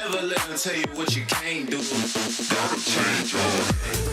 Never let them tell you what you can't do. Gotta change all that.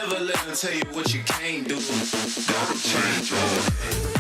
Never let them tell you what you can't do. Gotta change your head.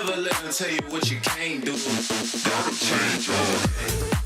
Never let them tell you what you can't do. Gotta change all that.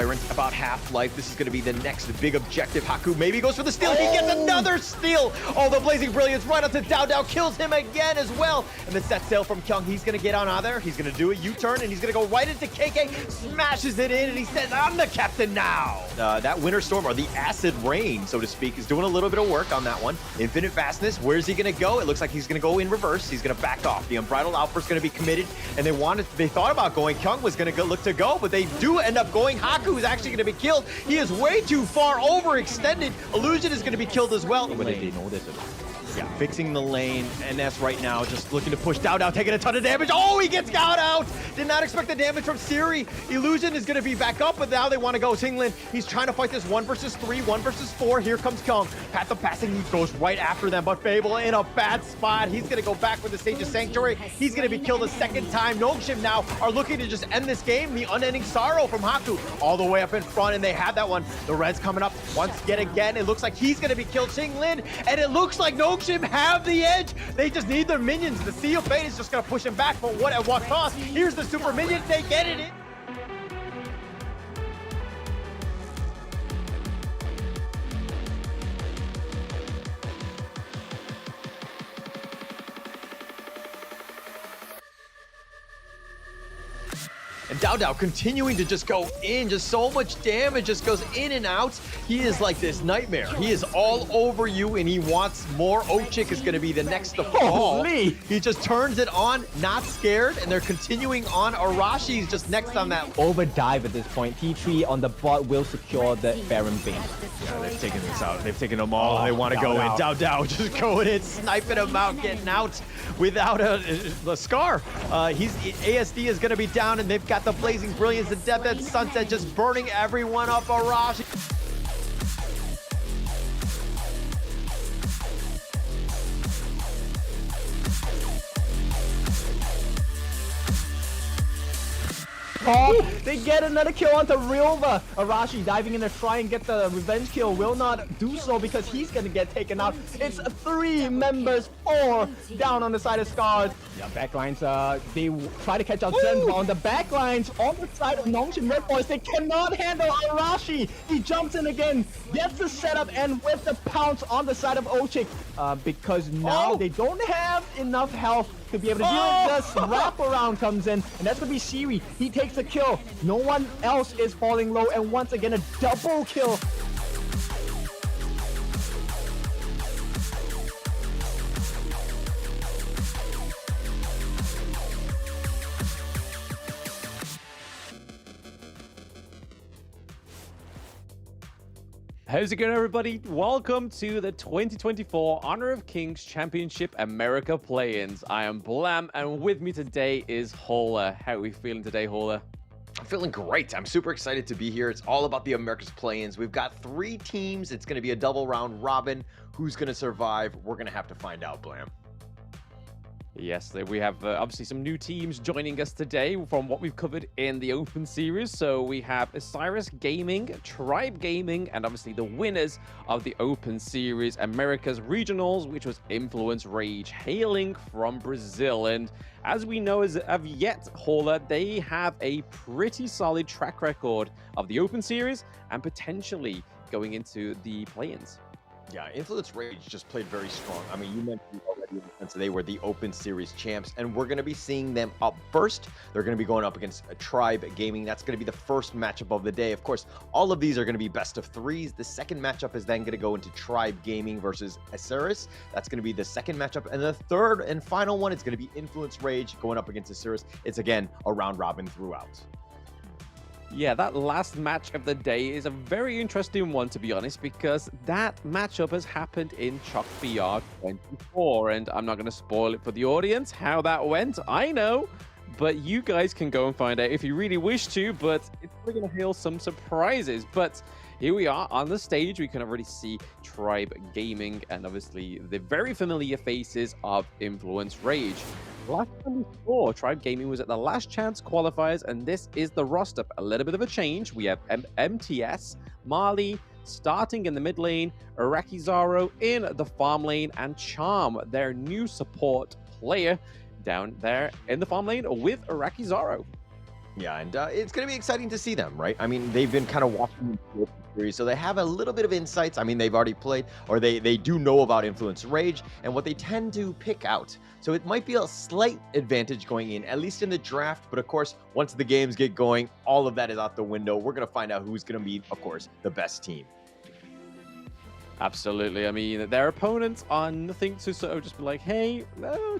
Tyrant, about half-life. This is going to be the next big objective. Haku maybe goes for the steal. He gets another steal. Oh, the Blazing Brilliance right onto Dao. Kills him again as well. And the set sail from Kyung. He's going to get on out there. He's going to do a U-turn, and he's going to go right into KK. Smashes it in, and he says, I'm the captain now. That Winter Storm, or the Acid Rain, so to speak, is doing a little bit of work on that one. Infinite Fastness. Where's he going to go? It looks like he's going to go in reverse. He's going to back off. The Unbridled Outburst is going to be committed, and they thought about going. Kyung was going to look to go, but they do end up going. Haku is actually going to be killed. He is way too far overextended. Illusion is going to be killed as well. But they didn't know this at all. Yeah, fixing the lane. NS right now just looking to push Dao, taking a ton of damage. Oh, he gets got out. Did not expect the damage from Siri. Illusion is going to be back up, but now they want to go Singlin. He's trying to fight this 1 versus 3, 1 versus 4. Here comes Kong. Path of Passing, he goes right after them, but Fable in a bad spot. He's going to go back for the Sage of Sanctuary. He's going to be killed a second time. Nogshim now are looking to just end this game. The Unending Sorrow from Haku all the way up in front, and they have that one. The Red's coming up once yet again. It looks like he's going to be killed. Singlin, and it looks like Nogshim have the edge. They just need their minions. The Sea of Fate is just going to push him back, but what at what cost? Here's the super minion. They get it in. And Dao continuing to just go in, just so much damage, just goes in and out. He is like this nightmare. He is all over you, and he wants more. Ochik is going to be the next to fall. Holy. He just turns it on, not scared, and they're continuing on. Arashi's just next on that. Overdive at this point. T3 on the bot will secure the Baron base. Yeah, they've taken this out. They've taken them all. They want to go in. Dao just going in, sniping him out, getting out without a scar. ASD is going to be down, and they've got the Blazing Brilliance, the Death and Sunset just burning everyone up. Arashi. They get another kill onto Rilva. Arashi diving in to try and get the revenge kill. Will not do so because he's going to get taken out. It's 3 members, 4 down on the side of Scars. Yeah, backlines, they try to catch out Zen, but on the backlines, on the side of Nongshim Red Boys, they cannot handle Arashi. He jumps in again, gets the setup, and with the pounce on the side of Ochik, because now they don't have enough health to be able to deal with this. Wraparound comes in, and that's going to be Siri. He takes the kill. No one else is falling low, and once again, a double kill. How's it going, everybody? Welcome to the 2024 Honor of Kings Championship America Play-Ins. I am Blam, and with me today is Hola. How are we feeling today, Hola? I'm feeling great. I'm super excited to be here. It's all about the America's Play-Ins. We've got 3 teams. It's going to be a double round robin. Who's going to survive? We're going to have to find out, Blam. Yes, we have obviously some new teams joining us today from what we've covered in the Open Series. So we have Osiris Gaming, Tribe Gaming, and obviously the winners of the Open Series Americas Regionals, which was Influence Rage, hailing from Brazil. And as we know as of yet, Hola, they have a pretty solid track record of the Open Series and potentially going into the play-ins. Yeah, Influence Rage just played very strong. I mean, you mentioned already in the sense that they were the Open Series champs, and we're going to be seeing them up first. They're going to be going up against Tribe Gaming. That's going to be the first matchup of the day. Of course, all of these are going to be best of 3s. The second matchup is then going to go into Tribe Gaming versus Osiris. That's going to be the second matchup. And the third and final one is going to be Influence Rage going up against Osiris. It's, again, a round robin throughout. Yeah, that last match of the day is a very interesting one, to be honest, because that matchup has happened in Chalk BR 24, and I'm not going to spoil it for the audience how that went. I know, but you guys can go and find out if you really wish to, but it's probably going to hail some surprises. But here we are on the stage. We can already see Tribe Gaming and obviously the very familiar faces of Influence Rage. Last time we saw Tribe Gaming was at the Last Chance qualifiers, and this is the roster. A little bit of a change. We have MTS, Marley starting in the mid lane, Arakizaro in the farm lane, and Charm, their new support player, down there in the farm lane with Arakizaro. Yeah, and it's going to be exciting to see them, right? I mean, they've been kind of watching the Open series, so they have a little bit of insights. I mean, they've already played, or they do know about Influence Rage and what they tend to pick out. So it might be a slight advantage going in, at least in the draft. But of course, once the games get going, all of that is out the window. We're going to find out who's going to be, of course, the best team. Absolutely. I mean, their opponents are nothing to sort of just be like, hey,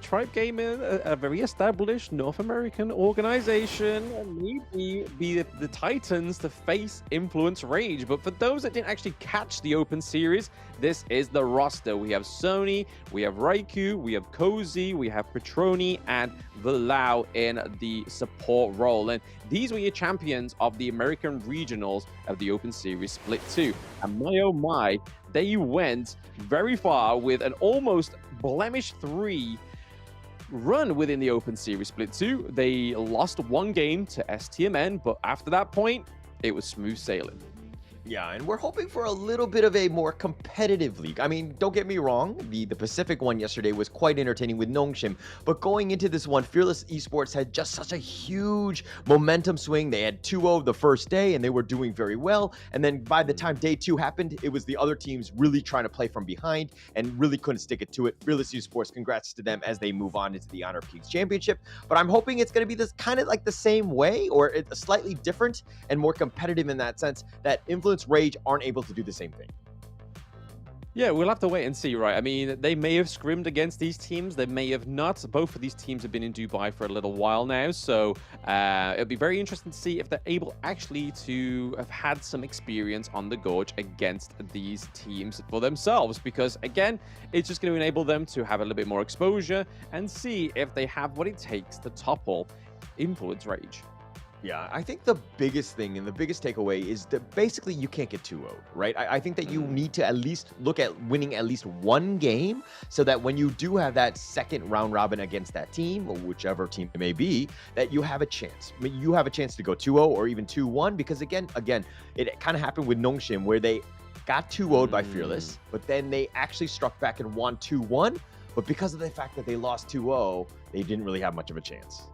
Tribe Gaming, a very established North American organization, and maybe be the Titans to face Influence Rage. But for those that didn't actually catch the Open Series, this is the roster. We have Sony, we have Raikou, we have Cozy, we have Petroni, and Villau in the support role. And these were your champions of the American Regionals of the Open Series Split 2. And my oh my, they went very far with an almost blemish-free run within the Open Series Split 2. They lost one game to STMN, but after that point, it was smooth sailing. Yeah, and we're hoping for a little bit of a more competitive league. I mean, don't get me wrong, the Pacific one yesterday was quite entertaining with Nongshim, but going into this one, Fearless Esports had just such a huge momentum swing. They had 2-0 the first day, and they were doing very well, and then by the time day 2 happened, it was the other teams really trying to play from behind and really couldn't stick it to it. Fearless Esports, congrats to them as they move on into the Honor of Kings Championship, but I'm hoping it's going to be this kind of like the same way, or slightly different and more competitive in that sense, that Influence Rage aren't able to do the same thing. Yeah, we'll have to wait and see, right? I mean, they may have scrimmed against these teams. They may have not. Both of these teams have been in Dubai for a little while now. So it'll be very interesting to see if they're able actually to have had some experience on the Gorge against these teams for themselves. Because, again, it's just going to enable them to have a little bit more exposure and see if they have what it takes to topple Influence Rage. Yeah, I think the biggest thing and the biggest takeaway is that basically you can't get 2-0, right? I think that you need to at least look at winning at least one game so that when you do have that second round robin against that team, or whichever team it may be, that you have a chance. I mean, you have a chance to go 2-0 or even 2-1 because, again, it kind of happened with Nongshim where they got 2-0'd by Fearless, but then they actually struck back and won 2-1. But because of the fact that they lost 2-0, they didn't really have much of a chance.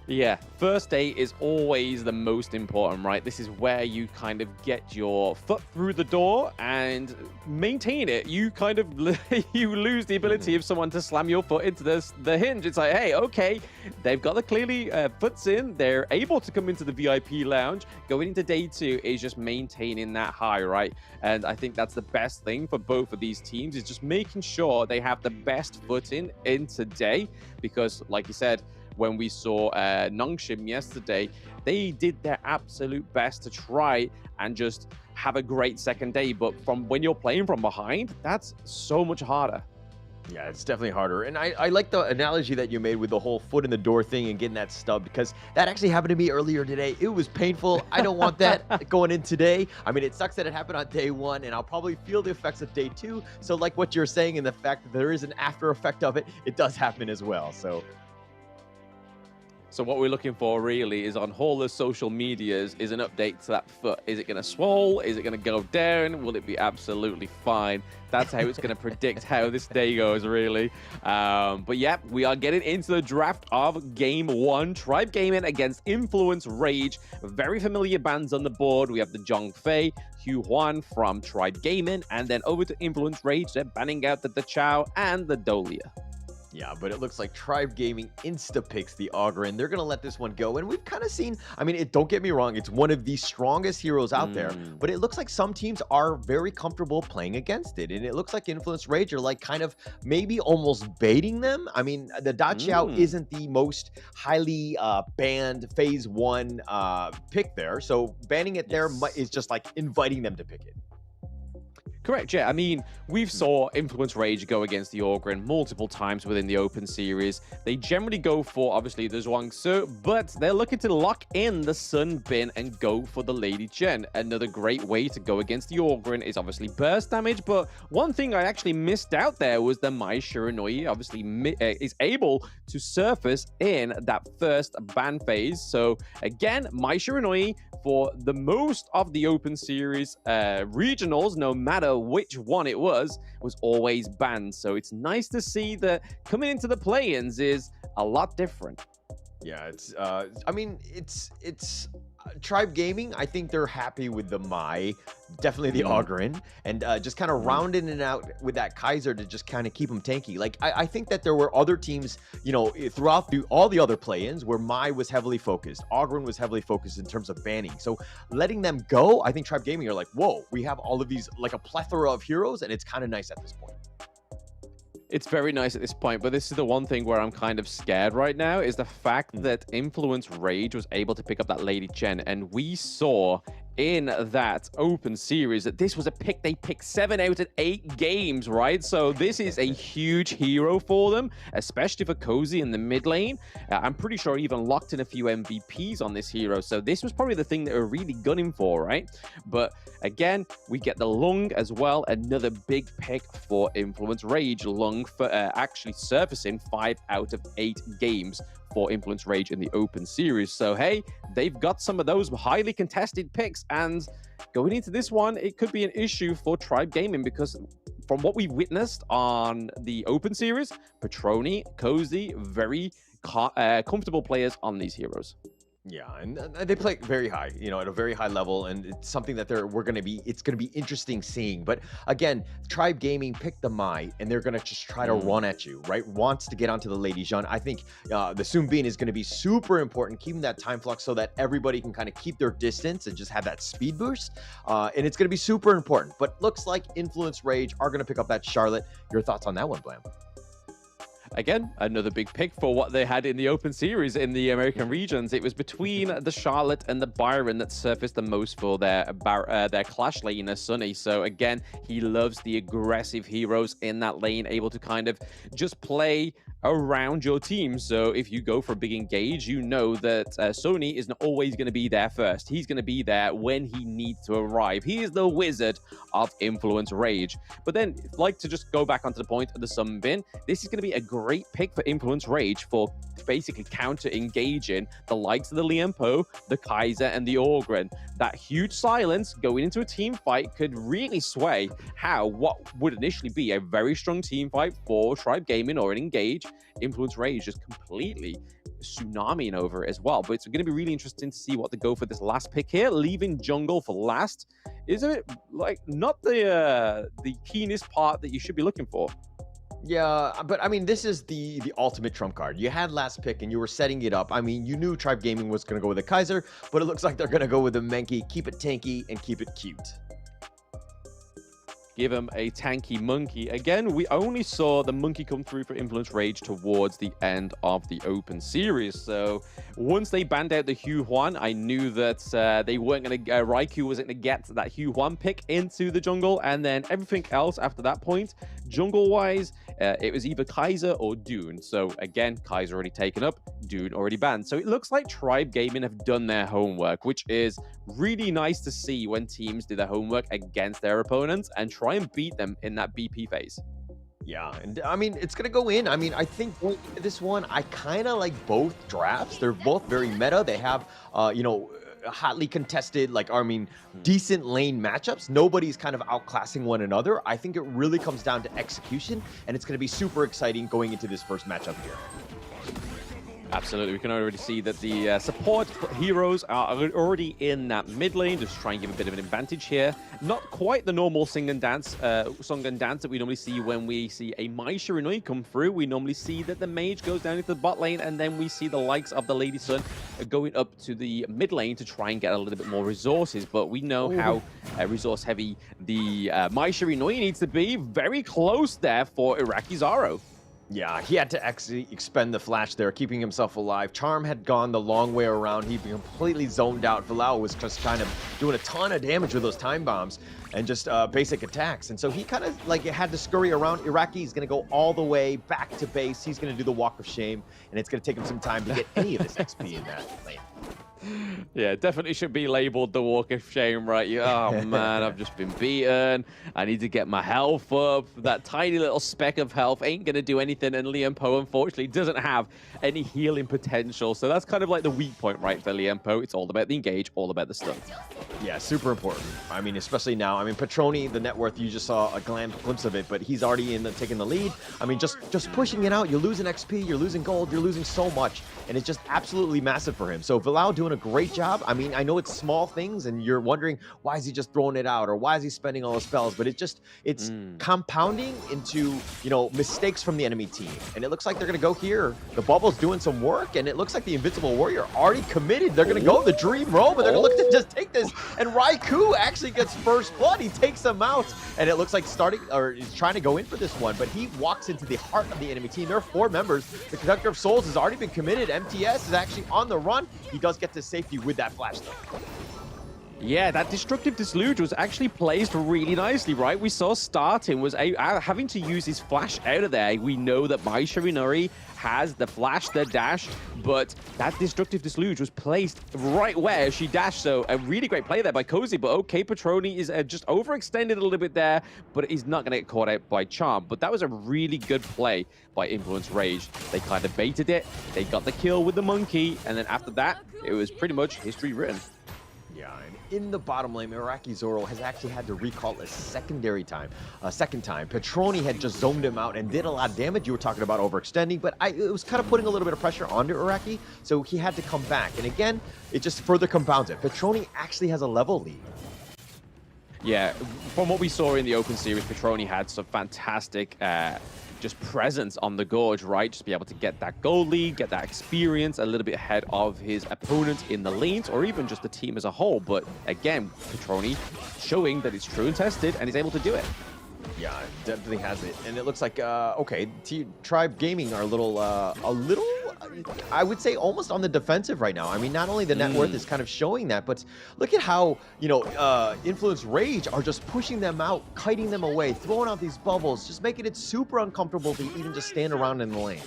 Yeah, first day is always the most important, right? This is where you kind of get your foot through the door and maintain it. You kind of you lose the ability of someone to slam your foot into the hinge. It's like, hey, okay, they've got the clearly foots in. They're able to come into the VIP lounge. Going into day 2 is just maintaining that high, right? And I think that's the best thing for both of these teams is just making sure they have the best footing in today. Because, like you said, when we saw Nongshim yesterday, they did their absolute best to try and just have a great second day. But from when you're playing from behind, that's so much harder. Yeah, it's definitely harder. And I like the analogy that you made with the whole foot in the door thing and getting that stub, because that actually happened to me earlier today. It was painful. I don't want that going in today. I mean, it sucks that it happened on day 1, and I'll probably feel the effects of day 2. So like what you're saying and the fact that there is an after effect of it, it does happen as well. So what we're looking for really is on all the social medias is an update to that foot. Is it going to swell? Is it going to go down? Will it be absolutely fine? That's how it's going to predict how this day goes, really. But yeah, we are getting into the draft of Game 1. Tribe Gaming against Influence Rage. Very familiar bands on the board. We have the Zhongfei, Hugh Huan from Tribe Gaming, and then over to Influence Rage. They're banning out the Dachao and the Dolia. Yeah, but it looks like Tribe Gaming insta-picks the Ogren. They're going to let this one go. And we've kind of seen, I mean, don't get me wrong, it's one of the strongest heroes out there. But it looks like some teams are very comfortable playing against it. And it looks like Influence Rage are like kind of maybe almost baiting them. I mean, the Dachao isn't the most highly banned Phase 1 pick there. So banning it there is just like inviting them to pick it. Correct, yeah. I mean, we've saw Influence Rage go against the Ogren multiple times within the Open Series. They generally go for, obviously, the Zhuangzi, but they're looking to lock in the Sun Bin and go for the Lady Chen. Another great way to go against the Ogren is obviously burst damage, but one thing I actually missed out there was the Mai Shiranui obviously is able to surface in that first ban phase. So, again, Mai Shiranui for the most of the Open Series regionals, no matter which one it was always banned. So it's nice to see that coming into the play-ins is a lot different. Yeah, it's I mean, it's Tribe Gaming. I think they're happy with the Mai, definitely the Ogren, and just kind of rounding it out with that Kaiser to just kind of keep them tanky. Like I think that there were other teams, you know, throughout all the other play-ins where Mai was heavily focused, Ogren was heavily focused in terms of banning. So letting them go, I think Tribe Gaming are like, whoa, we have all of these, like a plethora of heroes, and it's kind of nice at this point. It's very nice at this point, but this is the one thing where I'm kind of scared right now is the fact that Influence Rage was able to pick up that Lady Chen, and we saw in that open series that this was a pick they picked 7 out of 8 games, right? So this is a huge hero for them, especially for Cozy in the mid lane. I'm pretty sure he even locked in a few MVPs on this hero, so this was probably the thing that we're really gunning for, right? But again, we get the Lung as well, another big pick for Influence Rage. Lung for actually surfacing 5 out of 8 games for Influence Rage in the open series. So hey, they've got some of those highly contested picks, and going into this one, it could be an issue for Tribe Gaming because from what we witnessed on the open series, Patroni, Cozy, very comfortable players on these heroes. Yeah, and they play very high, you know, at a very high level, and it's something that it's gonna be interesting seeing. But again, Tribe Gaming picked the Mai, and they're gonna just try to run at you, right? Wants to get onto the Lady Jeanne. I think the Soon Bean is gonna be super important, keeping that time flux so that everybody can kind of keep their distance and just have that speed boost. And it's gonna be super important. But looks like Influence Rage are gonna pick up that Charlotte. Your thoughts on that one, Blam? Again, another big pick for what they had in the open series in the American regions. It was between the Charlotte and the Byron that surfaced the most for their clash laner, Sunny. So again, he loves the aggressive heroes in that lane, able to kind of just play around your team. So if you go for a big engage, you know that Sony isn't always going to be there first. He's going to be there when he needs to arrive. He is the wizard of Influence Rage. But then, like to just go back onto the point of the Sunbin, this is going to be a great pick for Influence Rage for basically counter-engaging the likes of the Liempo, the Kaiser, and the Ogren. That huge silence going into a team fight could really sway how what would initially be a very strong team fight for Tribe Gaming or an engage. Influence Rage just completely tsunamiing over it as well. But it's going to be really interesting to see what to go for this last pick here. Leaving jungle for last is it like not the keenest part that you should be looking for. Yeah, but I mean, this is the ultimate trump card. You had last pick and you were setting it up. I mean, you knew Tribe Gaming was going to go with a Kaiser, but it looks like they're going to go with a Menki. Keep it tanky and keep it cute. Give him a tanky monkey. Again, we only saw the monkey come through for Influence Rage towards the end of the open series. So once they banned out the Hugh Huan, I knew that they weren't going to, Raikou wasn't going to get that Hugh Huan pick into the jungle. And then everything else after that point, jungle-wise, it was either Kaiser or Dune. So again, Kaiser already taken up, Dune already banned. So it looks like Tribe Gaming have done their homework, which is really nice to see when teams do their homework against their opponents and try and beat them in that BP phase. Yeah, and I mean, it's going to go in. I mean, I think going into this one, I kind of like both drafts. They're both very meta. They have, you know, hotly contested, like, I mean, decent lane matchups. Nobody's kind of outclassing one another. I think it really comes down to execution, and it's going to be super exciting going into this first matchup here. Absolutely, we can already see that the support heroes are already in that mid lane, just try and give a bit of an advantage here. Not quite the normal song and dance that we normally see when we see a Mai Shiranui come through. We normally see that the mage goes down into the bot lane, and then we see the likes of the Lady Sun going up to the mid lane to try and get a little bit more resources. But we know how resource heavy the Mai Shiranui needs to be. Very close there for Iraqi Zaro. Yeah, he had to actually expend the flash there, keeping himself alive. Charm had gone the long way around. He completely zoned out. Vilao was just kind of doing a ton of damage with those time bombs and just basic attacks. And so he kind of like had to scurry around. Iraqi is going to go all the way back to base. He's going to do the walk of shame, and it's going to take him some time to get any of this XP in that lane. Yeah, definitely should be labeled the walk of shame, right? Oh man, I've just been beaten. I need to get my health up. That tiny little speck of health ain't gonna do anything, and Liempo unfortunately doesn't have any healing potential. So that's kind of like the weak point, right, for Liempo. It's all about the engage, all about the stun. Yeah, super important. I mean, especially now. I mean, Petroni, the net worth, you just saw a glimpse of it, but he's already taking the lead. I mean, just pushing it out. You're losing XP, you're losing gold, you're losing so much, and it's just absolutely massive for him. So Vilao doing a great job. I mean, I know it's small things, and you're wondering why is he just throwing it out or why is he spending all his spells, but it's compounding into, you know, mistakes from the enemy team. And it looks like they're gonna go here. The bubble's doing some work, and it looks like the Invincible Warrior already committed. They're gonna go the Dream Roam, and they're gonna look to just take this. And Raikou actually gets first blood. He takes him out, and it looks like he's trying to go in for this one, but he walks into the heart of the enemy team. There are 4 members. The Conductor of Souls has already been committed. MTS is actually on the run. He does get to safety with that flash though. Yeah, that Destructive Dislodge was actually placed really nicely, right? We saw starting was having to use his flash out of there. We know that Mai Shiranori has the flash, the dash, but that Destructive Dislodge was placed right where she dashed. So a really great play there by Cozy, but okay, Petroni is just overextended a little bit there, but he's not going to get caught out by Charm. But that was a really good play by Influence Rage. They kind of baited it, they got the kill with the monkey, and then after that, it was pretty much history written. Yeah, and in the bottom lane, Meraki Zoro has actually had to recall a second time. Petroni had just zoned him out and did a lot of damage. You were talking about overextending, but it was kind of putting a little bit of pressure onto Iraqi, so he had to come back. And again, it just further compounds it. Petroni actually has a level lead. Yeah, from what we saw in the Open Series, Petroni had some fantastic just presence on the Gorge, right? Just be able to get that gold lead, get that experience a little bit ahead of his opponents in the lanes, or even just the team as a whole. But again, Petroni showing that it's true and tested, and he's able to do it. Yeah, definitely has it. And it looks like, okay, Tribe Gaming are a little, I would say almost on the defensive right now. I mean, not only the net worth is kind of showing that, but look at how, you know, Influence Rage are just pushing them out, kiting them away, throwing out these bubbles, just making it super uncomfortable to even just stand around in the lane.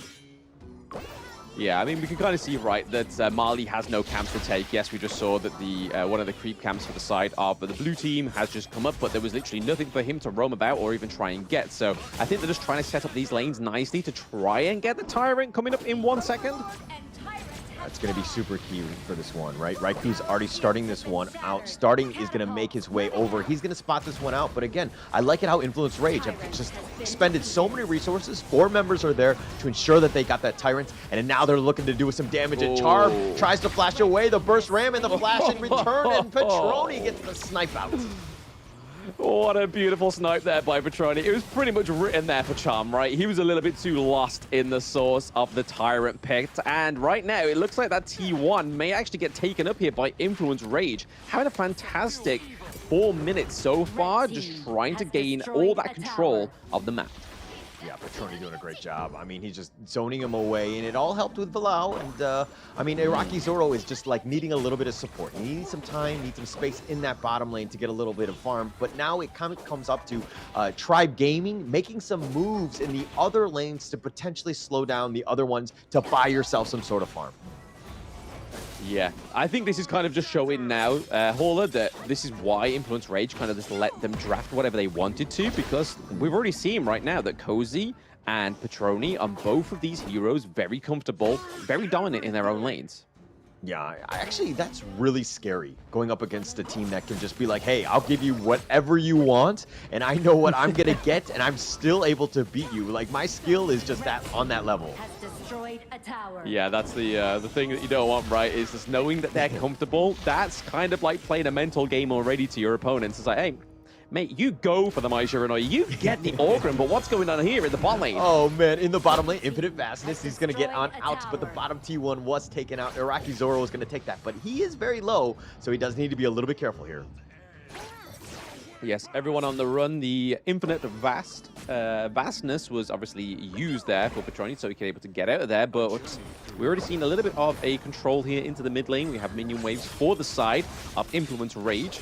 Yeah, I mean, we can kind of see, right, that Mali has no camps to take. Yes, we just saw that the one of the creep camps for the side of the blue team has just come up, but there was literally nothing for him to roam about or even try and get. So I think they're just trying to set up these lanes nicely to try and get the Tyrant coming up in 1 second. That's going to be super key for this one, right? Raikou's already starting this one out. Starting is going to make his way over. He's going to spot this one out. But again, I like it how Influence Rage have just expended so many resources. 4 members are there to ensure that they got that Tyrant. And now they're looking to do some damage. And Charm tries to flash away the burst ram and the flash in return. And Petroni gets the snipe out. What a beautiful snipe there by Petroni. It was pretty much written there for Charm, right? He was a little bit too lost in the source of the Tyrant picked. And right now, it looks like that T1 may actually get taken up here by Influence Rage. Having a fantastic 4 minutes so far, just trying to gain all that control of the map. Yeah, Petroni doing a great job. I mean, he's just zoning him away, and it all helped with Vilao. And, I mean, Iraqi Zoro is just, like, needing a little bit of support. He needs some time, needs some space in that bottom lane to get a little bit of farm. But now it kind of comes up to Tribe Gaming making some moves in the other lanes to potentially slow down the other ones to buy yourself some sort of farm. Yeah, I think this is kind of just showing now, Hauler, that this is why Influence Rage kind of just let them draft whatever they wanted to, because we've already seen right now that Cozy and Petroni on both of these heroes very comfortable, very dominant in their own lanes. Yeah, actually, that's really scary, going up against a team that can just be like, hey, I'll give you whatever you want, and I know what I'm going to get, and I'm still able to beat you. Like, my skill is just that on that level. Yeah, that's the thing that you don't want, right, is just knowing that they're comfortable. That's kind of like playing a mental game already to your opponents. It's like, hey, mate, you go for the Mai Shiranori. You get the Orgrim, but what's going on here in the bot lane? Oh, man, in the bottom lane, Infinite Vastness. He's going to get on out, but the bottom T1 was taken out. Iraqi Zoro is going to take that, but he is very low, so he does need to be a little bit careful here. Yes, everyone on the run. The Infinite Vastness was obviously used there for Petroni, so he can able to get out of there, but we've already seen a little bit of a control here into the mid lane. We have minion waves for the side of Influence Rage,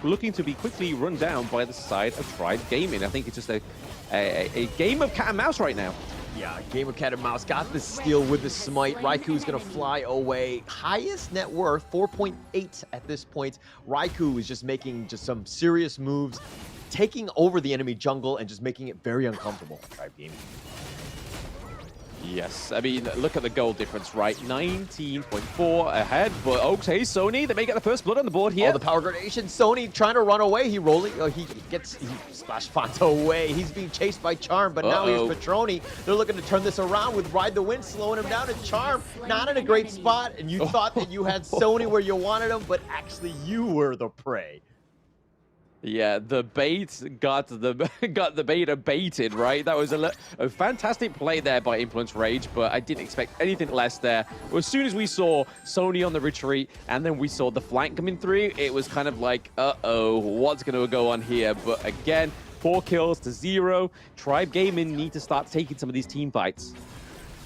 looking to be quickly run down by the side of Tribe Gaming. I think it's just a game of cat and mouse right now. Yeah, game of cat and mouse. Got the steal with the smite. Raiku's going to fly away. Highest net worth, 4.8 at this point. Raikou is just making just some serious moves, taking over the enemy jungle and just making it very uncomfortable. Tribe Gaming. Yes, I mean, look at the goal difference, right? 19.4 ahead, but okay, Sony, they may get the first blood on the board here. Oh, the power gradation. Sony trying to run away. He splash Fonto away. He's being chased by Charm, but now he's Petroni. They're looking to turn this around with Ride the Wind, slowing him down. And Charm, not in a great spot. And you thought that you had Sony where you wanted him, but actually you were the prey. Yeah, the bait got the beta baited, right? That was a fantastic play there by Influence Rage, but I didn't expect anything less there. As soon as we saw Sony on the retreat and then we saw the flank coming through, it was kind of like, uh-oh, what's going to go on here? But again, 4 kills to 0. Tribe Gaming need to start taking some of these team fights.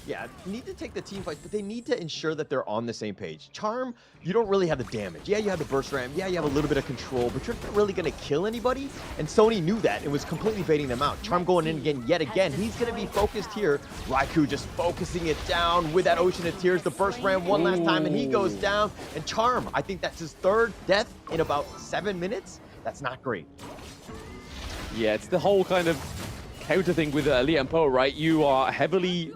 Yeah, need to take the team fight, but they need to ensure that they're on the same page. Charm, you don't really have the damage. Yeah, you have the burst ram. Yeah, you have a little bit of control, but you're not really going to kill anybody. And Sony knew that and was completely baiting them out. Charm going in again, yet again. He's going to be focused here. Raikou just focusing it down with that Ocean of Tears. The burst ram one last time, and he goes down. And Charm, I think that's his 3rd death in about 7 minutes. That's not great. Yeah, it's the whole kind of counter thing with Liam Poe, right? You are heavily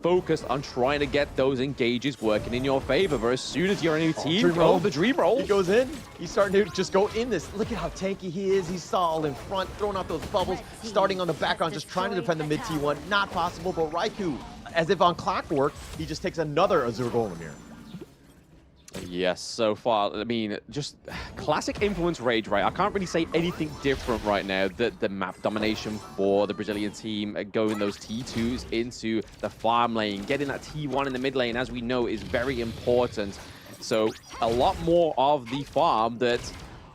focused on trying to get those engages working in your favor, but as soon as you're on a new team, the dream roll. He goes in. He's starting to just go in this. Look at how tanky he is. He's solid in front, throwing out those bubbles, starting on the background, just trying to defend the mid T1. Not possible, but Raikou, as if on clockwork, he just takes another Azure Golem here. Yes, so far, I mean, just classic Influence Rage, right? I can't really say anything different right now. The map domination for the Brazilian team, going those T2s into the farm lane, getting that T1 in the mid lane, as we know, is very important. So a lot more of the farm that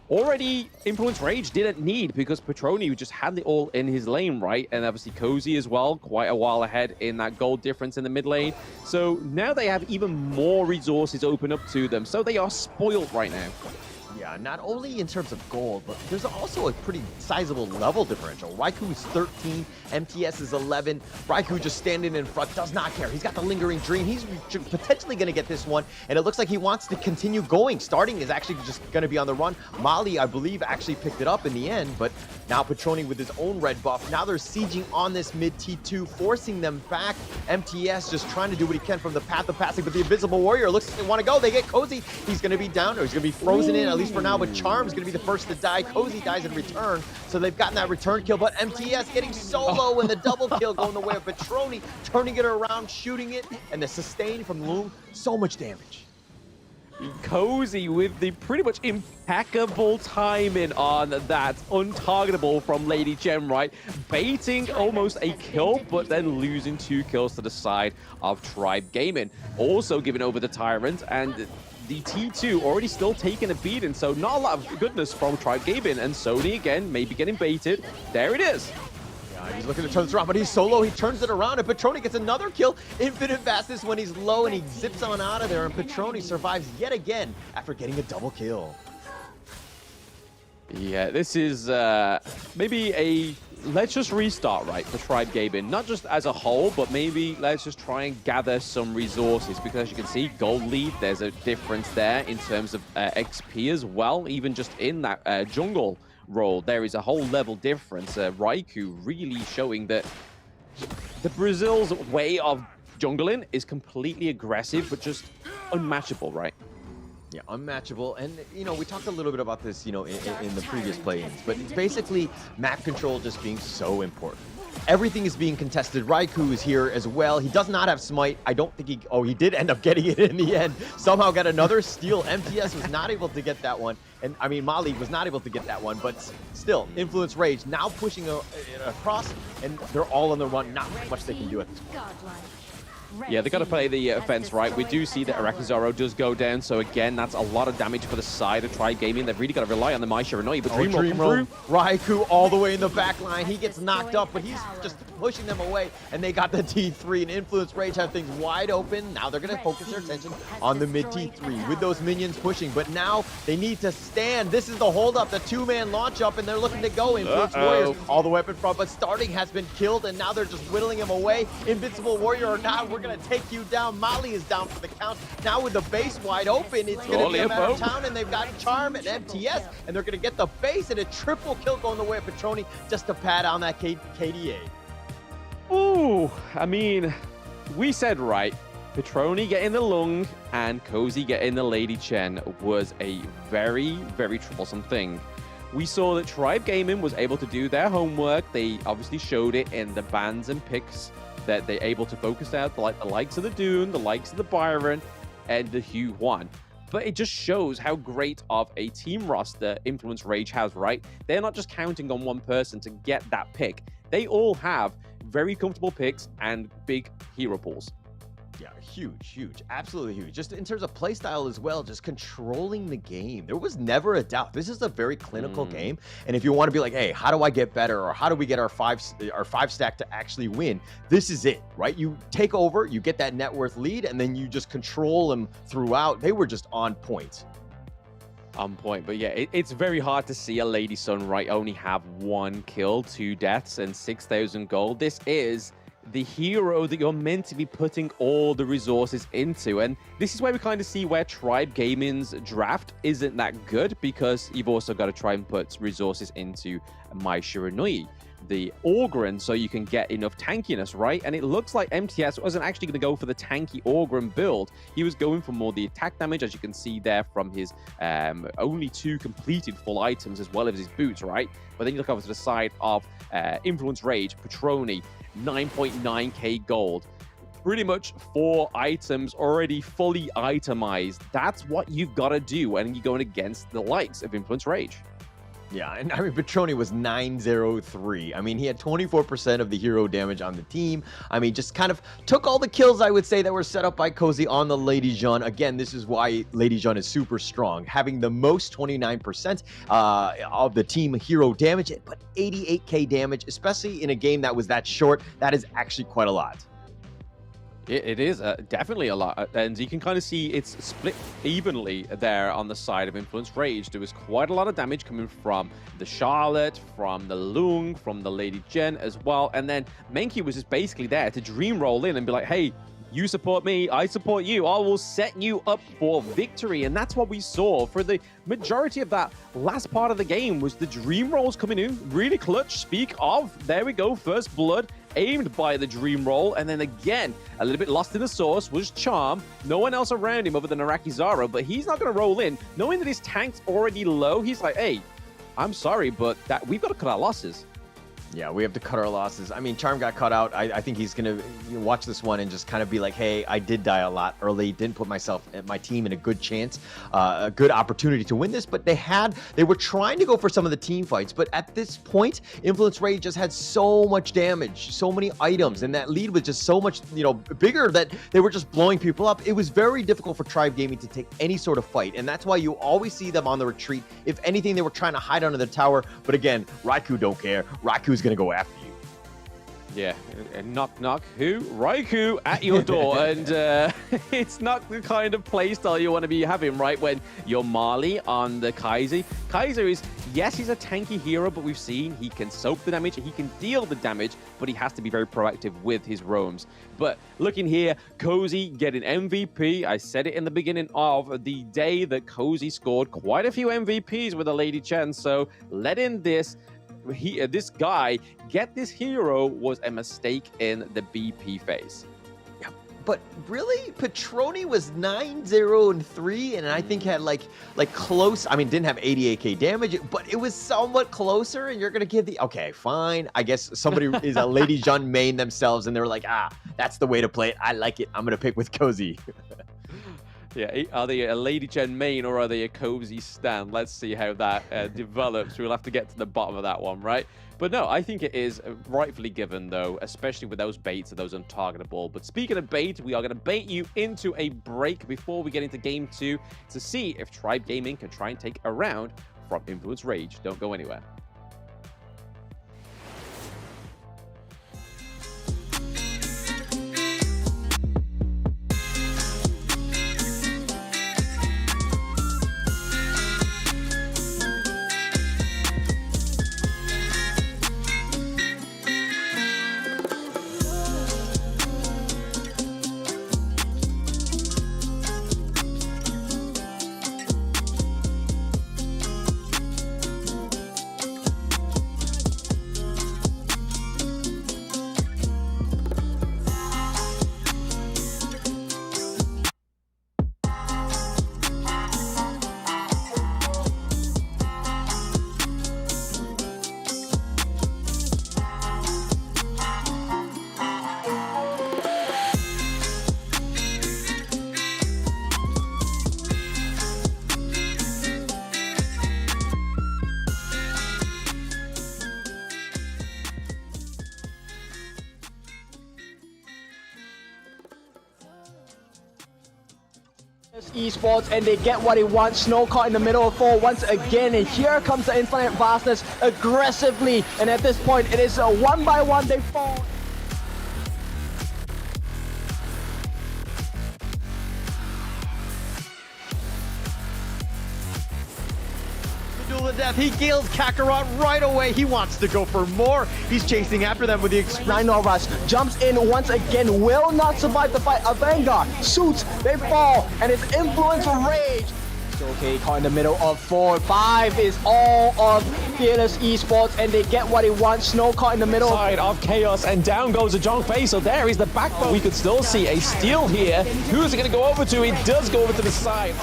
already Influence Rage didn't need, because Petroni just had it all in his lane, right? And obviously Cozy as well, quite a while ahead in that gold difference in the mid lane. So now they have even more resources open up to them. So they are spoiled right now. Yeah, not only in terms of gold, but there's also a pretty sizable level differential. Raikou is 13, MTS is 11. Raikou just standing in front, does not care. He's got the lingering dream. He's potentially going to get this one, and it looks like he wants to continue going. Starting is actually just going to be on the run. Mali, I believe, actually picked it up in the end, but now Petroni with his own red buff. Now they're sieging on this mid T2, forcing them back. MTS just trying to do what he can from the path of passing, but the Invisible Warrior looks like they want to go. They get Cozy. He's going to be down, or he's going to be frozen in, at least for now, but Charm's going to be the first to die. Cozy dies in return, so they've gotten that return kill, but MTS getting solo and the double kill going the way of Petroni, turning it around, shooting it, and the sustain from Loom, so much damage. Cozy with the pretty much impeccable timing on that untargetable from Lady Gem, right? Baiting almost a kill, but then losing 2 kills to the side of Tribe Gaming. Also giving over the Tyrant, and the T2 already still taking a beating, so not a lot of goodness from Tribe Gaming, and Sony again maybe getting baited. There it is. He's looking to turn this around, but he's solo. He turns it around, and Petroni gets another kill. Infinite fastness when he's low, and he zips on out of there, and Petroni survives yet again after getting a double kill. Yeah, this is maybe a let's just restart, right, for Tribe Gaming. Not just as a whole, but maybe let's just try and gather some resources, because as you can see, gold lead, there's a difference there in terms of XP as well, even just in that jungle role. There is a whole level difference. Raikou really showing that the Brazil's way of jungling is completely aggressive, but just unmatchable, right? Yeah, unmatchable. And, you know, we talked a little bit about this, you know, in the previous play-ins, but it's basically map control just being so important. Everything is being contested. Raikou is here as well. He does not have Smite. I don't think he... Oh, he did end up getting it in the end. Somehow got another steal. MTS was not able to get that one. And, I mean, Mali was not able to get that one. But still, Influence Rage now pushing across, and they're all on the run. Not much they can do at this point. Yeah, they got to play the offense, right? We do see that Arakizaro does go down, so again, that's a lot of damage for the side of Tribe Gaming. They've really got to rely on the Mai Shiranui, but Dream Roll Raikou all the way in the back line. He gets knocked up, but he's just pushing them away, and they got the T3, and Influence Rage have things wide open. Now they're going to focus their attention on the mid T3 with those minions pushing, but now they need to stand. This is the hold-up, the two-man launch up, and they're looking to go. Influence Warriors all the way up in front, but Starting has been killed, and now they're just whittling him away. Invincible Warrior or not, we're going to take you down. Molly is down for the count. Now with the base wide open, it's going to be a matter of town, and they've got Charm and MTS, and they're going to get the base, and a triple kill going the way of Petroni just to pad on that KDA. Ooh, I mean, we said right. Petroni getting the lung and Cozy getting the Lady Chen was a very, very troublesome thing. We saw that Tribe Gaming was able to do their homework. They obviously showed it in the bans and picks that they're able to focus out the likes of the Dune, the likes of the Byron, and the Hugh Huan. But it just shows how great of a team roster Influence Rage has, right? They're not just counting on one person to get that pick. They all have very comfortable picks and big hero pools. Yeah, huge, absolutely huge. Just in terms of playstyle as well, just controlling the game. There was never a doubt. This is a very clinical game, and if you want to be like, hey, how do I get better, or how do we get our five stack to actually win? This is it, right? You take over, you get that net worth lead, and then you just control them throughout. They were just on point. On point, but yeah, it's very hard to see a Lady Sun, right, only have 1 kill, 2 deaths, and 6,000 gold. This is the hero that you're meant to be putting all the resources into, and this is where we kind of see where Tribe Gaming's draft isn't that good, because you've also got to try and put resources into Mai Shiranui, the Orgren, so you can get enough tankiness, right? And it looks like MTS wasn't actually going to go for the tanky Orgren build. He was going for more the attack damage, as you can see there from his only 2 completed full items, as well as his boots, right? But then you look over to the side of Influence Rage, Petroni, 9.9k gold. Pretty much 4 items already fully itemized. That's what you've got to do when you're going against the likes of Influence Rage. Yeah, and I mean, Petroni was 903. I mean, he had 24% of the hero damage on the team. I mean, just kind of took all the kills, I would say, that were set up by Cozy on the Lady Jeanne. Again, this is why Lady Jeanne is super strong, having the most 29% of the team hero damage, but 88k damage, especially in a game that was that short. That is actually quite a lot. It is definitely a lot, and you can kind of see it's split evenly there on the side of Influence Rage. There was quite a lot of damage coming from the Charlotte, from the Lung, from the Lady Jen as well, and then Menki was just basically there to dream roll in and be like, hey, you support me, I support you, I will set you up for victory. And that's what we saw for the majority of that last part of the game, was the dream rolls coming in really clutch. Speak of, there we go, first blood aimed by the dream roll, and then again a little bit lost in the source was Charm. No one else around him other than Araki Zaro, but he's not going to roll in knowing that his tank's already low. He's like, hey, I'm sorry, but we've got to cut our losses. Yeah, we have to cut our losses. I mean, Charm got cut out. I think he's going to watch this one and just kind of be like, hey, I did die a lot early, didn't put myself and my team in a good chance, a good opportunity to win this, but they were trying to go for some of the team fights, but at this point, Influence Rage just had so much damage, so many items, and that lead was just so much, bigger that they were just blowing people up. It was very difficult for Tribe Gaming to take any sort of fight, and that's why you always see them on the retreat. If anything, they were trying to hide under the tower, but again, Raikou don't care. Raiku's gonna go after you. Yeah, and knock knock, who? Raikou at your door, and it's not the kind of playstyle you want to be having, right? When you're Marley on the Kaiser. Kaiser is, yes, he's a tanky hero, but we've seen he can soak the damage, he can deal the damage, but he has to be very proactive with his roams. But looking here, Cozy getting MVP. I said it in the beginning of the day that Cozy scored quite a few MVPs with a Lady Chen, so letting this guy get this hero was a mistake in the BP phase. Yeah, but really, Petroni was 9-0-3, and I think had like close. I mean, didn't have 88k damage, but it was somewhat closer. And you're gonna give the okay, fine. I guess somebody is a Lady Jeanne main themselves, and they're like, that's the way to play it. I like it. I'm gonna pick with Cozy. Yeah, are they a Lady Jen main or are they a Cozy stan? Let's see how that develops. We'll have to get to the bottom of that one, right? But no, I think it is rightfully given, though, especially with those baits and those untargetable. But speaking of bait, we are going to bait you into a break before we get into Game 2 to see if Tribe Gaming can try and take a round from Influence Rage. Don't go anywhere. Esports, and they get what they want. Snow caught in the middle of 4 once again, and here comes the Infinite Vastness aggressively, and at this point it is 1 by 1 they fall. Duel to death. He kills Kakarot right away. He wants to go for more. He's chasing after them with the Rhino Rush jumps in once again, will not survive the fight. A Vanguard shoots, they fall, and it's Influence Rage. Okay, caught in the middle of 4. 5 is all of Fearless Esports, and they get what they want. Snow caught in the middle Side of Chaos, and down goes a John Fay. So there is the backbone. We could still see a steal here. Who's it going to go over to? It does go over to the side.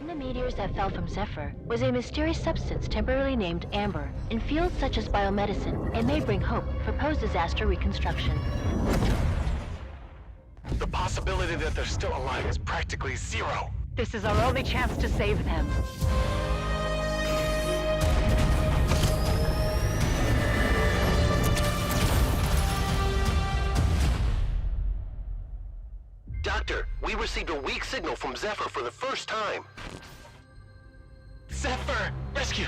The meteors that fell from Zephyr was a mysterious substance temporarily named Amber. In fields such as biomedicine, it may bring hope for post-disaster reconstruction. The possibility that they're still alive is practically zero. This is our only chance to save them. Doctor, we received a weak signal from Zephyr for the first time. Zephyr! Rescue!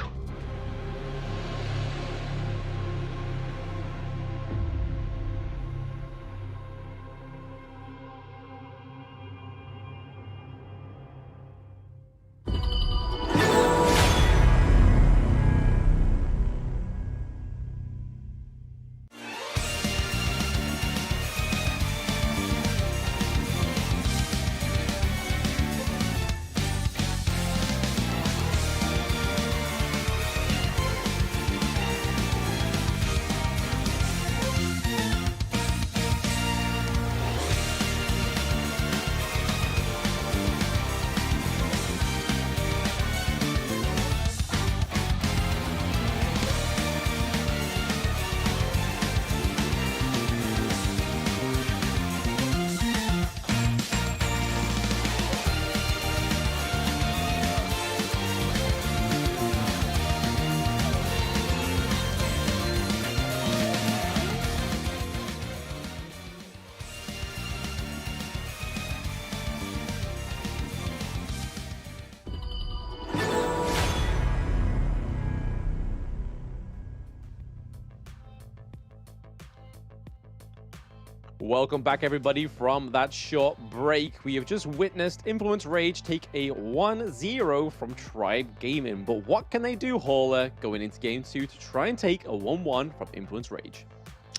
Welcome back, everybody, from that short break. We have just witnessed Influence Rage take a 1-0 from Tribe Gaming. But what can they do, Hauler, going into Game 2 to try and take a 1-1 from Influence Rage?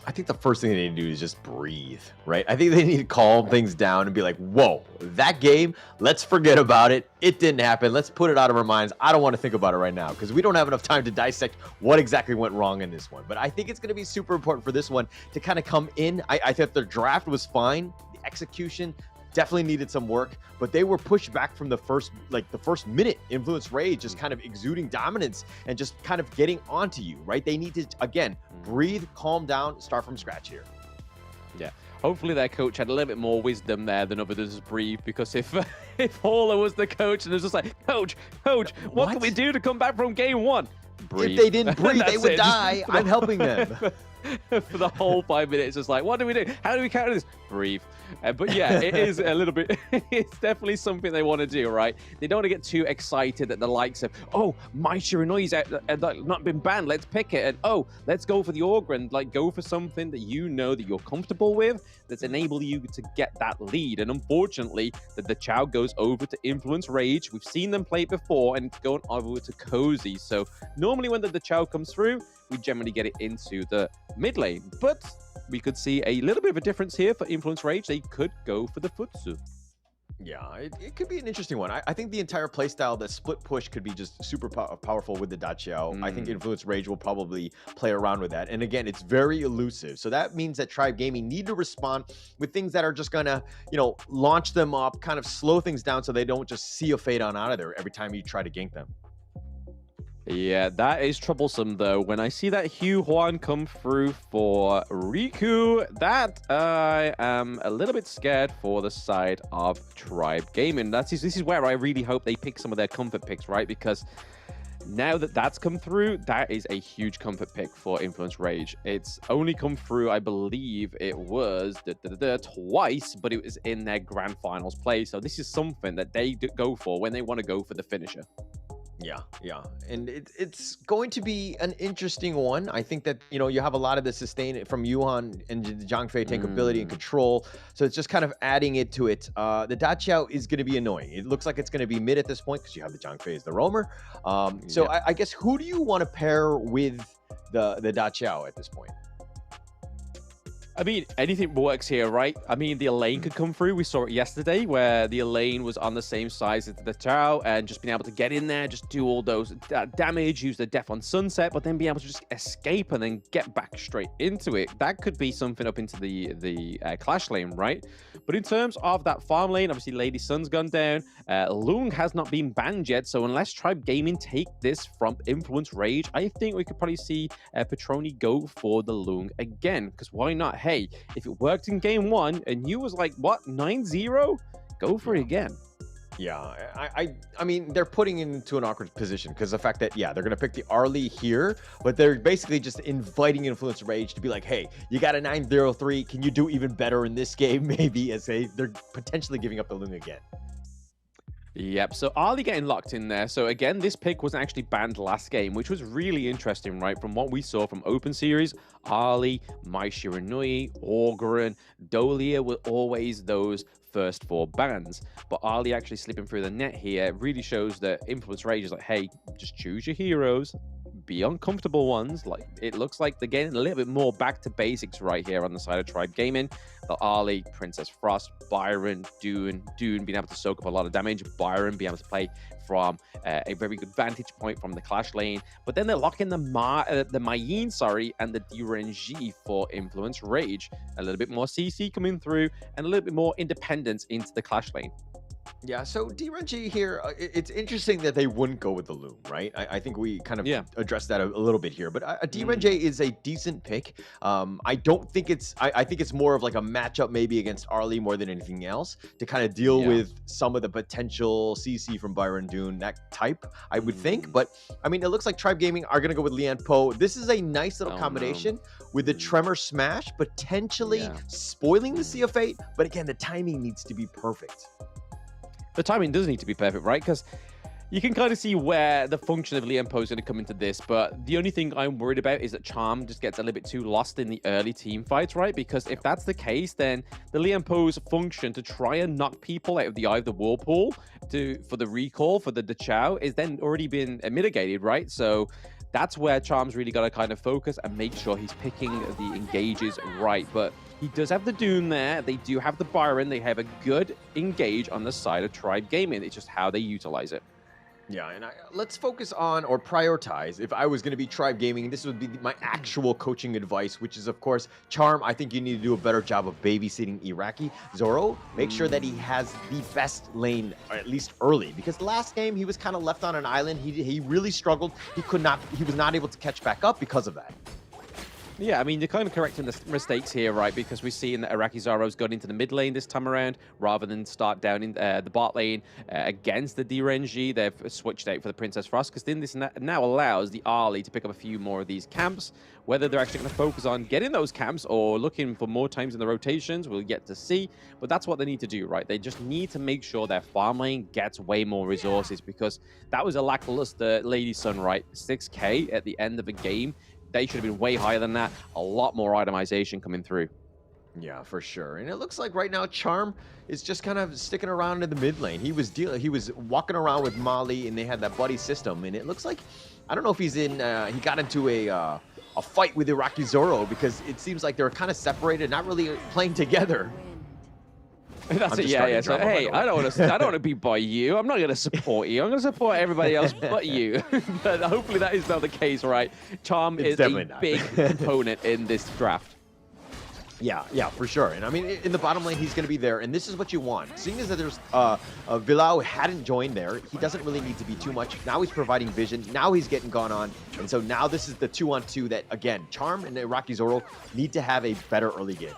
I think the first thing they need to do is just breathe, right? I think they need to calm things down and be like, whoa, that game, let's forget about it. It didn't happen. Let's put it out of our minds. I don't want to think about it right now because we don't have enough time to dissect what exactly went wrong in this one. But I think it's going to be super important for this one to kind of come in. I thought the draft was fine. The execution definitely needed some work, but they were pushed back from the first minute. Influence Rage just kind of exuding dominance and just kind of getting onto you, right? They need to, again, breathe, calm down, start from scratch here. Yeah, hopefully their coach had a little bit more wisdom there than others breathe, because if Hauler was the coach and it was just like, coach, what can we do to come back from game 1? Breathe. If they didn't breathe, they would die. I'm helping them. For the whole 5 minutes, it's like, what do we do? How do we counter this? Breathe. But yeah, it is a little bit, it's definitely something they want to do, right? They don't want to get too excited at the likes of, oh, my Shiranoi's not been banned, let's pick it. And oh, let's go for the Augur, and like go for something that you know that you're comfortable with, that's enable you to get that lead. And unfortunately, the Chow goes over to Influence Rage. We've seen them play it before, and it's going over to Cozy. So normally when the Chow comes through, we generally get it into the mid lane. But we could see a little bit of a difference here for Influence Rage. They could go for the Futsu. Yeah, it could be an interesting one. I think the entire playstyle, the split push, could be just super powerful with the Dachiao. I think Influence Rage will probably play around with that. And again, it's very elusive. So that means that Tribe Gaming need to respond with things that are just going to, launch them up, kind of slow things down so they don't just see a fade on out of there every time you try to gank them. Yeah, that is troublesome though. When I see that Hugh Huan come through for Riku, that I am a little bit scared for the side of Tribe Gaming. This is where I really hope they pick some of their comfort picks, right? Because now that that's come through, that is a huge comfort pick for Influence Rage. It's only come through, I believe it was twice, but it was in their grand finals play. So this is something that they go for when they want to go for the finisher. Yeah. And it's going to be an interesting one. I think that, you know, you have a lot of the sustain from Yuhan and the Zhang Fei tankability and control. So it's just kind of adding it to it. The Da Qiao is going to be annoying. It looks like it's going to be mid at this point because you have the Zhang Fei as the roamer. So I guess who do you want to pair with the Da Qiao at this point? I mean, anything works here, right? I mean, the Elaine could come through. We saw it yesterday where the Elaine was on the same size as the Chao and just being able to get in there, just do all those damage, use the Death on Sunset, but then be able to just escape and then get back straight into it. That could be something up into the Clash lane, right? But in terms of that farm lane, obviously Lady Sun's gone down. Lung has not been banned yet, so unless Tribe Gaming take this from Influence Rage, I think we could probably see Petroni go for the Lung again, because why not? Hey, if it worked in game one and you was like, what, 9-0? Go for it again. Yeah, I mean, they're putting into an awkward position because the fact that, yeah, they're going to pick the Arlie here, but they're basically just inviting Influence Rage to be like, hey, you got a 9-0-3. Can you do even better in this game? Maybe as they're potentially giving up the Lung again. Yep, so Arlie getting locked in there. So again, this pick wasn't actually banned last game, which was really interesting, right? From what we saw from Open Series, Arlie, Mai Shiranui, Orgaran, Dolia were always those first four bans. But Arlie actually slipping through the net here really shows that Influence Rage is like, hey, just choose your heroes, be uncomfortable ones. Like, it looks like they're getting a little bit more back to basics right here on the side of Tribe Gaming. The Arlie, Princess Frost, Byron, Dune being able to soak up a lot of damage, Byron being able to play from a very good vantage point from the Clash lane, but then they're locking the Mayin, and the DRNG for Influence Rage. A little bit more CC coming through and a little bit more independence into the Clash lane. Yeah, so DRNG here, it's interesting that they wouldn't go with the Loom, right? I think we kind of addressed that a little bit here, but DRNG is a decent pick. I don't think it's, I think it's more of like a matchup maybe against Arlie more than anything else to kind of deal with some of the potential CC from Byron Dune, that type, I would think. But I mean, it looks like Tribe Gaming are going to go with Lian Po. This is a nice little combination with the Tremor Smash, potentially spoiling the Sea of Fate. But again, the timing needs to be perfect. The timing does need to be perfect, right? Because you can kind of see where the function of Lian Po is going to come into this, but the only thing I'm worried about is that Charm just gets a little bit too lost in the early team fights, right? Because if that's the case, then the Lian Po's function to try and knock people out of the Eye of the Whirlpool for the recall, for the Chao, is then already been mitigated, right? So that's where Charm's really got to kind of focus and make sure he's picking the engages right. But he does have the Doom there. They do have the Byron. They have a good engage on the side of Tribe Gaming. It's just how they utilize it. Yeah, and let's focus on or prioritize. If I was going to be Tribe Gaming, this would be my actual coaching advice, which is, of course, Charm. I think you need to do a better job of babysitting Iraqi. Zoro, make sure that he has the best lane, or at least early, because last game he was kind of left on an island. He really struggled. He was not able to catch back up because of that. Yeah, I mean, you're kind of correcting the mistakes here, right? Because we're seeing that Iraqi Zoro's gone into the mid lane this time around rather than start down in the bot lane against the DRNG. They've switched out for the Princess Frost because then this now allows the Arlie to pick up a few more of these camps. Whether they're actually going to focus on getting those camps or looking for more times in the rotations, we'll get to see. But that's what they need to do, right? They just need to make sure their farm lane gets way more resources because that was a lackluster Lady Sun, right? 6K at the end of a game. They should have been way higher than that. A lot more itemization coming through. Yeah, for sure. And it looks like right now Charm is just kind of sticking around in the mid lane. He was walking around with Molly, and they had that buddy system. And it looks like, I don't know if he's in. He got into a fight with Iraqi Zoro because it seems like they're kind of separated, not really playing together. That's it, yeah. So hey, I don't want to be by you. I'm not going to support you. I'm going to support everybody else but you. But hopefully that is not the case, right? Charm is a big component in this draft. Yeah, for sure. And I mean, in the bottom lane, he's going to be there, and this is what you want. Seeing as that there's Vilao hadn't joined there, he doesn't really need to be too much. Now he's providing vision. Now he's getting gone on, and so now this is the 2-on-2 that, again, Charm and Iraqi Zoro need to have a better early game.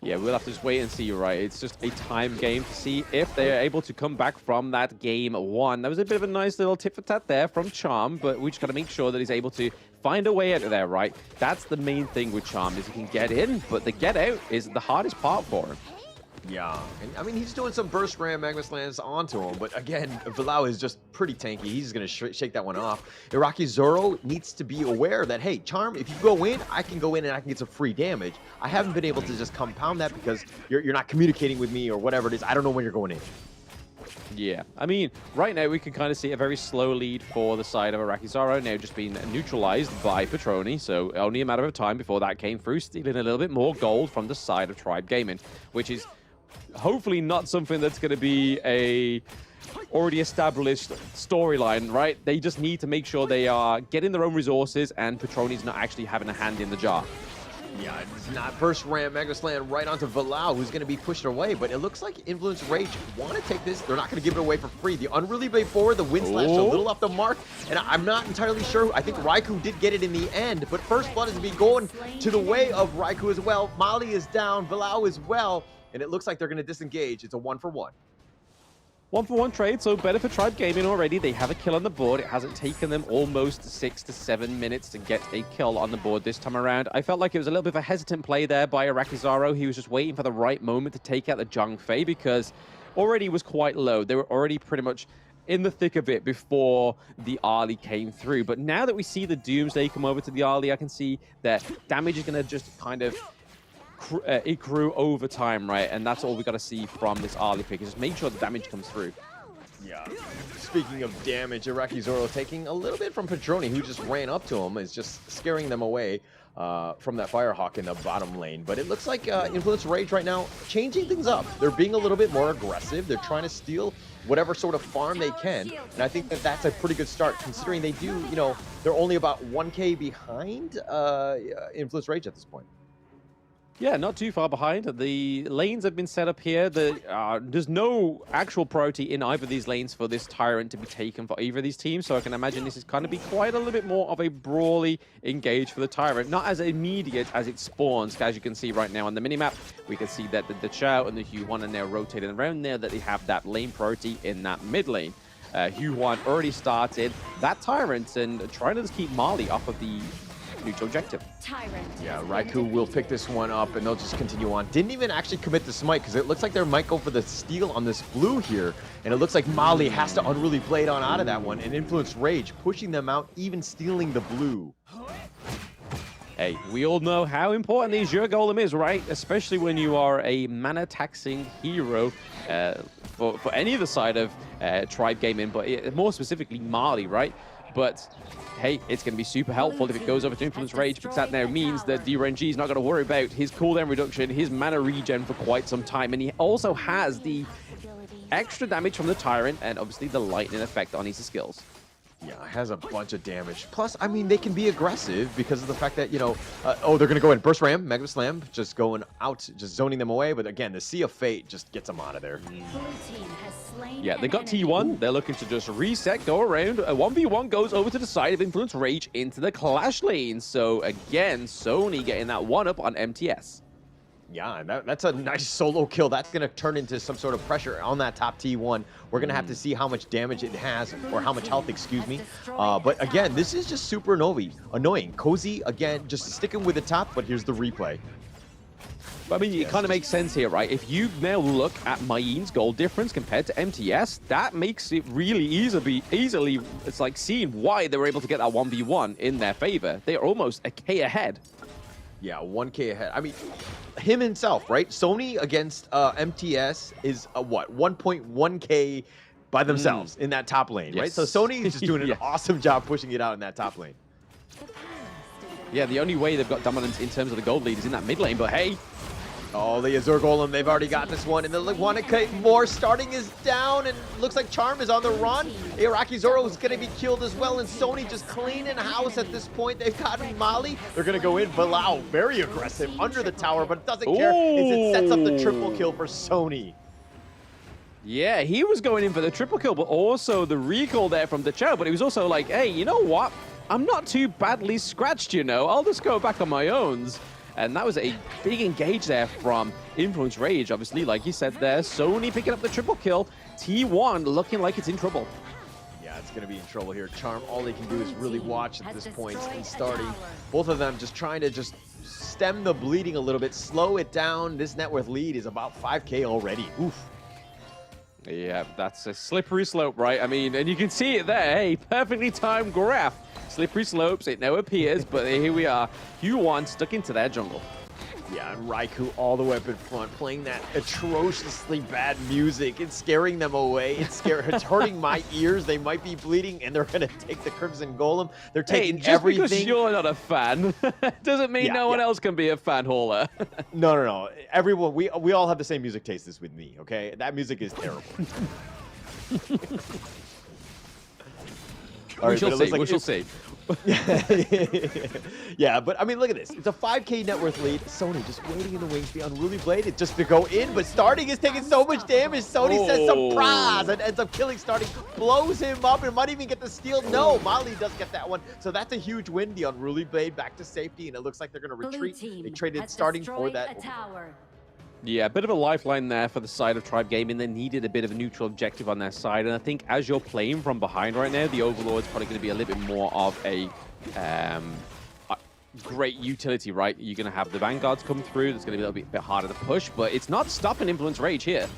Yeah, we'll have to just wait and see, right? It's just a time game to see if they're able to come back from that game 1. That was a bit of a nice little tit for tat there from Charm, but we just got to make sure that he's able to find a way out of there, right? That's the main thing with Charm, is he can get in, but the get out is the hardest part for him. Yeah, and I mean, he's doing some burst ram Magma Slams onto him, but again, Vilao is just pretty tanky. He's going to shake that one off. Iraqi Zoro needs to be aware that, hey, Charm, if you go in, I can go in and I can get some free damage. I haven't been able to just compound that because you're not communicating with me or whatever it is. I don't know when you're going in. Yeah, I mean, right now we can kind of see a very slow lead for the side of Iraqi Zoro, now just being neutralized by Petroni, so only a matter of time before that came through, stealing a little bit more gold from the side of Tribe Gaming, which is hopefully not something that's going to be a already established storyline, right? They just need to make sure they are getting their own resources and Petroni's not actually having a hand in the jar. Yeah, it's not first ram Mega Slam right onto Vilao, who's going to be pushed away, but it looks like Influence Rage want to take this. They're not going to give it away for free. The Unruly Blade forward, the Wind Slash a little off the mark, and I'm not entirely sure. I think Raikou did get it in the end, but First Blood is going to the way of Raikou as well. Mali is down, Vilao as well, and it looks like they're going to disengage. It's a 1-for-1. 1-for-1 trade, so better for Tribe Gaming already. They have a kill on the board. It hasn't taken them almost 6 to 7 minutes to get a kill on the board this time around. I felt like it was a little bit of a hesitant play there by Iraqi Zoro. He was just waiting for the right moment to take out the Zhang Fei because already was quite low. They were already pretty much in the thick of it before the Ali came through. But now that we see the Doomsday come over to the Ali, I can see that damage is going to just kind of it grew over time, right? And that's all we got to see from this early pick, is just make sure the damage comes through. Yeah. Speaking of damage, Iraqi Zoro taking a little bit from Petroni, who just ran up to him, is just scaring them away from that Firehawk in the bottom lane. But it looks like Influence Rage right now changing things up. They're being a little bit more aggressive. They're trying to steal whatever sort of farm they can. And I think that that's a pretty good start, considering they do, you know, they're only about 1K behind Influence Rage at this point. Yeah, not too far behind. The lanes have been set up here. There's no actual priority in either of these lanes for this Tyrant to be taken for either of these teams, so I can imagine this is going to be quite a little bit more of a brawly engage for the Tyrant. Not as immediate as it spawns, as you can see right now on the minimap. We can see that the Chao and the Hu1 are now rotating around there, that they have that lane priority in that mid lane. Hu1 already started that Tyrant and trying to just keep Mali off of the neutral objective. Yeah, Raikou will pick this one up and they'll just continue on. Didn't even actually commit the smite because it looks like they might go for the steal on this blue here. And it looks like Mali has to Unruly Blade on out of that one and Influence Rage, pushing them out, even stealing the blue. Hey, we all know how important the Azure Golem is, right? Especially when you are a mana-taxing hero for any other side of Tribe Gaming, but more specifically Mali, right? But hey, it's going to be super helpful if it goes over to Influence Rage, because that now means that DRNG is not going to worry about his cooldown reduction, his mana regen for quite some time. And he also has the extra damage from the Tyrant and obviously the lightning effect on his skills. Yeah, it has a bunch of damage. Plus, I mean, they can be aggressive because of the fact that, you know, oh, they're going to go in. Burst Ram, Mega Slam, just going out, just zoning them away. But again, the Sea of Fate just gets them out of there. Yeah, they got T1. They're looking to just reset, go around. A 1v1 goes over to the side of Influence Rage into the Clash lane. So again, Sony getting that one up on MTS. Yeah, that's a nice solo kill. That's going to turn into some sort of pressure on that top T1. We're going to have to see how much damage it has, or how much health, excuse me. But again, this is just super annoying. Cozy, again, just sticking with the top, but here's the replay. I mean, it kind of makes sense here, right? If you now look at Mayin's gold difference compared to MTS, that makes it really easily, it's like seeing why they were able to get that 1v1 in their favor. They are almost a K ahead. Yeah, 1K ahead. I mean, him himself, right? Sony against MTS is what? 1.1K by themselves in that top lane, right? So Sony is just doing an awesome job pushing it out in that top lane. Yeah, the only way they've got dominance in terms of the gold lead is in that mid lane, but hey, Oh, the Azure Golem, they've already got this one, and they want to cut more. Starting is down, and looks like Charm is on the run. Iraqi Zoro is going to be killed as well, and Sony just cleaning house at this point. They've gotten Mali. They're going to go in. Bilal, very aggressive, under the tower, but doesn't care. It sets up the triple kill for Sony. Yeah, he was going in for the triple kill, but also the recall there from the Chow, but he was also like, hey, you know what? I'm not too badly scratched, you know. I'll just go back on my own. And that was a big engage there from Influence Rage, obviously, like you said there. Sony picking up the triple kill. T1 looking like it's in trouble. Yeah, it's going to be in trouble here. Charm, all they can do is really watch at this point and starting. Both of them just trying to just stem the bleeding a little bit, slow it down. This net worth lead is about 5K already. Oof. Yeah, that's a slippery slope, right? I mean, and you can see it there. Hey, perfectly timed graph. Slippery slopes, it now appears, but here we are. Q1 stuck into their jungle. Yeah, and Raikou all the way up in front, playing that atrociously bad music. It's scaring them away. It's hurting my ears. They might be bleeding, and they're going to take the Crimson Golem. They're taking just everything. Because you're not a fan doesn't mean no one else can be a fan, Hauler. No. Everyone, we all have the same music taste as with me, okay? That music is terrible. We shall see. Yeah, but I mean, look at this. It's a 5K net worth lead. Sony just waiting in the wings. The Unruly Blade, it's just to go in, but Starting is taking so much damage. Sony says surprise and ends up killing Starting, blows him up, and might even get the steal. No, Mali does get that one. So that's a huge win. The Unruly Blade back to safety, and it looks like they're going to retreat. They traded Starting for that. Yeah, a bit of a lifeline there for the side of Tribe Gaming. They needed a bit of a neutral objective on their side. And I think as you're playing from behind right now, the Overlord's probably going to be a little bit more of a great utility, right? You're going to have the Vanguards come through. It's going to be a little bit harder to push, but it's not stopping Influence Rage here.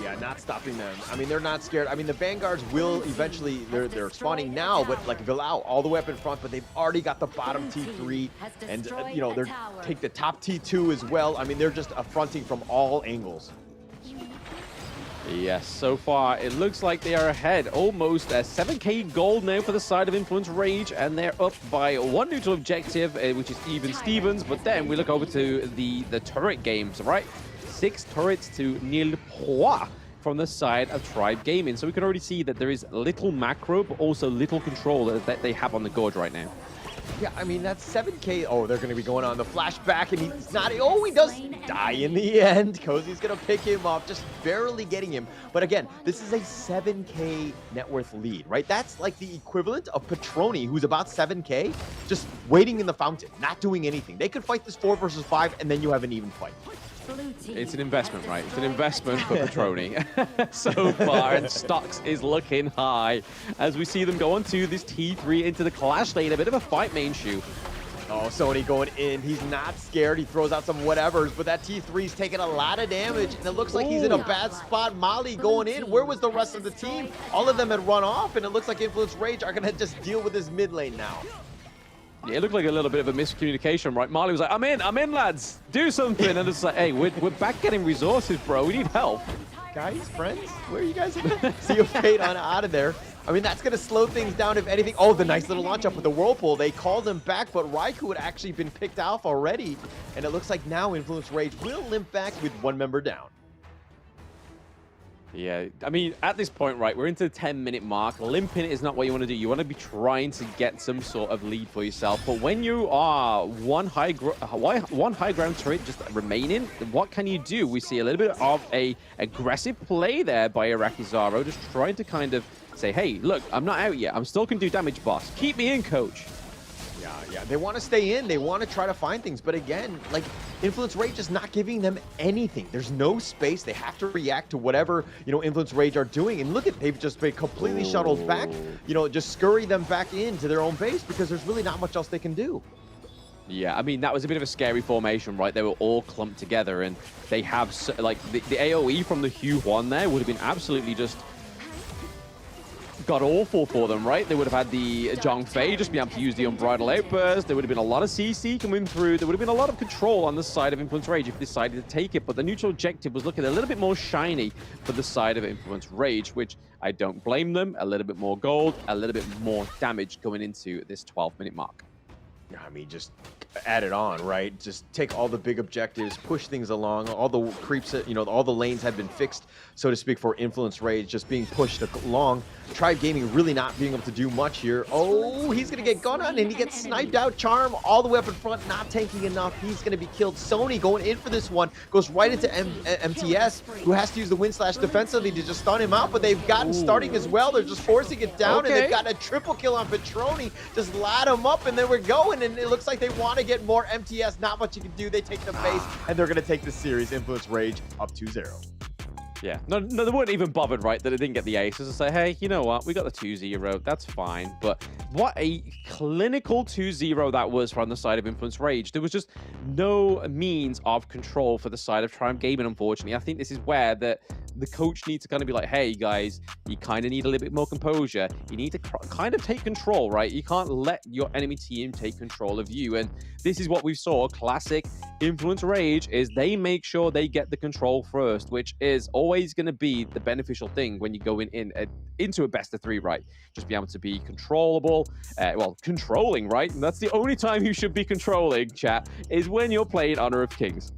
Yeah, not stopping them. I mean, they're not scared. I mean, the Vanguards will eventually, they're spawning now, but like Bilal all the way up in front, but they've already got the bottom T3 and, you know, they're take the top T2 as well. I mean, they're just affronting from all angles. Yes, so far it looks like they are ahead. Almost 7K gold now for the side of Influence Rage, and they're up by one neutral objective, which is even Stevens. But then we look over to the turret games, right? 6 turrets to nil point from the side of Tribe Gaming. So we can already see that there is little macro, but also little control that they have on the Gorge right now. Yeah, I mean, that's 7K. Oh, they're going to be going on the flashback, and he's not. Oh, he does die in the end. Cozy's going to pick him up, just barely getting him. But again, this is a 7K net worth lead, right? That's like the equivalent of Petroni, who's about 7K, just waiting in the fountain, not doing anything. They could fight this 4 versus 5, and then you have an even fight. It's an investment, right? It's an investment for Petroni so far, and stocks is looking high as we see them go onto this T3 into the Clash lane. A bit of a fight main shoe. Oh, Sony going in. He's not scared. He throws out some whatevers, but that T3's taking a lot of damage, and it looks like he's in a bad spot. Mali going in. Where was the rest of the team? All of them had run off, and it looks like Influence Rage are going to just deal with this mid lane now. Yeah, it looked like a little bit of a miscommunication, right? Marley was like, I'm in, lads. Do something. And it's like, hey, we're back getting resources, bro. We need help. Guys, friends, where are you guys at? See you fade on out of there. I mean, that's going to slow things down, if anything. Oh, the nice little launch up with the Whirlpool. They called him back, but Raikou had actually been picked off already. And it looks like now Influence Rage will limp back with one member down. Yeah, I mean, at this point, right, we're into the 10-minute mark. Limping is not what you want to do. You want to be trying to get some sort of lead for yourself. But when you are one high ground turret just remaining, what can you do? We see a little bit of a aggressive play there by Iraqi Zaro, just trying to kind of say, hey, look, I'm not out yet. I'm still going to do damage, boss. Keep me in, coach. Yeah, they want to stay in. They want to try to find things. But again, like, Influence Rage is not giving them anything. There's no space. They have to react to whatever, you know, Influence Rage are doing. And look at, they've just been completely shuttled back, you know, just scurry them back into their own base because there's really not much else they can do. Yeah, I mean, that was a bit of a scary formation, right? They were all clumped together, and they have, like, the AoE from the Hugh Huan there would have been absolutely just god awful for them, right? They would have had the Zhang Fei just be able to use the Unbridled Outburst. There would have been a lot of CC coming through. There would have been a lot of control on the side of Influence Rage if they decided to take it, but the neutral objective was looking a little bit more shiny for the side of Influence Rage, which I don't blame them. A little bit more gold, a little bit more damage going into this 12-minute mark. Yeah, I mean, just added on, right? Just take all the big objectives, push things along, all the creeps, all the lanes had been fixed, so to speak, for Influence Rage, just being pushed along. Tribe Gaming really not being able to do much here. Oh, he's going to get gone on, and he gets sniped out. Charm all the way up in front, not tanking enough. He's going to be killed. Sony going in for this one, goes right into MTS, who has to use the wind slash defensively to just stun him out, but they've gotten starting as well. They're just forcing it down, and they've got a triple kill on Petroni. Just lat him up, and then we're going, and it looks like they want to get more MTS. Not much you can do. They take the face, and they're going to take the series. Influence Rage up 2-0. Yeah, no, they weren't even bothered, right, that they didn't get the aces and say, hey, you know what, we got the 2-0, that's fine. But what a clinical 2-0 that was from the side of Influence Rage. There was just no means of control for the side of Triumph Gaming, unfortunately. I think this is where the coach needs to kind of be like, hey, guys, you kind of need a little bit more composure. You need to kind of take control, right? You can't let your enemy team take control of you. And this is what we saw, classic Influence Rage, is they make sure they get the control first, which is always going to be the beneficial thing when you go into a best of 3, right? Just be able to be controllable, controlling, right? And that's the only time you should be controlling, chat, is when you're playing Honor of Kings.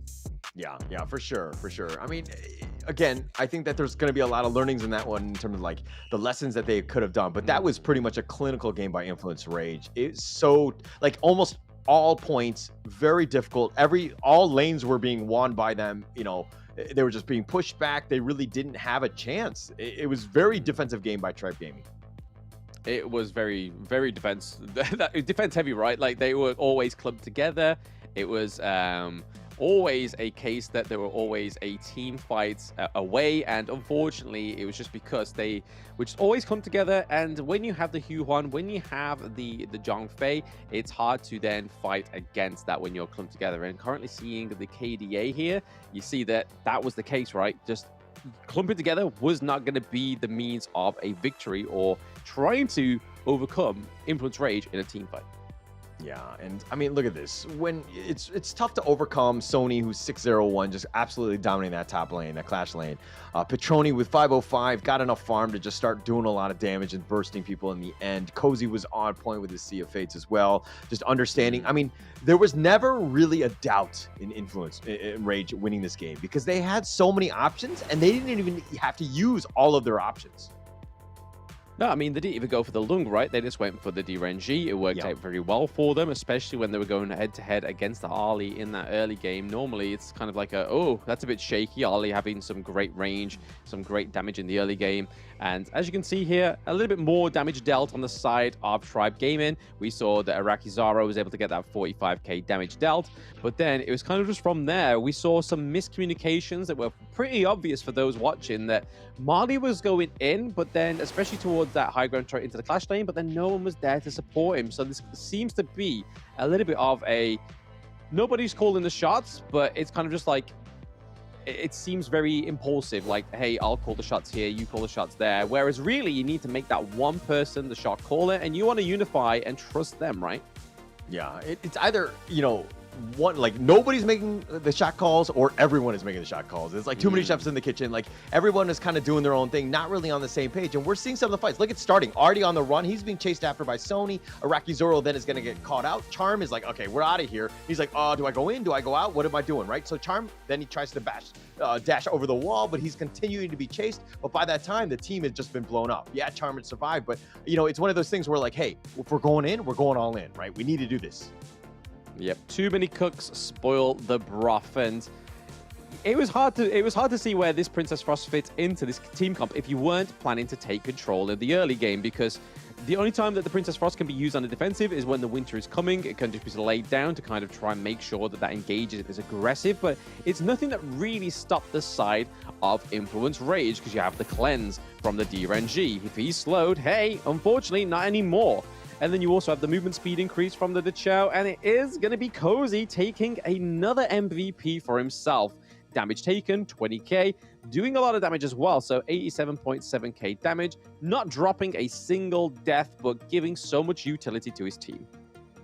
Yeah, for sure. I mean, again, I think that there's going to be a lot of learnings in that one in terms of like the lessons that they could have done, but that was pretty much a clinical game by Influence Rage. It's so like almost all points, very difficult. All lanes were being won by them, they were just being pushed back. They really didn't have a chance. It was very defensive game by Tribe Gaming. It was very, very defense heavy, right? Like they were always clubbed together. It was always a case that there were always a team fights away, and unfortunately it was just because they would just always come together. And when you have the Hu Huan, when you have the Zhang Fei, it's hard to then fight against that when you're clumped together. And currently seeing the KDA here, you see that was the case, right? Just clumping together was not going to be the means of a victory or trying to overcome Influence Rage in a team fight. Yeah, and I mean, look at this. When it's tough to overcome Sony, who's 601, just absolutely dominating that top lane, that clash lane. Petroni with 505 got enough farm to just start doing a lot of damage and bursting people in the end. Cozy was on point with his Sea of Fates as well. Just understanding. I mean, there was never really a doubt in Influence in Rage winning this game because they had so many options and they didn't even have to use all of their options. No, I mean, they didn't even go for the Lung, right? They just went for the DRNG. It worked out very well for them, especially when they were going head-to-head against the Ali in that early game. Normally, it's kind of like that's a bit shaky. Ali having some great range, some great damage in the early game. And as you can see here, a little bit more damage dealt on the side of Tribe Gaming. We saw that Iraqi Zara was able to get that 45k damage dealt. But then it was kind of just from there, we saw some miscommunications that were pretty obvious for those watching, that Marley was going in, but then especially towards that high ground turret into the clash lane, but then no one was there to support him. So this seems to be a little bit of nobody's calling the shots, but it's kind of just like, it seems very impulsive, like, hey, I'll call the shots here, you call the shots there. Whereas really, you need to make that one person the shot caller, and you want to unify and trust them, right? Yeah, it's either, one, like nobody's making the shot calls or everyone is making the shot calls. It's like too many chefs in the kitchen. Like everyone is kind of doing their own thing, not really on the same page. And we're seeing some of the fights. Look, it's starting already on the run. He's being chased after by Sony. Iraqi Zoro then is going to get caught out. Charm is like, okay, we're out of here. He's like, do I go in? Do I go out? What am I doing? Right. So Charm, then he tries to dash over the wall, but he's continuing to be chased. But by that time, the team has just been blown up. Yeah, Charm had survived, but it's one of those things where like, hey, if we're going in, we're going all in, right? We need to do this. Yep, too many cooks spoil the broth, and it was hard to see where this Princess Frost fits into this team comp if you weren't planning to take control of the early game, because the only time that the Princess Frost can be used on the defensive is when the winter is coming. It can just be laid down to kind of try and make sure that engages is aggressive, but it's nothing that really stopped the side of Influence Rage, because you have the cleanse from the DRNG. If he's slowed, hey, unfortunately, not anymore. And then you also have the movement speed increase from the Chao, and it is going to be Cozy taking another MVP for himself. Damage taken, 20k, doing a lot of damage as well, so 87.7k damage, not dropping a single death, but giving so much utility to his team.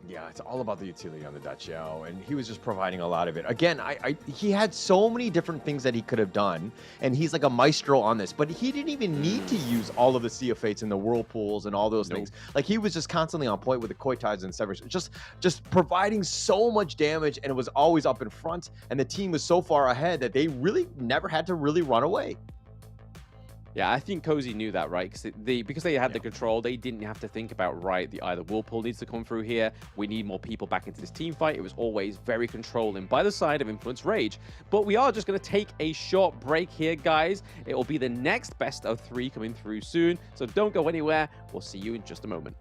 Yeah, it's all about the utility on the Dutch, and he was just providing a lot of it. Again, he had so many different things that he could have done, and he's like a maestro on this, but he didn't even need to use all of the Sea of Fates and the Whirlpools and all those things. Like, he was just constantly on point with the Koitides and Severs, just providing so much damage, and it was always up in front, and the team was so far ahead that they really never had to really run away. Yeah, I think Cozy knew that, right? Because they had the control, they didn't have to think about, right, either Whirlpool needs to come through here, we need more people back into this team fight. It was always very controlling by the side of Influence Rage. But we are just going to take a short break here, guys. It will be the next best of 3 coming through soon, so don't go anywhere. We'll see you in just a moment.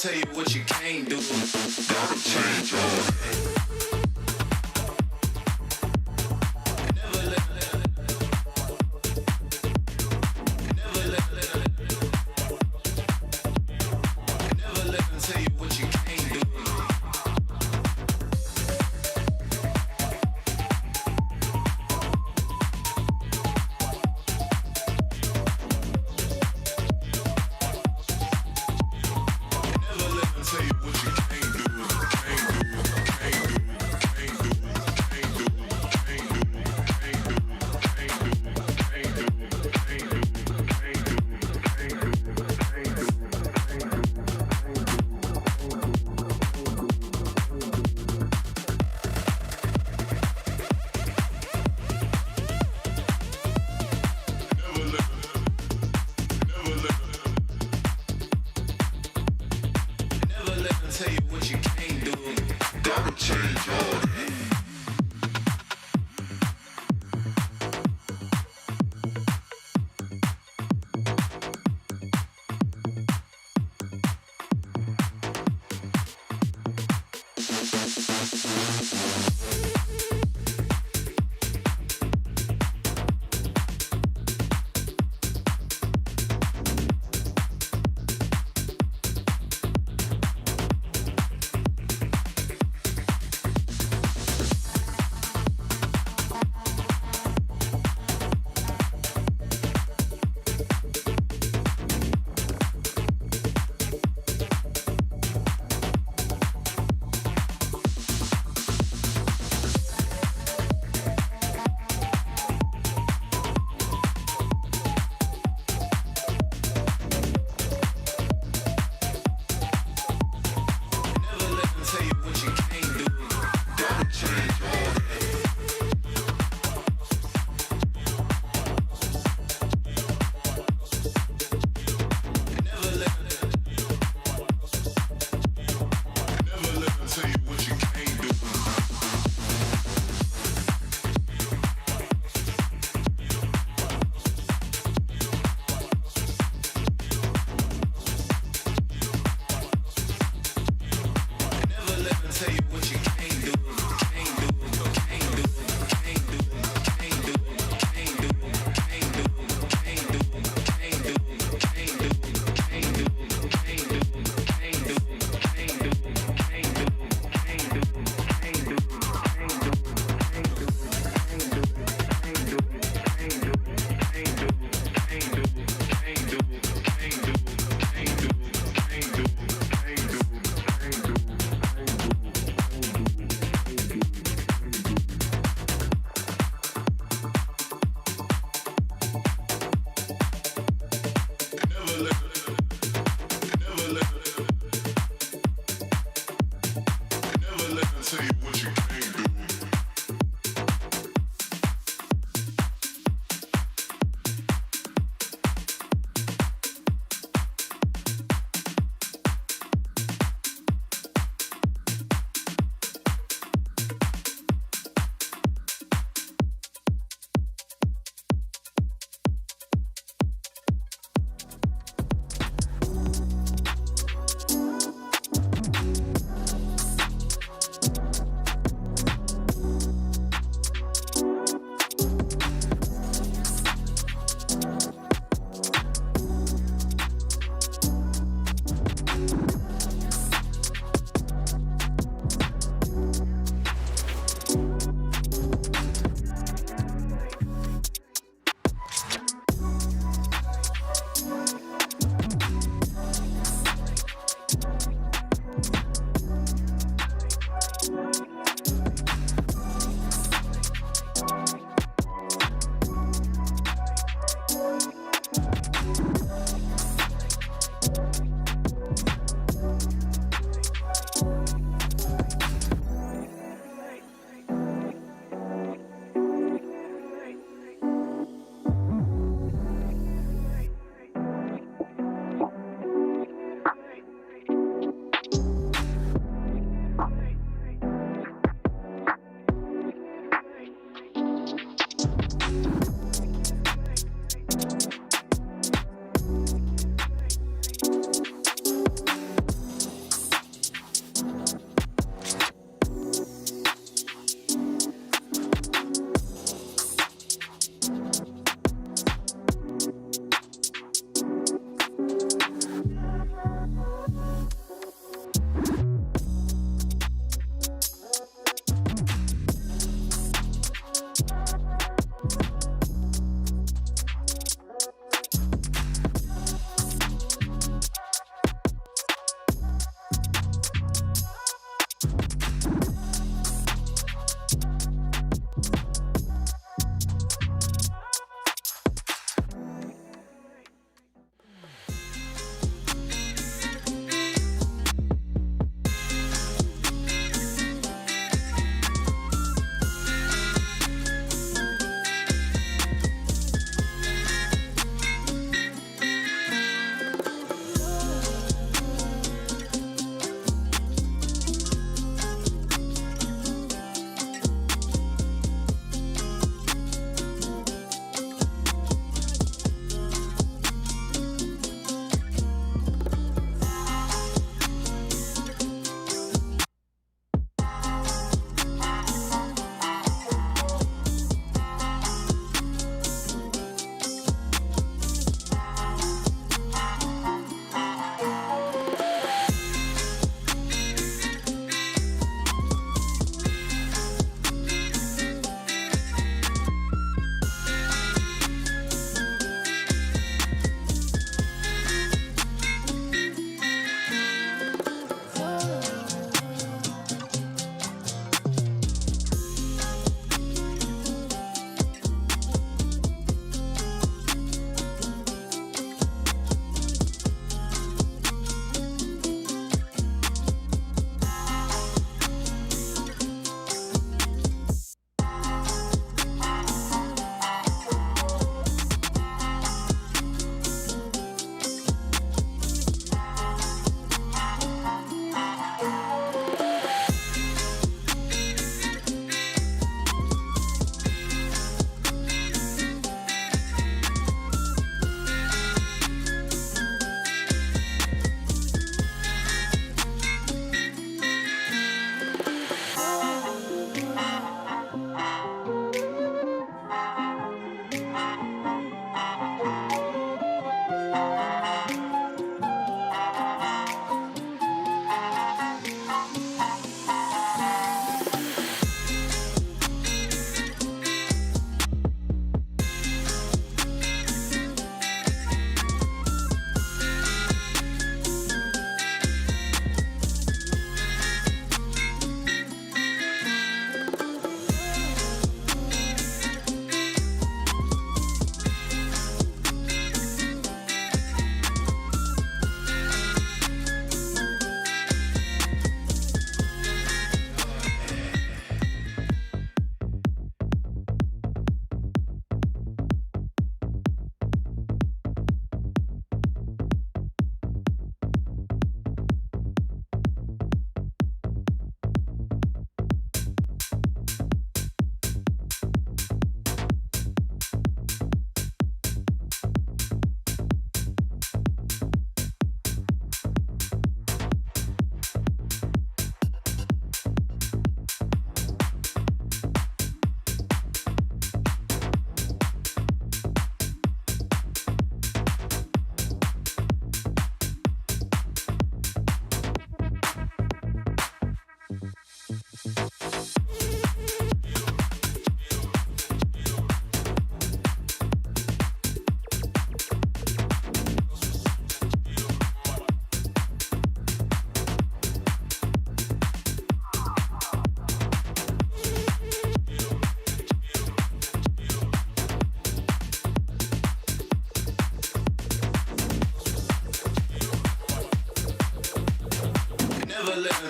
tell you what you can't do. Gotta change your head.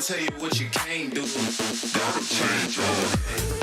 tell you what you can't do. Gotta change your head.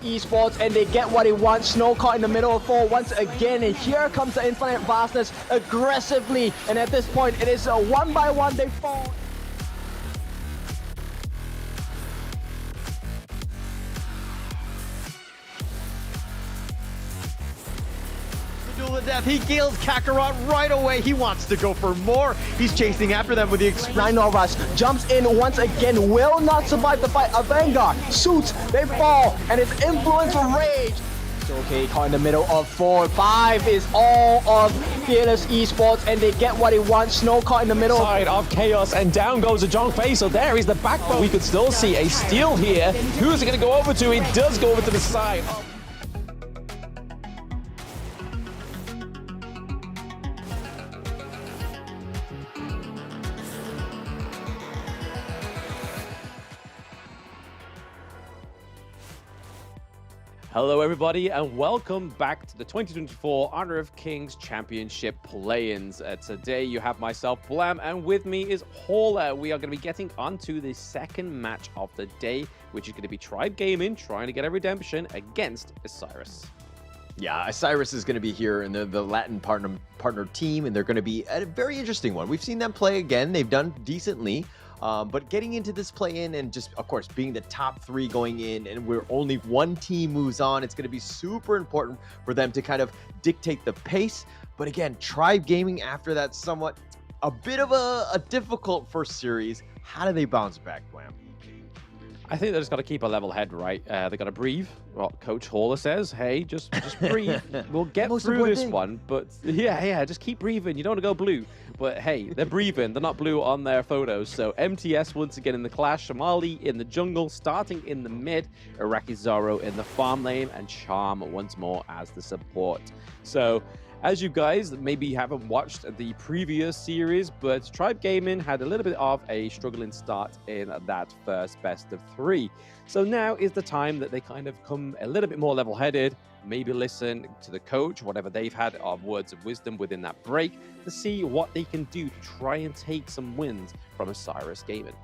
Esports, and they get what they want. Snow caught in the middle of 4 once again, and here comes the Infinite Vastness aggressively, and at this point it is a 1-by-1 they fall. Duel of death. He kills Kakarot right away. He wants to go for more. He's chasing after them with the Rhino Rush jumps in once again, will not survive the fight. A Vanguard, Suits, they fall, and it's Influence Rage. Okay, caught in the middle of 4. 5 is all of Fearless Esports, and they get what they want. Snow caught in the middle. Side of Chaos, and down goes a Jong Face. So there is the backbone. We could still see a steal here. Who's it going to go over to? It does go over to the side. Hello everybody and welcome back to the 2024 Honor of Kings Championship play-ins. Today you have myself, Blam, and with me is Hauler. We are going to be getting onto the second match of the day, which is going to be Tribe Gaming trying to get a redemption against Osiris. Yeah, Osiris is going to be here in the Latin partner team, and they're going to be a very interesting one. We've seen them play again. They've done decently. But getting into this play-in and just, of course, being the top 3 going in, and where only one team moves on, it's going to be super important for them to kind of dictate the pace. But again, Tribe Gaming after that somewhat a bit of a difficult first series. How do they bounce back, Blam? I think they just got to keep a level head, right? They got to breathe. Well, Coach Hauler says, hey, just breathe. We'll get through this one. But yeah, just keep breathing. You don't want to go blue. But hey, they're breathing. They're not blue on their photos. So MTS once again in the clash. Shamali in the jungle, starting in the mid. Iraqi Zoro in the farm lane. And Charm once more as the support. So as you guys maybe haven't watched the previous series, but Tribe Gaming had a little bit of a struggling start in that first best of 3. So now is the time that they kind of come a little bit more level-headed, maybe listen to the coach, whatever they've had of words of wisdom within that break, to see what they can do to try and take some wins from Osiris Gaming.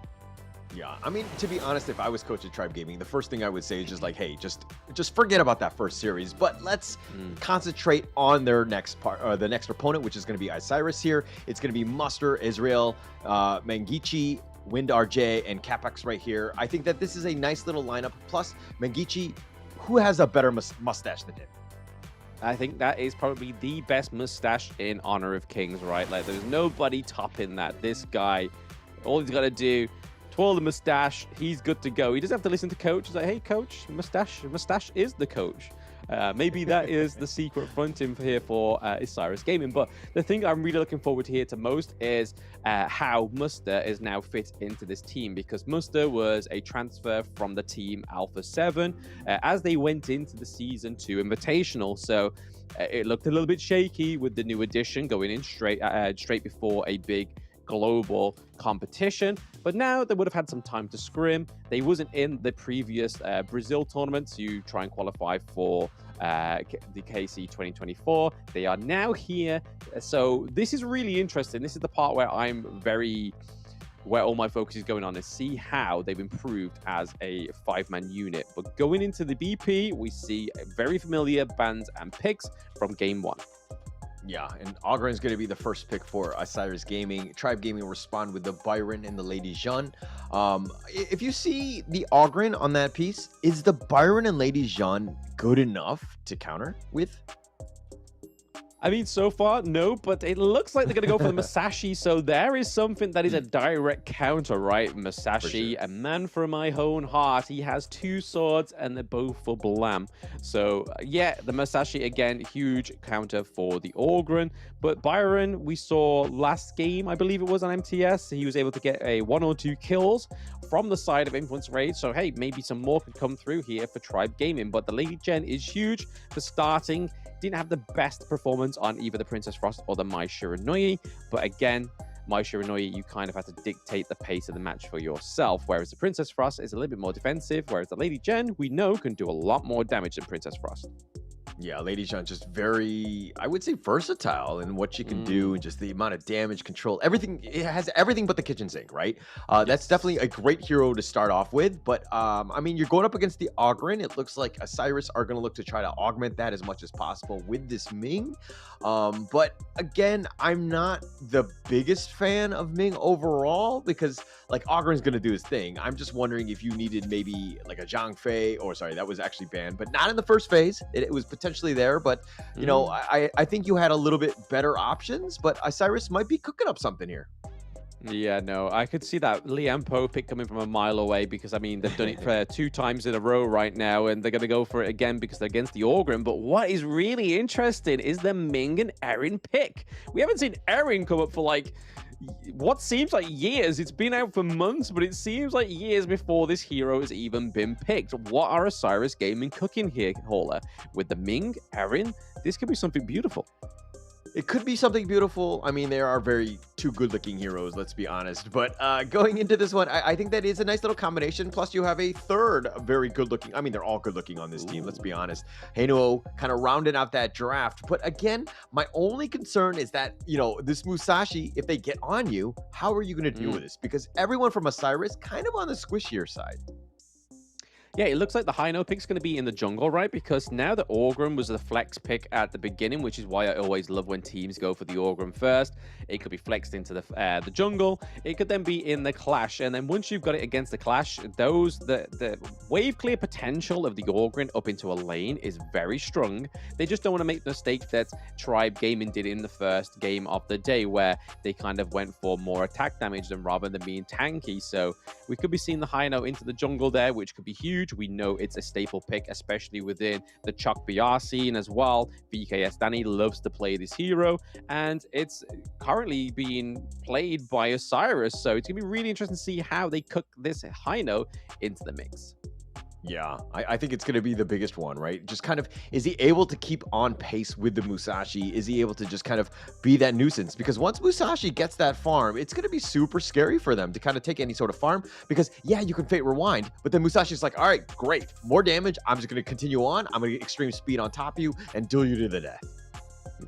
Yeah, I mean, to be honest, if I was coach at Tribe Gaming, the first thing I would say is just like, hey, just forget about that first series, but let's concentrate on their next part, the next opponent, which is going to be Osiris here. It's going to be Muster, Israel, Mangichi, Wind RJ, and Capex right here. I think that this is a nice little lineup. Plus, Mangichi, who has a better mustache than him? I think that is probably the best mustache in Honor of Kings, right? Like, there's nobody topping that. This guy, all he's got to do, twirl the mustache, he's good to go. He doesn't have to listen to coach. He's like, hey, coach, mustache is the coach. Maybe that is the secret front end here for Osiris Gaming. But the thing I'm really looking forward to here to most is how Muster is now fit into this team, because Muster was a transfer from the team Alpha 7 as they went into the Season 2 Invitational. So it looked a little bit shaky with the new addition going in straight before a big global competition, but now they would have had some time to scrim. They wasn't in the previous Brazil tournament to try and qualify for the KC 2024. They are now here, so this is really interesting. This is the part where where all my focus is going on, is see how they've improved as a 5-man unit. But going into the BP, we see very familiar bands and picks from game 1. Yeah, and Ogren's going to be the first pick for Osiris Gaming. Tribe Gaming will respond with the Byron and the Lady Jeanne. If you see the Ogren on that piece, is the Byron and Lady Jeanne good enough to counter with? I mean, so far, no, but it looks like they're going to go for the Masashi. So there is something that is a direct counter, right? Masashi, a man for my own heart. He has 2 swords and they're both for Blam. So yeah, the Masashi, again, huge counter for the Ogren. But Byron, we saw last game, I believe it was on MTS. He was able to get a 1 or 2 kills from the side of Influence Raid. So hey, maybe some more could come through here for Tribe Gaming. But the Lady Jeanne is huge for starting. Didn't have the best performance on either the Princess Frost or the Mai Shiranui, but again, My Shiranui, you kind of have to dictate the pace of the match for yourself, whereas the Princess Frost is a little bit more defensive, whereas the Lady Jen, we know, can do a lot more damage than Princess Frost. Yeah, Lady Jean's just very, I would say, versatile in what she can do, and just the amount of damage control. Everything, it has everything but the kitchen sink, right? That's definitely a great hero to start off with. But I mean, you're going up against the Ogren. It looks like Osiris are going to look to try to augment that as much as possible with this Ming. But again, I'm not the biggest fan of Ming overall, because like Ogren's going to do his thing. I'm just wondering if you needed maybe like a Zhang Fei, or sorry, that was actually banned, but not in the first phase. It was potentially there, but you know, I think you had a little bit better options, but Osiris might be cooking up something here. Yeah, no, I could see that Liam Poe pick coming from a mile away, because I mean they've done it for 2 times in a row right now, and they're going to go for it again because they're against the Ogren. But what is really interesting is the Ming and Erin pick. We haven't seen Erin come up for like what seems like years. It's been out for months, but it seems like years before this hero has even been picked. What are Osiris Gaming cooking here, Hauler? With the Ming, Erin, this could be something beautiful. It could be something beautiful. I mean, there are very 2 good-looking heroes, let's be honest. But going into this one, I think that is a nice little combination. Plus, you have a third very good-looking. I mean, they're all good-looking on this team, let's be honest. Heinuo kind of rounded out that draft. But again, my only concern is that, you know, this Musashi, if they get on you, how are you going to deal with this? Because everyone from Osiris kind of on the squishier side. Yeah, it looks like the Hino pick's going to be in the jungle, right? Because now the Orgrim was the flex pick at the beginning, which is why I always love when teams go for the Orgrim first. It could be flexed into the jungle. It could then be in the Clash. And then once you've got it against the Clash, the wave clear potential of the Orgrim up into a lane is very strong. They just don't want to make the mistake that Tribe Gaming did in the first game of the day, where they kind of went for more attack damage rather than being tanky. So we could be seeing the Hino into the jungle there, which could be huge. We know it's a staple pick, especially within the Chuck BR scene as well. VKS Danny loves to play this hero, and it's currently being played by Osiris, so it's going to be really interesting to see how they cook this Hino into the mix. Yeah, I think it's going to be the biggest one, right? Just kind of, is he able to keep on pace with the Musashi? Is he able to just kind of be that nuisance? Because once Musashi gets that farm, it's going to be super scary for them to kind of take any sort of farm. Because, yeah, you can Fate Rewind, but then Musashi's like, all right, great, more damage. I'm just going to continue on. I'm going to get extreme speed on top of you and duel you to the death.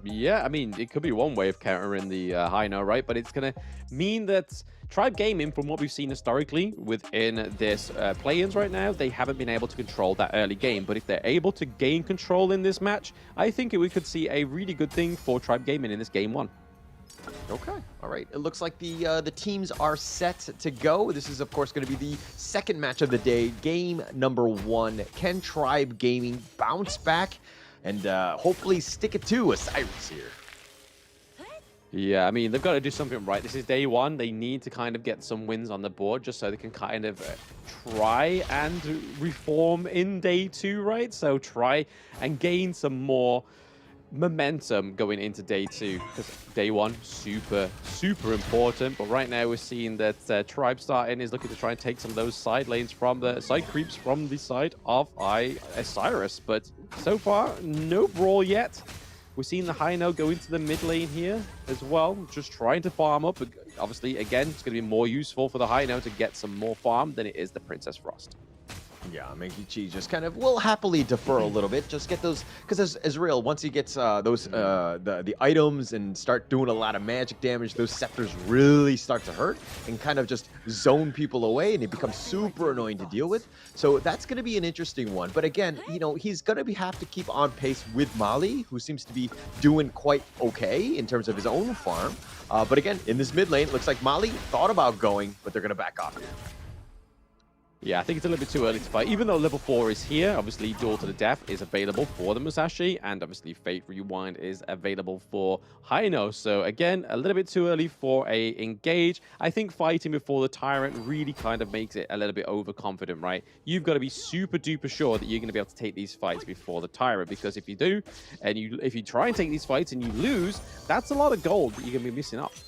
Yeah, I mean, it could be one way of countering the Hino, right? But it's going to mean that Tribe Gaming, from what we've seen historically within this play-ins right now, they haven't been able to control that early game. But if they're able to gain control in this match, I think we could see a really good thing for Tribe Gaming in this game 1. Okay, all right. It looks like the teams are set to go. This is, of course, going to be the second match of the day, game number 1. Can Tribe Gaming bounce back and hopefully stick it to Osiris here? Yeah, I mean, they've got to do something right. This is day 1. They need to kind of get some wins on the board just so they can kind of try and reform in day 2, right? So try and gain some more momentum going into day 2, because day 1 super important. But right now we're seeing that Tribe starting is looking to try and take some of those side lanes from the side creeps from the side of Osiris, but so far no brawl yet. We're seeing the Hino go into the mid lane here as well, just trying to farm up. Obviously, again, it's going to be more useful for the Hino to get some more farm than it is the Princess Frost. Yeah, Mengichi just kind of will happily defer a little bit. Just get those, because as real, once he gets those the items and start doing a lot of magic damage, those scepters really start to hurt and kind of just zone people away, and it becomes super annoying to deal with. So that's going to be an interesting one. But again, you know, he's going to have to keep on pace with Mali, who seems to be doing quite okay in terms of his own farm. But again, in this mid lane, it looks like Mali thought about going, but they're going to back off here. Yeah, I think it's a little bit too early to fight. Even though level 4 is here, obviously Duel to the Death is available for the Musashi, and obviously Fate Rewind is available for Hino. So again, a little bit too early for a engage. I think fighting before the Tyrant really kind of makes it a little bit overconfident, right? You've got to be super duper sure that you're going to be able to take these fights before the Tyrant, because if you do, and if you try and take these fights and you lose, that's a lot of gold that you're going to be missing out.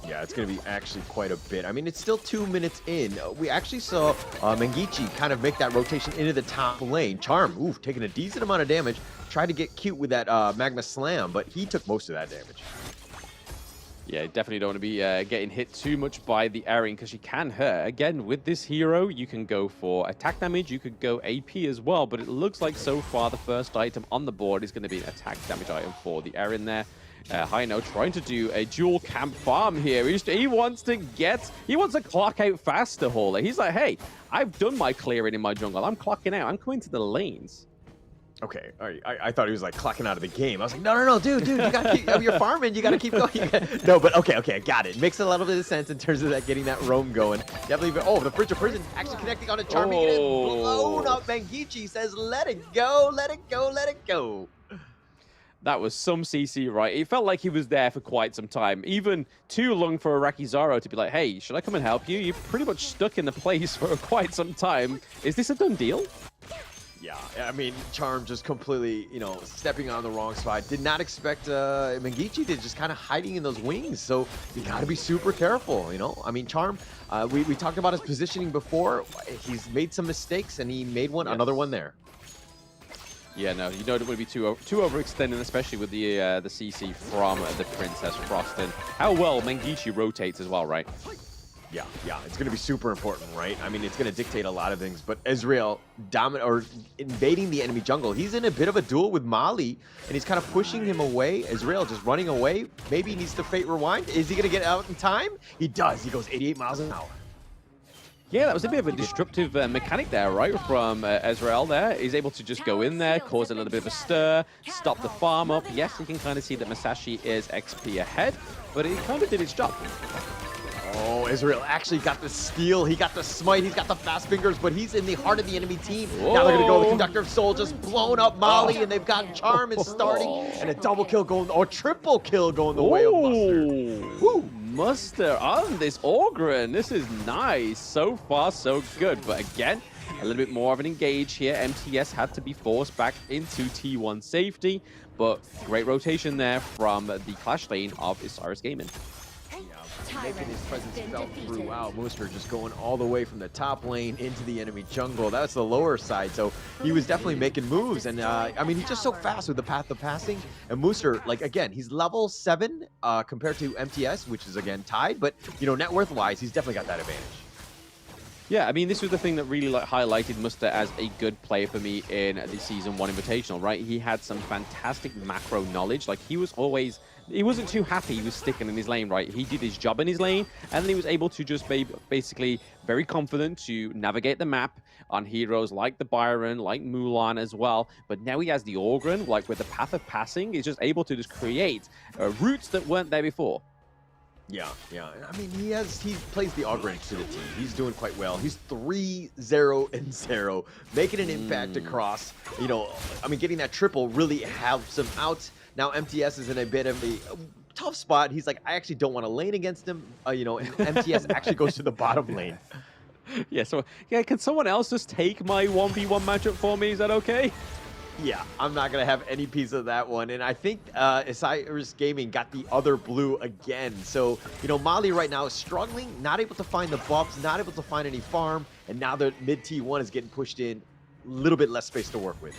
Yeah, it's going to be actually quite a bit. I mean, it's still 2 minutes in. We actually saw Mengichi kind of make that rotation into the top lane. Charm, ooh, taking a decent amount of damage. Tried to get cute with that Magma Slam, but he took most of that damage. Yeah, definitely don't want to be getting hit too much by the Erin because she can hurt. Again, with this hero, you can go for attack damage, you could go AP as well, but it looks like so far the first item on the board is going to be an attack damage item for the Erin there. Hino trying to do a dual camp farm here. He wants to clock out faster, Hauler. He's like, hey, I've done my clearing in my jungle. I'm clocking out. I'm coming to the lanes. Okay, all right. I thought he was like clocking out of the game. I was like, no, dude, you gotta keep. You're farming. You gotta keep going. No, but okay, I got it. Makes a little bit of sense in terms of that getting that roam going. Definitely. Oh, the Bridge of Prison actually connecting on a charming and blown up. Mangichi says, let it go, let it go, let it go. That was some CC, right? It felt like he was there for quite some time. Even too long for Arakizaro to be like, hey, should I come and help you? You're pretty much stuck in the place for quite some time. Is this a done deal? Yeah, I mean, Charm just completely, stepping on the wrong spot. Did not expect Mangichi to just kind of hiding in those wings. So you got to be super careful, I mean, Charm, we talked about his positioning before. He's made some mistakes, and he made another one there. Yeah, no, you don't want to be too overextended, especially with the CC from the Princess Frost, and how well Mangichi rotates as well, right? Yeah, it's going to be super important, right? I mean, it's going to dictate a lot of things, but Ezreal invading the enemy jungle. He's in a bit of a duel with Mali, and he's kind of pushing him away. Ezreal just running away. Maybe he needs to Fate Rewind. Is he going to get out in time? He does. He goes 88 miles an hour. Yeah, that was a bit of a disruptive mechanic there, right, from Ezreal there. He's able to just go in there, cause a little bit of a stir, stop the farm up. Yes, you can kind of see that Masashi is XP ahead, but it kind of did its job. Oh, Israel actually got the steal. He got the smite. He's got the fast fingers, but he's in the heart of the enemy team. Whoa. Now they're going to go the Conductor of Soul, just blown up Molly, and they've got Charm is starting, and a double kill going, or triple kill going the way of Mustard. Woo! Mustard on this Ogren. This is nice. So far, so good. But again, a little bit more of an engage here. MTS had to be forced back into T1 safety, but great rotation there from the Clash lane of Osiris Gaming. Making his presence felt throughout. Mooster just going all the way from the top lane into the enemy jungle. That's the lower side, so he was definitely making moves. And I mean, he's just so fast with the path of passing. And Mooster, like, again, he's level 7 compared to MTS, which is again tied. But net worth wise, he's definitely got that advantage. Yeah, I mean, this was the thing that really highlighted Muster as a good player for me in the Season 1 Invitational, right? He had some fantastic macro knowledge. Like, he wasn't too happy he was sticking in his lane, right? He did his job in his lane, and then he was able to just be basically very confident to navigate the map on heroes like the Byron, like Mulan as well. But now he has the Ogren, like with the path of passing, he's just able to just create routes that weren't there before. Yeah. I mean, he plays the Ogren to the team. He's doing quite well. He's 3-0-0, making an impact across. I mean, getting that triple really helps him out. Now MTS is in a bit of a tough spot. He's like, I actually don't want to lane against him. And MTS actually goes to the bottom lane. Yeah. So can someone else just take my 1v1 matchup for me? Is that okay? Yeah, I'm not going to have any piece of that one. And I think Osiris Gaming got the other blue again. So, Mali right now is struggling, not able to find the buffs, not able to find any farm. And now the mid T1 is getting pushed in, a little bit less space to work with.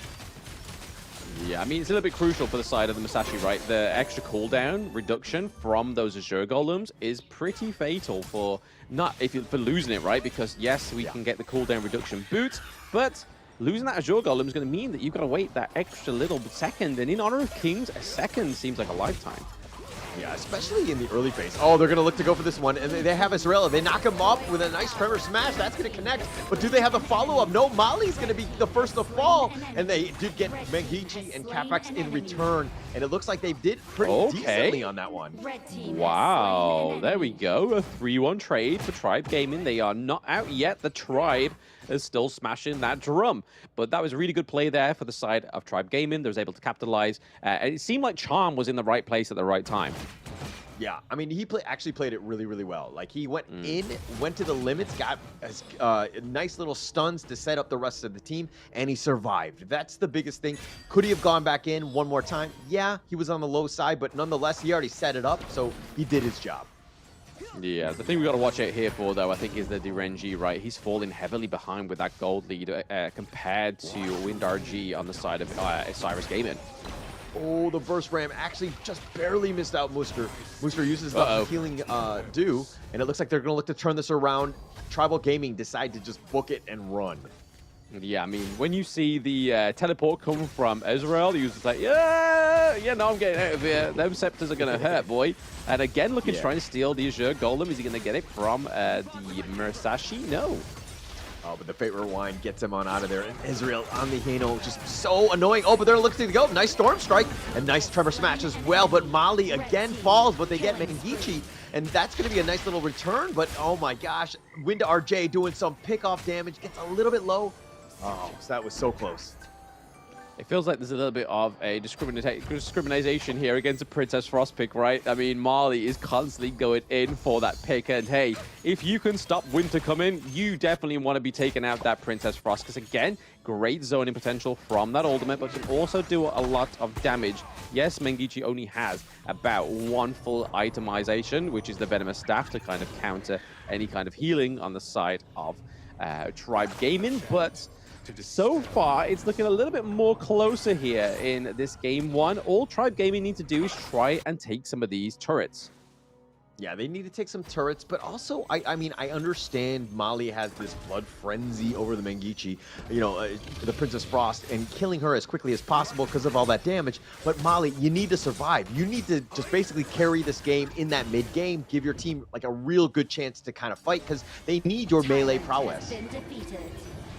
Yeah, I mean, it's a little bit crucial for the side of the Masashi, right? The extra cooldown reduction from those Azure Golems is pretty fatal for losing it, right? Because, yes, we can get the cooldown reduction boot, but losing that Azure Golem is going to mean that you've got to wait that extra little second. And in Honor of Kings, a second seems like a lifetime. Yeah, especially in the early phase. Oh, they're going to look to go for this one. And they have Israel. They knock him up with a nice Tremor Smash. That's going to connect. But do they have the follow-up? No, Mali's going to be the first to fall. And they did get Mangichi and Capax in return. And it looks like they did pretty decently on that one. Wow, there we go. A 3-1 trade for Tribe Gaming. They are not out yet. The Tribe is still smashing that drum. But that was a really good play there for the side of Tribe Gaming. They was able to capitalize. And it seemed like Charm was in the right place at the right time. Yeah, I mean, he actually played it really, really well. Like, he went went to the limits, got nice little stuns to set up the rest of the team, and he survived. That's the biggest thing. Could he have gone back in one more time? Yeah, he was on the low side, but nonetheless, he already set it up, so he did his job. Yeah, the thing we got to watch out here for, though, I think, is the Direnji, right? He's falling heavily behind with that gold lead compared to WindRG on the side of Osiris Gaming. Oh, the burst ram actually just barely missed out Muster. Muster uses the healing do, and it looks like they're going to look to turn this around. Tribal Gaming decide to just book it and run. Yeah, I mean, when you see the teleport come from Israel, the user's like, yeah, no, I'm getting out of here. Those scepters are going to hurt, boy. And again, looking to try and steal the Azure Golem. Is he going to get it from the Mursashi? No. Oh, but the Fate Rewind gets him on out of there. And Israel on the Hano, just so annoying. Oh, but they're looking to go. Nice Storm Strike and nice Tremor Smash as well. But Mali again falls, but they get Mengichi. And that's going to be a nice little return. But oh my gosh, Wind RJ doing some pickoff damage. Gets a little bit low. Oh, so that was so close. It feels like there's a little bit of a discrimination here against a Princess Frost pick, right? I mean, Marley is constantly going in for that pick, and hey, if you can stop Winter coming, you definitely want to be taking out that Princess Frost, because again, great zoning potential from that ultimate, but can also do a lot of damage. Yes, Mengichi only has about one full itemization, which is the Venomous Staff to kind of counter any kind of healing on the side of Tribe Gaming, but so far, it's looking a little bit more closer here in this game one. All Tribe Gaming need to do is try and take some of these turrets. Yeah, they need to take some turrets, but also, I mean, I understand Mali has this blood frenzy over the Mengichi, you know, the Princess Frost, and killing her as quickly as possible because of all that damage. But Mali, you need to survive. You need to just basically carry this game in that mid-game, give your team like a real good chance to kind of fight, because they need your melee prowess.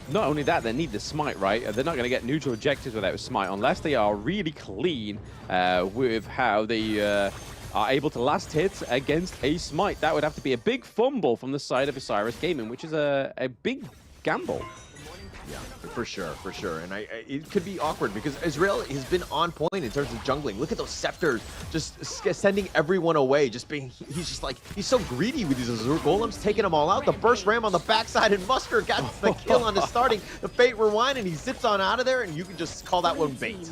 Not only that, they need the Smite, right? They're not going to get neutral objectives without a Smite unless they are really clean with how they are able to last hit against a Smite. That would have to be a big fumble from the side of Osiris Gaming, which is a big gamble. Yeah, for sure. And it could be awkward because Israel has been on point in terms of jungling. Look at those scepters, just sending everyone away. He's so greedy with these Azure Golems, taking them all out. The burst ram on the backside, and Muster got the kill on the starting. The Fate Rewind, and he zips on out of there, and you can just call that one bait.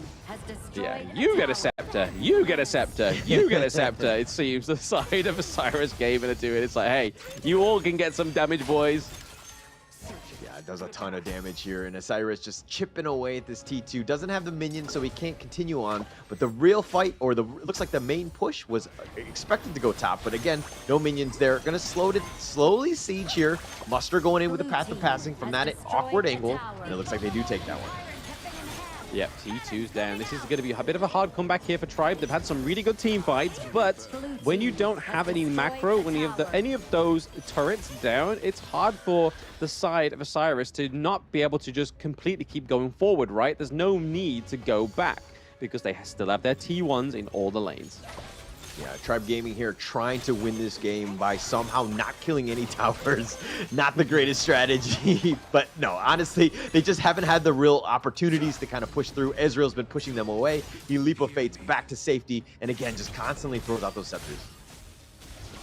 Yeah, you get a scepter, you get a scepter, you get a scepter. It seems the side of Osiris Gaming to do it. It's like, hey, you all can get some damage, boys. Yeah, it does a ton of damage here, and Osiris just chipping away at this T2. Doesn't have the minions, so he can't continue on. But the real fight, or looks like the main push, was expected to go top. But again, no minions there. Gonna slowly siege here. Muster going in with the Path of Passing from that awkward angle, and it looks like they do take that one. Yep, T2's down. This is going to be a bit of a hard comeback here for Tribe. They've had some really good team fights, but when you don't have any macro, when you have any of those turrets down, it's hard for the side of Osiris to not be able to just completely keep going forward, right? There's no need to go back because they still have their T1s in all the lanes. Yeah, Tribe Gaming here trying to win this game by somehow not killing any towers. Not the greatest strategy, but no, honestly, they just haven't had the real opportunities to kind of push through. Ezreal's been pushing them away. He Leap of Fates back to safety, and again, just constantly throws out those scepters.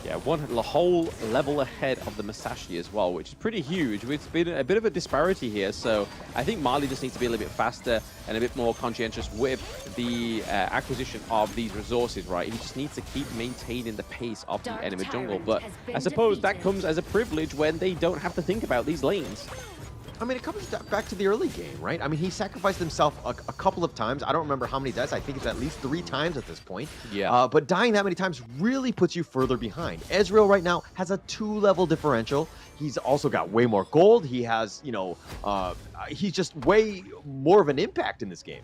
Yeah, one whole level ahead of the Masashi as well, which is pretty huge. It's been a bit of a disparity here, so I think Marley just needs to be a little bit faster and a bit more conscientious with the acquisition of these resources, right? He just needs to keep maintaining the pace of the enemy jungle, but I suppose that comes as a privilege when they don't have to think about these lanes. I mean, it comes back to the early game, right? I mean, he sacrificed himself a couple of times. I don't remember how many deaths. I think it's at least 3 times at this point. Yeah. But dying that many times really puts you further behind. Ezreal right now has a 2-level differential. He's also got way more gold. He has, you know, he's just way more of an impact in this game.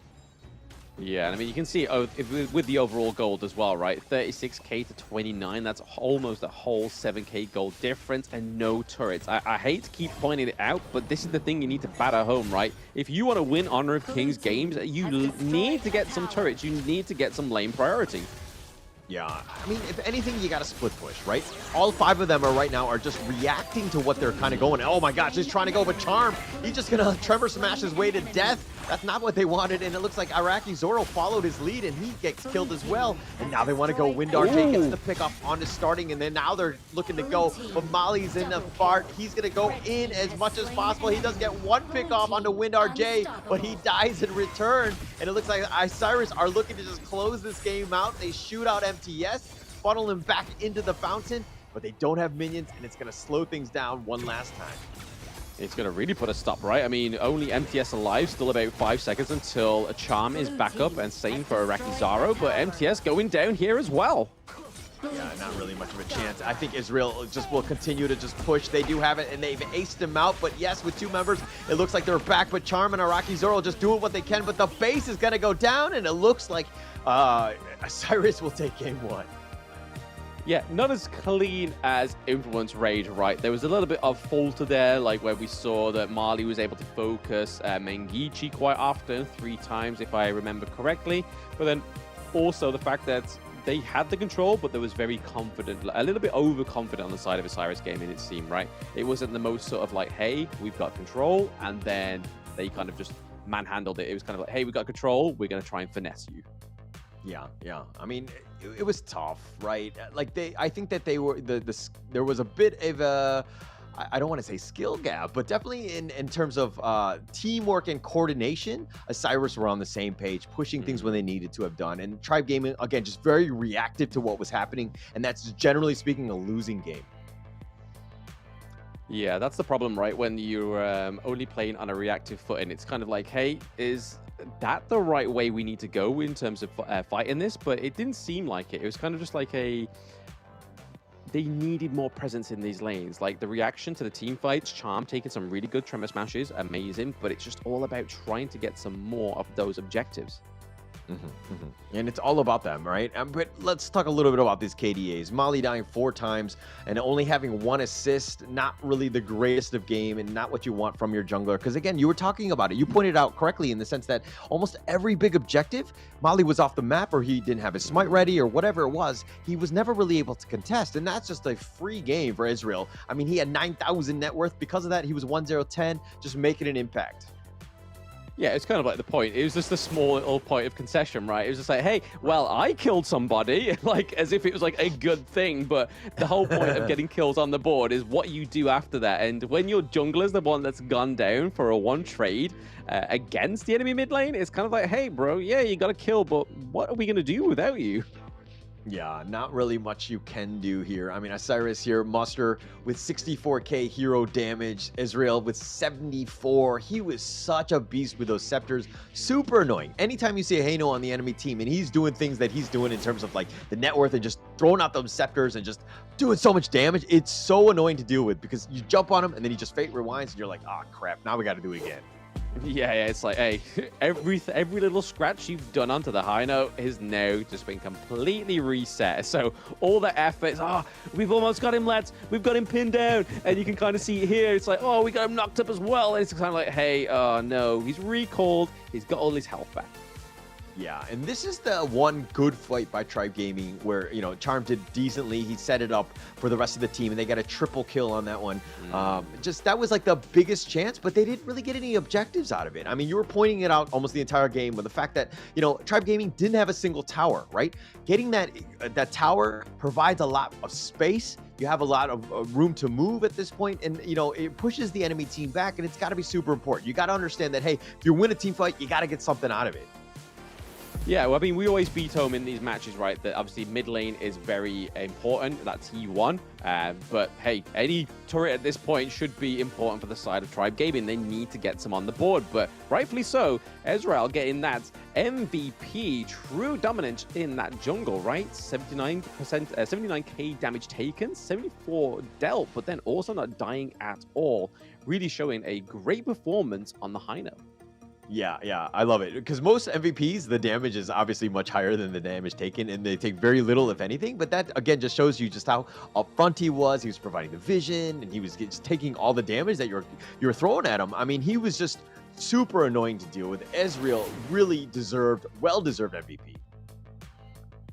Yeah, and I mean, you can see with the overall gold as well, right? 36k to 29, that's almost a whole 7k gold difference and no turrets. I hate to keep pointing it out, but this is the thing you need to batter home, right? If you want to win Honor of Kings games, you need to get some turrets. You need to get some lane priority. Yeah, I mean, if anything, you got to split push, right? All 5 of them are just reacting to what they're kind of going. Oh my gosh, he's trying to go with Charm. He's just going to Tremor Smash his way to death. That's not what they wanted, and it looks like Iraqi Zoro followed his lead, and he gets killed as well. And now they want to go. Wind RJ gets the pick off on the starting, and then now they're looking to go. But Mali's in the fart. He's going to go in as much as possible. He does get 1 pick off onto Wind RJ, but he dies in return. And it looks like Osiris are looking to just close this game out. They shoot out MTS, funnel him back into the fountain, but they don't have minions, and it's going to slow things down one last time. It's going to really put a stop, right? I mean, only MTS alive, still about 5 seconds until a Charm is back up, and same for Arakizaro, but MTS going down here as well. Yeah, not really much of a chance. I think Israel just will continue to just push. They do have it, and they've aced him out. But yes, with 2 members, it looks like they're back. But Charm and Arakizaro just doing what they can. But the base is going to go down, and it looks like Osiris will take game 1. Yeah, not as clean as Influence Rage, right? There was a little bit of falter there, like where we saw that Marley was able to focus Mengichi quite often, 3 times if I remember correctly. But then also the fact that they had the control, but there was very confident, a little bit overconfident on the side of Osiris Gaming, it seemed, right? It wasn't the most sort of like, hey, we've got control, and then they kind of just manhandled it. It was kind of like, hey, we got control, we're going to try and finesse you. Yeah. I mean, it was tough, right? Like I think that they were there was a bit of a, I don't want to say skill gap, but definitely in terms of teamwork and coordination, Osiris were on the same page, pushing things when they needed to have done. And Tribe Gaming, again, just very reactive to what was happening, and that's generally speaking a losing game. Yeah, that's the problem, right? When you're only playing on a reactive footing, it's kind of like, hey, is that the right way we need to go in terms of fighting this? But it didn't seem like it. It was kind of just like they needed more presence in these lanes. Like the reaction to the team fights, Charm taking some really good Tremor Smashes, amazing, but it's just all about trying to get some more of those objectives. And it's all about them, right? But let's talk a little bit about these KDAs. Molly dying 4 times and only having 1 assist, not really the greatest of game and not what you want from your jungler. Because again, you were talking about it. You pointed out correctly in the sense that almost every big objective, Molly was off the map or he didn't have his smite ready or whatever it was. He was never really able to contest. And that's just a free game for Israel. I mean, he had 9,000 net worth. Because of that, he was 1-0-10, just making an impact. Yeah, it's kind of like the point. It was just a small little point of concession, right? It was just like, hey, well, I killed somebody, like as if it was like a good thing. But the whole point of getting kills on the board is what you do after that. And when your jungler's the one that's gone down for a 1 trade against the enemy mid lane, it's kind of like, hey, bro, yeah, you got to kill, but what are we going to do without you? Yeah, not really much you can do here. I mean, Osiris here, Muster with 64k hero damage, Israel with 74. He was such a beast with those scepters. Super annoying. Anytime you see a Hano on the enemy team and he's doing things that he's doing in terms of like the net worth and just throwing out those scepters and just doing so much damage, it's so annoying to deal with because you jump on him and then he just fate rewinds and you're like, oh crap, now we got to do it again. Yeah, it's like, hey, every little scratch you've done onto the high note has now just been completely reset. So all the efforts, we've almost got him, lads. We've got him pinned down. And you can kind of see it here. It's like, oh, we got him knocked up as well. And it's kind of like, hey, oh, no, he's recalled. He's got all his health back. Yeah, and this is the one good fight by Tribe Gaming where, you know, Charm did decently. He set it up for the rest of the team, and they got a triple kill on that one. Just that was like the biggest chance, but they didn't really get any objectives out of it. I mean, you were pointing it out almost the entire game with the fact that, you know, Tribe Gaming didn't have a single tower, right? Getting that tower provides a lot of space. You have a lot of room to move at this point, and you know it pushes the enemy team back, and it's got to be super important. You got to understand that, hey, if you win a team fight, you got to get something out of it. Yeah, well, I mean, we always beat home in these matches, right? That obviously mid lane is very important. That's T1. But hey, any turret at this point should be important for the side of Tribe Gaming. They need to get some on the board, but rightfully so. Ezreal getting that MVP, true dominance in that jungle, right? 79k damage taken, 74 dealt, but then also not dying at all. Really showing a great performance on the high note. Yeah, I love it because most MVPs, the damage is obviously much higher than the damage taken, and they take very little, if anything. But that again just shows you just how upfront he was. He was providing the vision, and he was just taking all the damage that you're throwing at him. I mean, he was just super annoying to deal with. Ezreal really well-deserved MVP.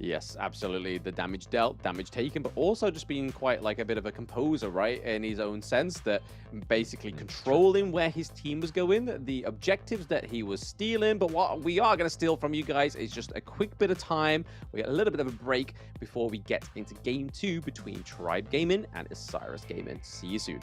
Yes, absolutely. The damage dealt, damage taken, but also just being quite like a bit of a composer, right? In his own sense, that basically controlling where his team was going, the objectives that he was stealing. But what we are going to steal from you guys is just a quick bit of time. We get a little bit of a break before we get into game 2 between Tribe Gaming and Osiris Gaming. See you soon.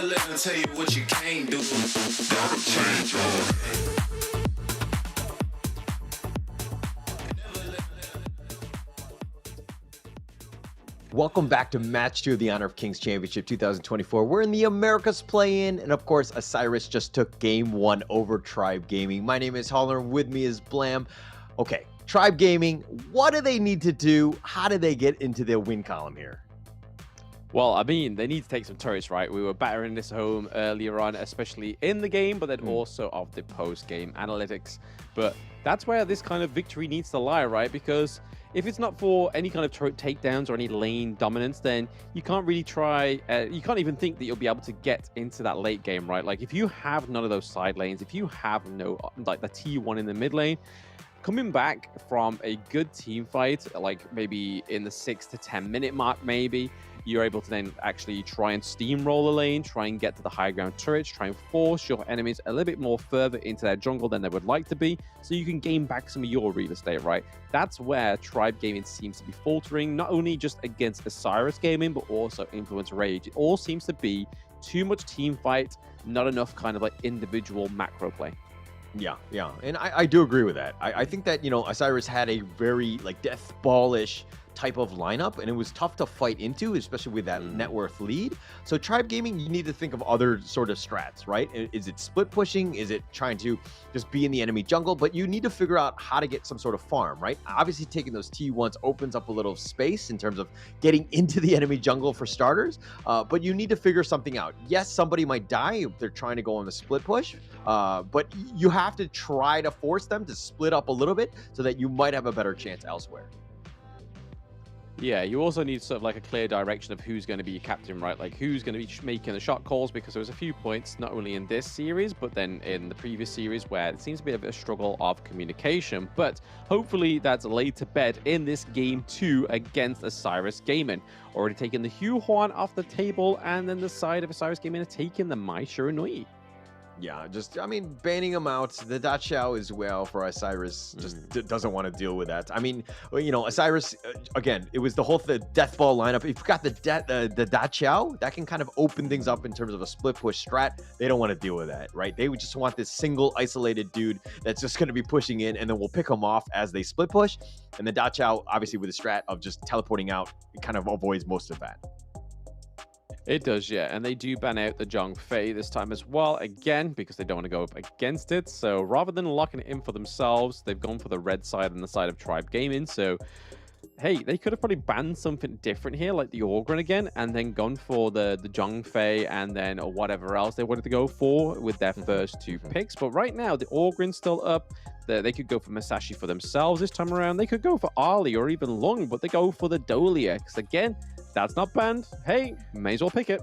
Never let them tell you what you can't do. Gotta change your ways. Welcome back to Match 2 of the Honor of Kings Championship 2024. We're in the Americas play-in, and of course, Osiris just took Game 1 over Tribe Gaming. My name is Holler, and with me is Blam. Okay, Tribe Gaming, what do they need to do? How do they get into their win column here? Well, I mean, they need to take some turrets, right? We were battering this home earlier on, especially in the game, but then also of the post-game analytics. But that's where this kind of victory needs to lie, right? Because if it's not for any kind of turret takedowns or any lane dominance, then you can't really try, you can't even think that you'll be able to get into that late game, right? Like, if you have none of those side lanes, if you have no, like, the T1 in the mid lane, coming back from a good team fight, like maybe in the 6 to 10 minute mark, maybe, you're able to then actually try and steamroll the lane, try and get to the high ground turrets, try and force your enemies a little bit more further into their jungle than they would like to be, so you can gain back some of your real estate, right? That's where Tribe Gaming seems to be faltering, not only just against Osiris Gaming, but also Influence Rage. It all seems to be too much team fight, not enough kind of like individual macro play. Yeah, and I do agree with that. I think that, you know, Osiris had a very, like, death ball-ish type of lineup, and it was tough to fight into, especially with that net worth lead. So Tribe Gaming, you need to think of other sort of strats, right? Is it split pushing? Is it trying to just be in the enemy jungle? But you need to figure out how to get some sort of farm, right? Obviously, taking those T1s opens up a little space in terms of getting into the enemy jungle for starters, but you need to figure something out. Yes, somebody might die if they're trying to go on the split push, but you have to try to force them to split up a little bit so that you might have a better chance elsewhere. Yeah, you also need sort of like a clear direction of who's going to be your captain, right? Like who's going to be making the shot calls, because there was a few points, not only in this series, but then in the previous series where it seems to be a bit of a struggle of communication. But hopefully that's laid to bed in this Game 2 against Osiris Gaming. Already taking the Hugh Horn off the table, and then the side of Osiris Gaming are taking the Mai Shiranui. Yeah, just, I mean, banning him out. The Dachau as well for Osiris just doesn't want to deal with that. I mean, you know, Osiris, again, it was the whole death ball lineup. If you've got the Dachau, that can kind of open things up in terms of a split push strat. They don't want to deal with that, right? They would just want this single isolated dude that's just going to be pushing in, and then we'll pick him off as they split push. And the Dachau, obviously with the strat of just teleporting out, it kind of avoids most of that. It does, yeah. And they do ban out the Zhong Fei this time as well, again, because they don't want to go up against it. So rather than locking it in for themselves, they've gone for the red side and the side of Tribe Gaming. So, hey, they could have probably banned something different here, like the Orgrin again, and then gone for the Zhong Fei and then whatever else they wanted to go for with their first two picks. But right now, the Orgrin's still up. They could go for Masashi for themselves this time around. They could go for Ali or even Lung, but they go for the Dolia, because again, that's not banned. Hey, may as well pick it.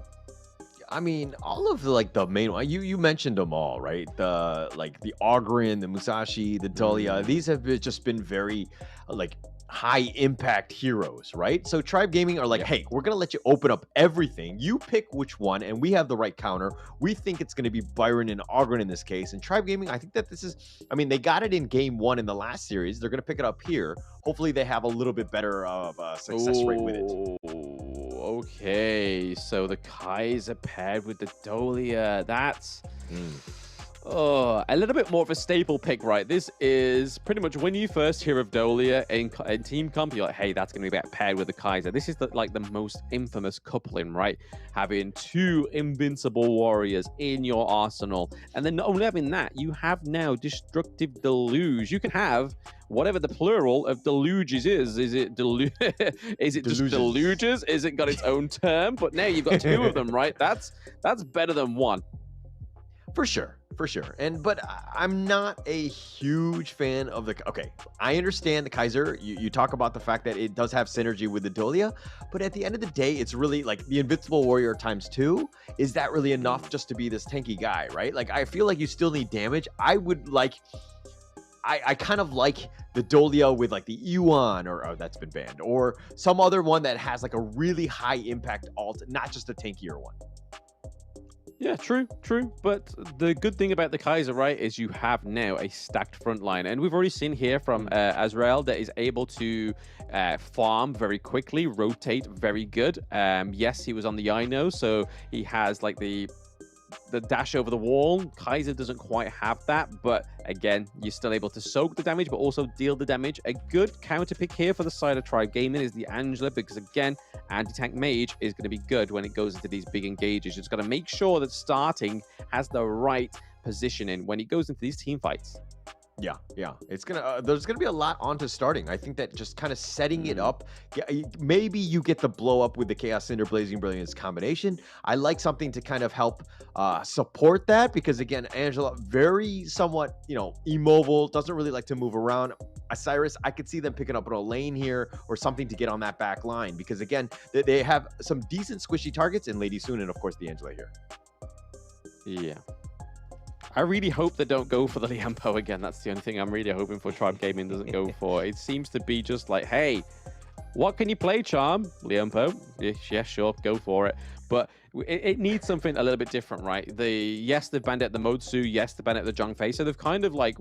I mean, all of the, like, the main one, you mentioned them all, right? The, like, the Ogrin, the Musashi, the Dolia, these have just been very, like, high impact heroes, right? So Tribe Gaming are like, hey, we're gonna let you open up everything. You pick which one, and we have the right counter. We think it's gonna be Byron and Ogrin in this case. And Tribe Gaming, I think that this is, I mean, they got it in Game 1 in the last series. They're gonna pick it up here. Hopefully they have a little bit better of a success rate with it. Okay, so the Kaiser paired with the Dolia, that's a little bit more of a staple pick, right? This is pretty much when you first hear of Dolia in Team Comp, you're like, hey, that's going to be paired with the Kaiser. This is like the most infamous coupling, right? Having two invincible warriors in your arsenal. And then not only having that, you have now Destructive Deluge. You can have whatever the plural of deluges is. Is it is it just deluges? Is it got its own term? But now you've got two of them, right? That's better than one. For sure. But I'm not a huge fan of the, okay, I understand the Kaiser. You talk about the fact that it does have synergy with the Dolia, but at the end of the day, it's really like the Invincible Warrior ×2. Is that really enough just to be this tanky guy, right? Like, I feel like you still need damage. I would like, I kind of like the Dolia with like the Yuan, or that's been banned, or some other one that has like a really high impact alt, not just a tankier one. Yeah, true. But the good thing about the Kaiser, right, is you have now a stacked front line. And we've already seen here from Azrael that is able to farm very quickly, rotate very good. Yes, he was on the INO, so he has like the the dash over the wall. Kaiser doesn't quite have that, but again, you're still able to soak the damage, but also deal the damage. A good counter pick here for the side of Tribe Gaming is the Angela, because again, anti-tank mage is going to be good when it goes into these big engages. You just got to make sure that starting has the right positioning when he goes into these team fights. Yeah. It's gonna there's gonna be a lot onto starting. I think that just kind of setting it up. Yeah, maybe you get the blow up with the Chaos Cinder Blazing Brilliance combination. I like something to kind of help support that, because again, Angela very somewhat immobile, doesn't really like to move around. Osiris, I could see them picking up on a lane here or something to get on that back line, because again, they have some decent squishy targets in Lady Soon and of course the Angela here. Yeah. I really hope they don't go for the Liampo again. That's the only thing I'm really hoping for Tribe Gaming doesn't go for. It seems to be just like, hey, what can you play, Charm? Liampo? Yeah, sure, go for it. But it needs something a little bit different, right? Yes, they've banned it the Modsu. Yes, they've banned it the Zhongfei. So they've kind of like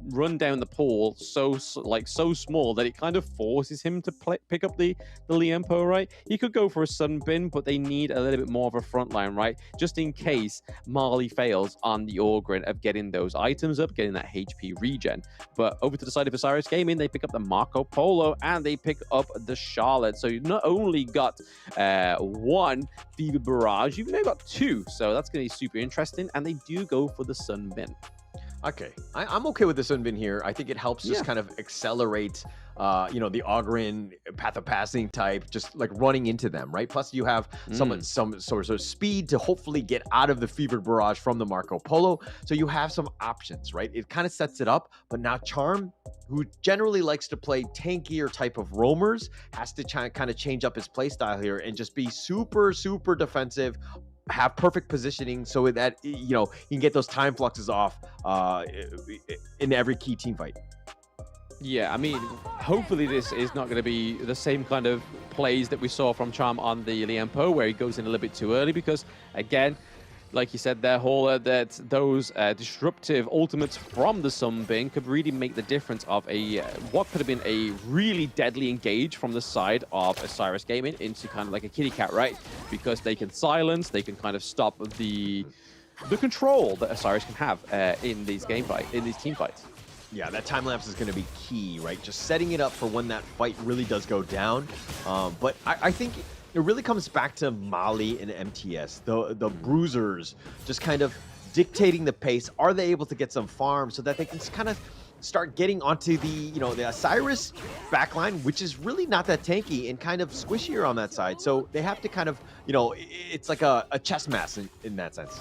run down the pool so small that it kind of forces him to pick up the Liampo, right? He could go for a Sunbin, but they need a little bit more of a front line, right? Just in case Marley fails on the Orgrin of getting those items up, getting that HP regen. But over to the side of Osiris Gaming, they pick up the Marco Polo and they pick up the Charlotte. So you've not only got one Fever Barrage, you've now got two, so that's going to be super interesting, and they do go for the Sunbin. Okay, I'm okay with the Sunbin here. I think it helps just kind of accelerate, the Ogryn Pathopassing type, just like running into them, right? Plus you have some sort of speed to hopefully get out of the Fevered Barrage from the Marco Polo. So you have some options, right? It kind of sets it up, but now Charm, who generally likes to play tankier type of roamers, has to kind of change up his play style here and just be super, super defensive, have perfect positioning so that he can get those time fluxes off in every key team fight. Yeah, I mean, hopefully this is not going to be the same kind of plays that we saw from Charm on the Liampo, where he goes in a little bit too early, because again, like you said there, Holler, that those disruptive ultimates from the Sunbin could really make the difference of what could have been a really deadly engage from the side of Osiris Gaming into kind of like a kitty cat, right? Because they can silence, they can kind of stop the control that Osiris can have in these team fights. Yeah, that time lapse is going to be key, right? Just setting it up for when that fight really does go down. But I think it really comes back to Mali and MTS, the bruisers, just kind of dictating the pace. Are they able to get some farm so that they can kind of start getting onto the Osiris backline, which is really not that tanky and kind of squishier on that side. So they have to kind of, it's like a chess match in that sense.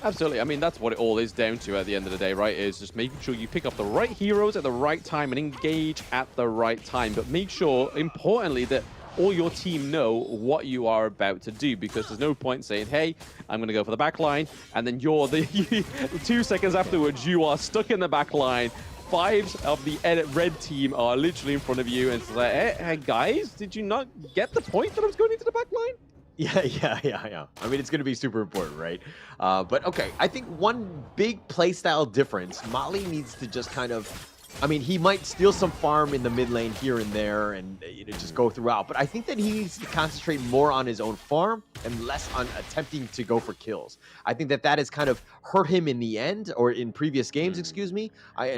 Absolutely. I mean, that's what it all is down to at the end of the day, right? Is just making sure you pick up the right heroes at the right time and engage at the right time. But make sure, importantly, that all your team know what you are about to do, because there's no point saying, hey, I'm going to go for the back line, and then you're 2 seconds afterwards, you are stuck in the back line. 5 of the red team are literally in front of you, and it's like, hey, guys, did you not get the point that I was going into the back line? Yeah. I mean, it's going to be super important, right? But okay, I think one big playstyle difference, Mali needs to just kind of, I mean, he might steal some farm in the mid lane here and there and just go throughout, but I think that he needs to concentrate more on his own farm and less on attempting to go for kills. I think that has kind of hurt him in the end, or in previous games, excuse me.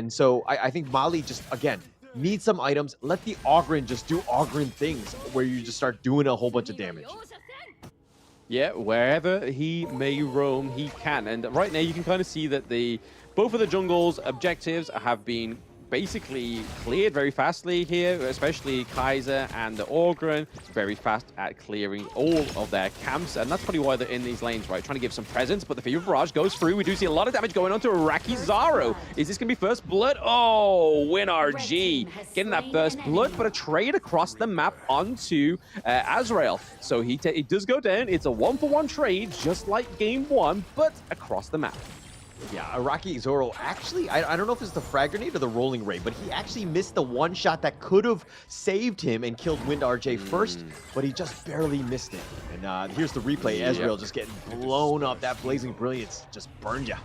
So I think Mali just, again, needs some items. Let the Ogryn just do Ogryn things where you just start doing a whole bunch of damage. Yeah, wherever he may roam, he can. And right now, you can kind of see that both of the jungle's objectives have been basically cleared very fastly here, especially Kaiser and the Ogryn, very fast at clearing all of their camps, and that's probably why they're in these lanes, right? Trying to give some presence, but the Fever Barrage goes through. We do see a lot of damage going on to Iraqi Zaro. Is this going to be first blood? Oh, WinRG getting that first blood, but a trade across the map onto Azrael. So he does go down. It's a 1-for-1 trade, just like game 1, but across the map. Yeah, Iraqi Zoro, actually, I don't know if it's the frag grenade or the rolling ray, but he actually missed the one shot that could have saved him and killed WinRG first, but he just barely missed it. And here's the replay. Ezreal just getting blown up. That Blazing Brilliance just burned ya.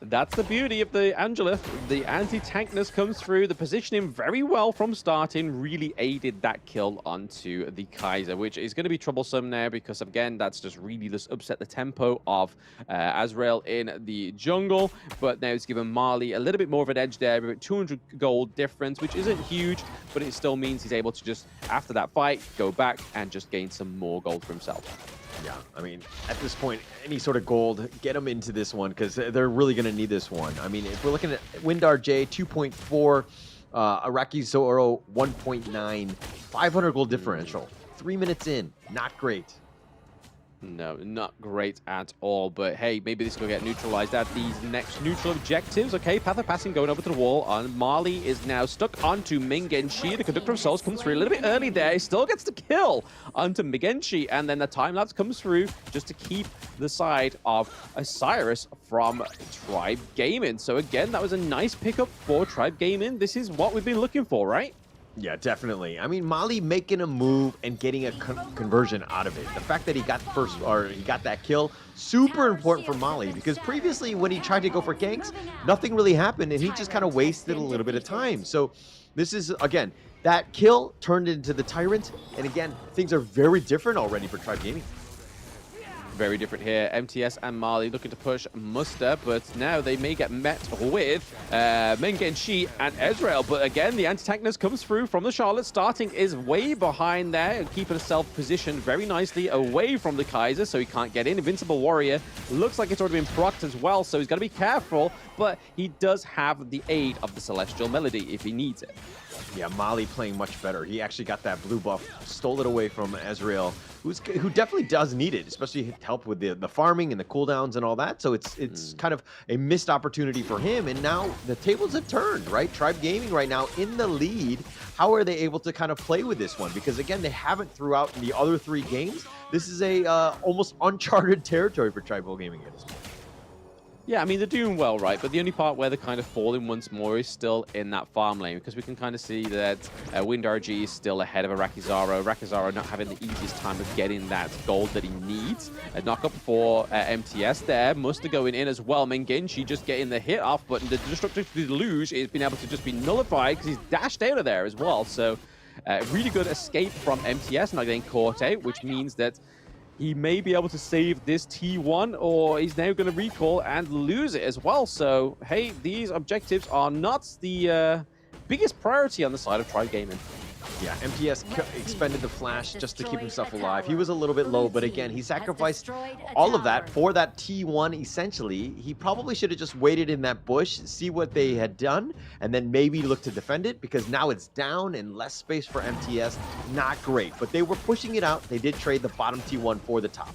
That's the beauty of the Angela. The anti-tankness comes through. The positioning very well from starting really aided that kill onto the Kaiser, which is going to be troublesome now because, again, that's just really just upset the tempo of Azrael in the jungle. But now it's given Marley a little bit more of an edge there with 200 gold difference, which isn't huge, but it still means he's able to just, after that fight, go back and just gain some more gold for himself. Yeah, I mean, at this point, any sort of gold, get them into this one because they're really going to need this one. I mean, if we're looking at Windar J, 2.4, Iraqi Zoro, 1.9, 500 gold differential. 3 minutes in, not great. No, not great at all. But hey, maybe this will get neutralized at these next neutral objectives. Okay, Path of Passing going over to the wall. And Marley is now stuck onto Mingenshi. The Conductor of Souls comes through a little bit early there. He still gets the kill onto Mingenshi. And then the time-lapse comes through just to keep the side of Osiris from Tribe Gaming. So again, that was a nice pickup for Tribe Gaming. This is what we've been looking for, right? Yeah, definitely. I mean, Mali making a move and getting a conversion out of it. The fact that he got he got that kill, super important for Mali because previously when he tried to go for ganks, nothing really happened and he just kind of wasted a little bit of time. So this is, again, that kill turned into the Tyrant. And again, things are very different already for Tribe Gaming. Very different here. MTS and Marley looking to push Muster, but now they may get met with Mengenshi and Ezreal. But again, the anti-tankness comes through from the Charlotte. Starting is way behind there and keeping himself positioned very nicely away from the Kaiser, so he can't get in. Invincible Warrior looks like it's already been procced as well, so he's got to be careful, but he does have the aid of the Celestial Melody if he needs it. Yeah, Mali playing much better. He actually got that blue buff, stole it away from Ezreal, who definitely does need it, especially help with the farming and the cooldowns and all that. So it's kind of a missed opportunity for him. And now the tables have turned, right? Tribe Gaming right now in the lead. How are they able to kind of play with this one? Because again, they haven't throughout the other 3 games. This is a almost uncharted territory for Tribal Gaming at this point. Yeah, I mean, they're doing well, right? But the only part where they're kind of falling once more is still in that farm lane, because we can kind of see that WindRG is still ahead of Arakizaro. Arakizaro not having the easiest time of getting that gold that he needs. A knock-up for MTS there. Muster going in as well. Mengenshi just getting the hit off, but the Destructive Deluge is being able to just be nullified because he's dashed out of there as well. So really good escape from MTS, not getting caught out, which means that he may be able to save this T1, or he's now going to recall and lose it as well. So, hey, these objectives are not the biggest priority on the side of Tribe Gaming. Yeah, MTS expended the flash just to keep himself alive. He was a little bit low, but again, he sacrificed all of that for that T1, essentially. He probably should have just waited in that bush, see what they had done, and then maybe look to defend it, because now it's down and less space for MTS. Not great, but they were pushing it out. They did trade the bottom T1 for the top.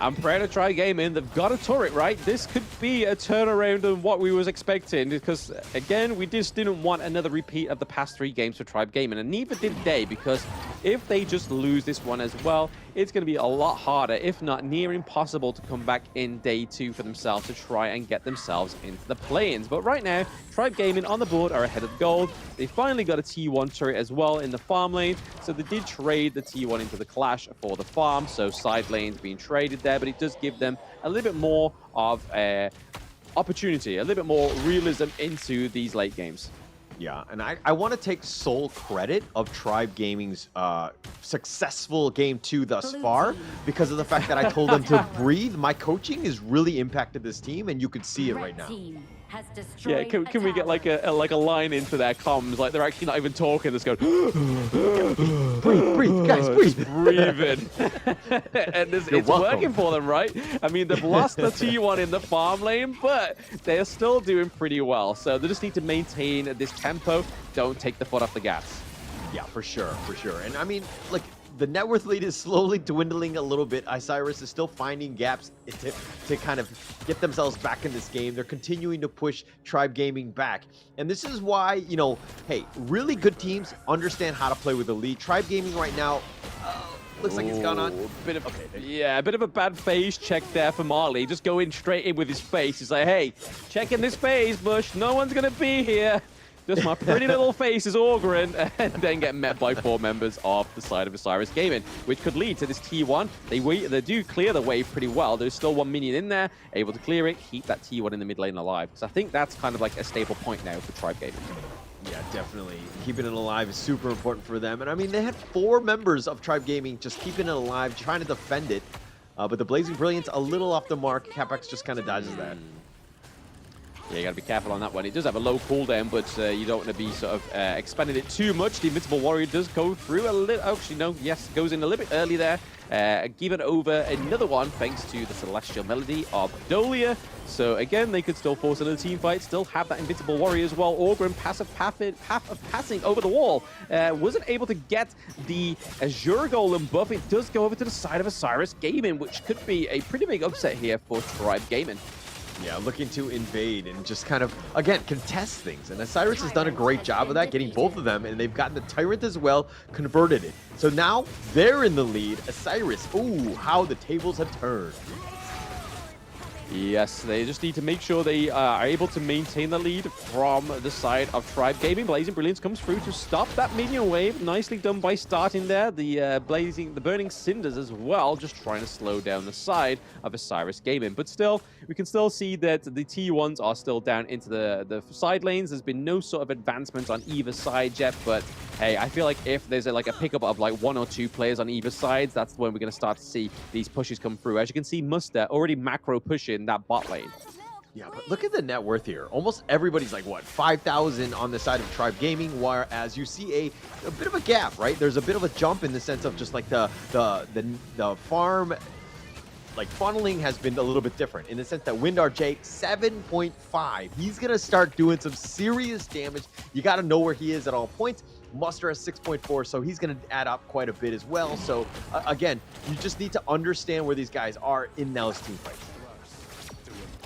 I'm proud to Tribe Gaming. They've got a turret, right? This could be a turnaround on what we was expecting, because, again, we just didn't want another repeat of the past 3 games for Tribe Gaming, and neither did they, because if they just lose this one as well, it's going to be a lot harder, if not near impossible, to come back in day 2 for themselves to try and get themselves into the play-ins. But right now, Tribe Gaming on the board are ahead of gold. They finally got a T1 turret as well in the farm lane, so they did trade the T1 into the Clash for the farm, so side lanes being traded there, but it does give them a little bit more of opportunity, a little bit more realism into these late games. Yeah, and I want to take sole credit of Tribe Gaming's successful game 2 thus far, because of the fact that I told them to breathe. My coaching has really impacted this team, and you could see it right now. Yeah, can we get like a line into their comms, like they're actually not even talking, just going breathe, guys, breathe. Just breathing. And it's working for them, right? I mean, they've lost the T1 in the farm lane, but they're still doing pretty well. So they just need to maintain this tempo. Don't take the foot off the gas. Yeah, for sure, for sure. And I mean, like, the net worth lead is slowly dwindling a little bit. Osiris is still finding gaps to kind of get themselves back in this game. They're continuing to push Tribe Gaming back. And this is why, you know, hey, really good teams understand how to play with the lead. Tribe Gaming right now, looks like it's gone on. A bit of a bad phase check there for Marley. Just going straight in with his face. He's like, hey, checking this phase, Bush. No one's going to be here. Just my pretty little face is Orgrin, and then get met by 4 members of the side of Osiris Gaming, which could lead to this T1. They do clear the wave pretty well. There's still 1 minion in there, able to clear it, keep that T1 in the mid lane alive. So I think that's kind of like a stable point now for Tribe Gaming. Yeah, definitely. Keeping it alive is super important for them. And I mean, they had 4 members of Tribe Gaming just keeping it alive, trying to defend it. But the Blazing Brilliance a little off the mark. Capex just kind of dodges that. Yeah, you got to be careful on that one. It does have a low cooldown, but you don't want to be sort of expanding it too much. The Invincible Warrior does go through a little... Actually, no. Yes, goes in a little bit early there. Given over another one thanks to the Celestial Melody of Dolia. So again, they could still force another team fight, still have that Invincible Warrior as well. Orgrim, path of passing over the wall. Wasn't able to get the Azure Golem buff. It does go over to the side of Osiris Gaming, which could be a pretty big upset here for Tribe Gaming. Yeah, looking to invade and just kind of, again, contest things. And Osiris has done a great job of that, getting both of them, and they've gotten the Tyrant as well, converted it. So now they're in the lead. Osiris, ooh, how the tables have turned. Yes, they just need to make sure they are able to maintain the lead from the side of Tribe Gaming. Blazing Brilliance comes through to stop that minion wave. Nicely done by starting there. The Burning Cinders as well, just trying to slow down the side of Osiris Gaming. But still, we can still see that the T1s are still down into the side lanes. There's been no sort of advancements on either side yet, but hey, I feel like if there's like a pickup of like 1 or 2 players on either side, that's when we're going to start to see these pushes come through. As you can see, Muster already macro pushing that bot lane. Yeah, but look at the net worth here. Almost everybody's like, what, 5,000 on the side of Tribe Gaming, whereas you see a bit of a gap, right? There's a bit of a jump in the sense of just like the farm, like funneling has been a little bit different in the sense that WindRJ 7.5. He's going to start doing some serious damage. You got to know where he is at all points. Muster has 6.4, so he's going to add up quite a bit as well. So again, you just need to understand where these guys are in those team fights.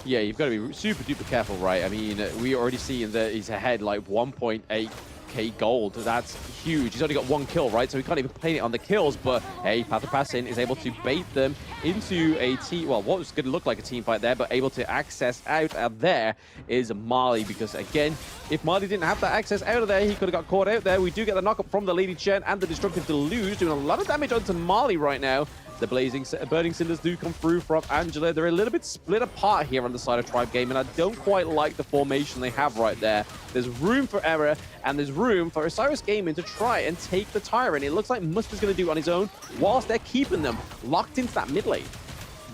Yeah, you've got to be super duper careful, right? I mean, we already see that he's ahead like 1.8k gold. That's huge. He's only got 1 kill, right? So he can't even play it on the kills, but hey, Path of Passing is able to bait them into a team, well, what was going to look like a team fight there, but able to access out of there is Marley, because again, if Marley didn't have that access out of there, he could have got caught out there. We do get the knockup from the Lady Chen and the Destructive Deluge, doing a lot of damage onto Marley right now. The Burning Cinders do come through from Angela. They're a little bit split apart here on the side of Tribe Gaming. I don't quite like the formation they have right there. There's room for error, and there's room for Osiris Gaming to try and take the Tyrant. It looks like Muster's going to do it on his own, whilst they're keeping them locked into that mid lane.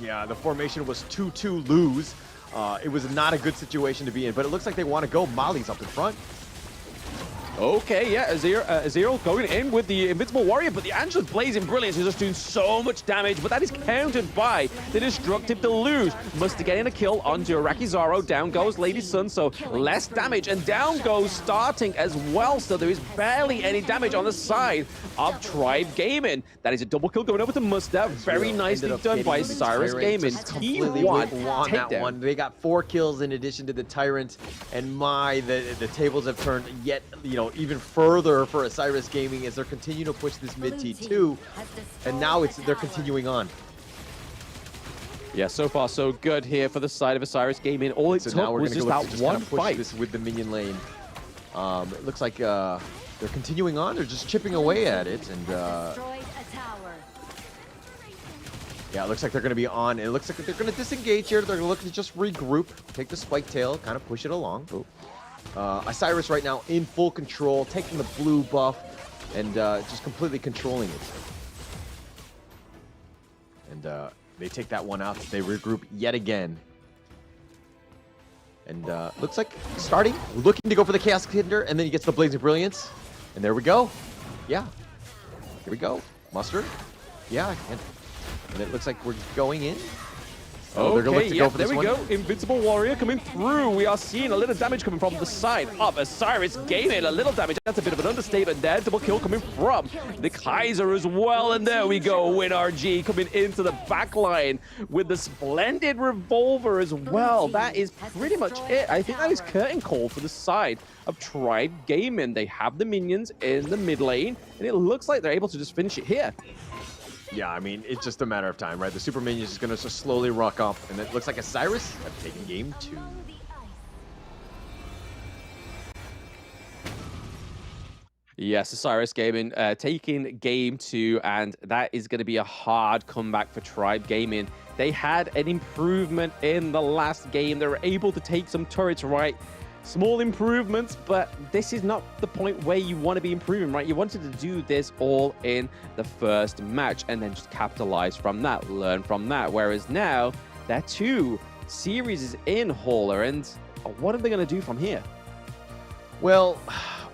Yeah, the formation was 2-2 lose. It was not a good situation to be in, but it looks like they want to go. Molly's up in front. Okay, yeah, Azir going in with the Invincible Warrior, but the Angela's Blazing Brilliance is just doing so much damage, but that is countered by the Destructive Deluge. Muster getting a kill onto Arakizaro. Down goes Lady Sun, so less damage, and down goes Starting as well, so there is barely any damage on the side of Tribe Gaming. That is a double kill going over to Muster. Very nicely done by Osiris Gaming. Completely won that one. They got 4 kills in addition to the Tyrant, and the tables have turned yet, you know, even further for Osiris Gaming as they're continuing to push this mid T2, and now they're continuing on. Yeah, so far so good here for the side of Osiris Gaming. All it took was just that one fight. This with the minion lane. It looks like they're continuing on. They're just chipping away at it, and yeah, it looks like they're going to be on. It looks like they're going to disengage here. They're going to look to just regroup, take the spike tail, kind of push it along. Osiris right now in full control, taking the blue buff and just completely controlling it. And they take that one out. They regroup yet again. And looks like starting, looking to go for the Chaos Hinder, and then he gets the Blazing Brilliance. And there we go. Yeah. Here we go. Muster. Yeah. And it looks like we're going in. Oh, they're going to look to go for this one. There we go. Invincible Warrior coming through. We are seeing a little damage coming from the side of Osiris Gaming. A little damage. That's a bit of an understatement there. Double kill coming from the Kaiser as well. And there we go. WinRG coming into the back line with the splendid revolver as well. That is pretty much it. I think that is curtain call for the side of Tribe Gaming. They have the minions in the mid lane, and it looks like they're able to just finish it here. Yeah, I mean, it's just a matter of time, right? The Super Minions is going to just slowly rock up, and it looks like Osiris have taken game 2. Yes, Osiris Gaming taking game 2, and that is going to be a hard comeback for Tribe Gaming. They had an improvement in the last game. They were able to take some turrets, right? Small improvements, but this is not the point where you want to be improving, right? You wanted to do this all in the first match and then just capitalize from that, learn from that. Whereas now, they're 2 series in, Hauler, and what are they going to do from here? Well,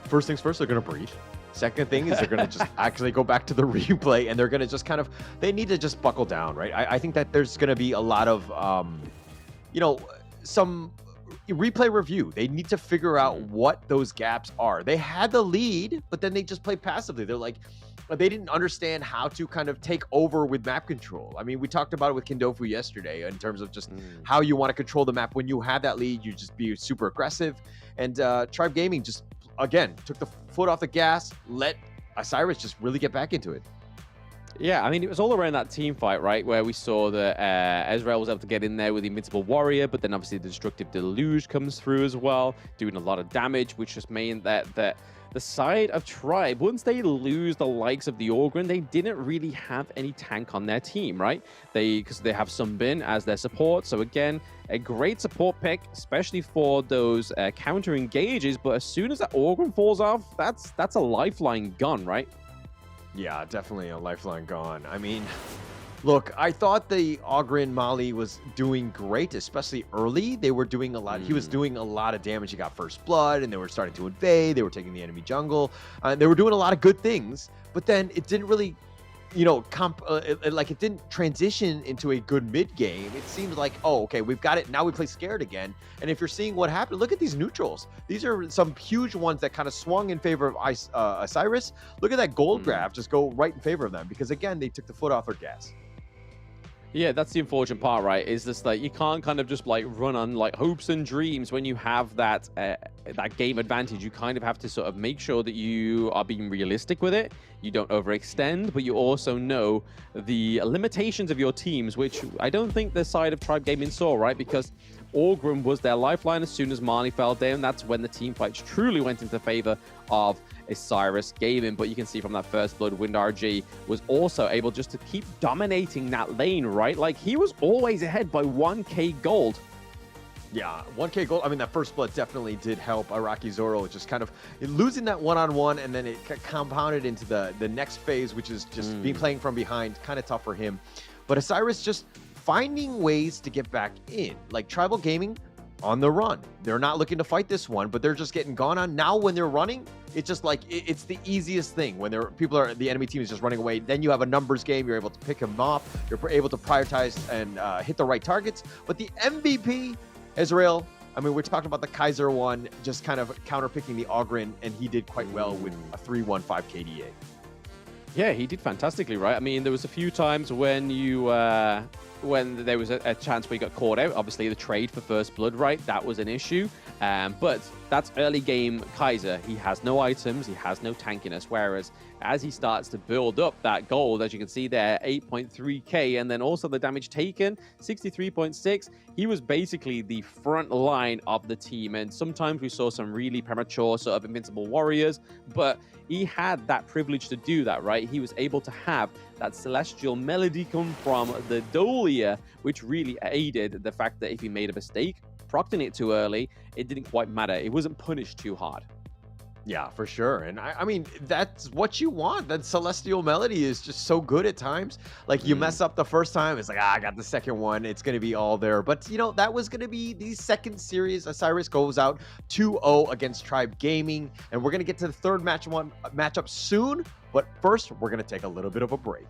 first things first, they're going to breathe. Second thing is they're going to just actually go back to the replay, and they're going to just kind of, they need to just buckle down, right? I think that there's going to be a lot of, some replay review. They need to figure out what those gaps are. They had the lead, but then they just played passively. They're like, they didn't understand how to kind of take over with map control. I mean, we talked about it with Kindofu yesterday in terms of just how you want to control the map. When you have that lead, you just be super aggressive. And Tribe Gaming just, again, took the foot off the gas, let Osiris just really get back into it. Yeah, I mean, it was all around that team fight, right? Where we saw that Ezreal was able to get in there with the Invincible Warrior, but then obviously the Destructive Deluge comes through as well, doing a lot of damage, which just meant that the side of Tribe, once they lose the likes of the Orgrin, they didn't really have any tank on their team, right? Because they have Sunbin as their support. So again, a great support pick, especially for those counter engages. But as soon as that Orgrin falls off, that's a lifeline gone, right? Yeah, definitely a lifeline gone. I mean, look, I thought the Oghren Mali was doing great, especially early. They were doing a lot. He was doing a lot of damage. He got first blood, and they were starting to invade. They were taking the enemy jungle. They were doing a lot of good things, but then it didn't really, it didn't transition into a good mid game. It seemed like, oh, okay, we've got it. Now we play scared again. And if you're seeing what happened, look at these neutrals. These are some huge ones that kind of swung in favor of Osiris. Look at that gold graph just go right in favor of them because, again, they took the foot off their gas. Yeah, that's the unfortunate part, right? Is this like you can't kind of just like run on like hopes and dreams when you have that that game advantage. You kind of have to sort of make sure that you are being realistic with it. You don't overextend, but you also know the limitations of your teams, which I don't think the side of Tribe Gaming saw, right? Because Orgrim was their lifeline. As soon as Marnie fell down, that's when the team fights truly went into favor of Osiris Gaming. But you can see from that first blood, WindRG was also able just to keep dominating that lane, right? Like he was always ahead by 1k gold. Yeah, 1k gold. I mean, that first blood definitely did help Araki Zoro just kind of losing that one-on-one, and then it compounded into the next phase, which is just being playing from behind. Kind of tough for him. But Osiris just finding ways to get back in. Like Tribal Gaming on the run. They're not looking to fight this one, but they're just getting gone on. Now when they're running, it's just like it's the easiest thing. When the enemy team is just running away, then you have a numbers game. You're able to pick them off. You're able to prioritize and hit the right targets. But the MVP, Ezreal, I mean, we're talking about the Kaiser one, just kind of counterpicking the Oghren, and he did quite well with a 3-1-5 KDA. Yeah, he did fantastically, right? I mean, there was a few times when when there was a chance where he got caught out. Obviously, the trade for first blood, right? That was an issue. But that's early game Kaiser. He has no items. He has no tankiness. Whereas as he starts to build up that gold, as you can see there, 8.3k, and then also the damage taken, 63.6. He was basically the front line of the team. And sometimes we saw some really premature sort of invincible warriors, but he had that privilege to do that, right? He was able to have that celestial melody come from the Dolia, which really aided the fact that if he made a mistake, procting it too early, it didn't quite matter. It wasn't punished too hard. Yeah, for sure. And I mean, that's what you want. That celestial melody is just so good at times. Like you mess up the first time, it's like, I got the second one. It's going to be all there. But, that was going to be the second series. Osiris goes out 2-0 against Tribe Gaming. And we're going to get to the third matchup soon. But first, we're going to take a little bit of a break.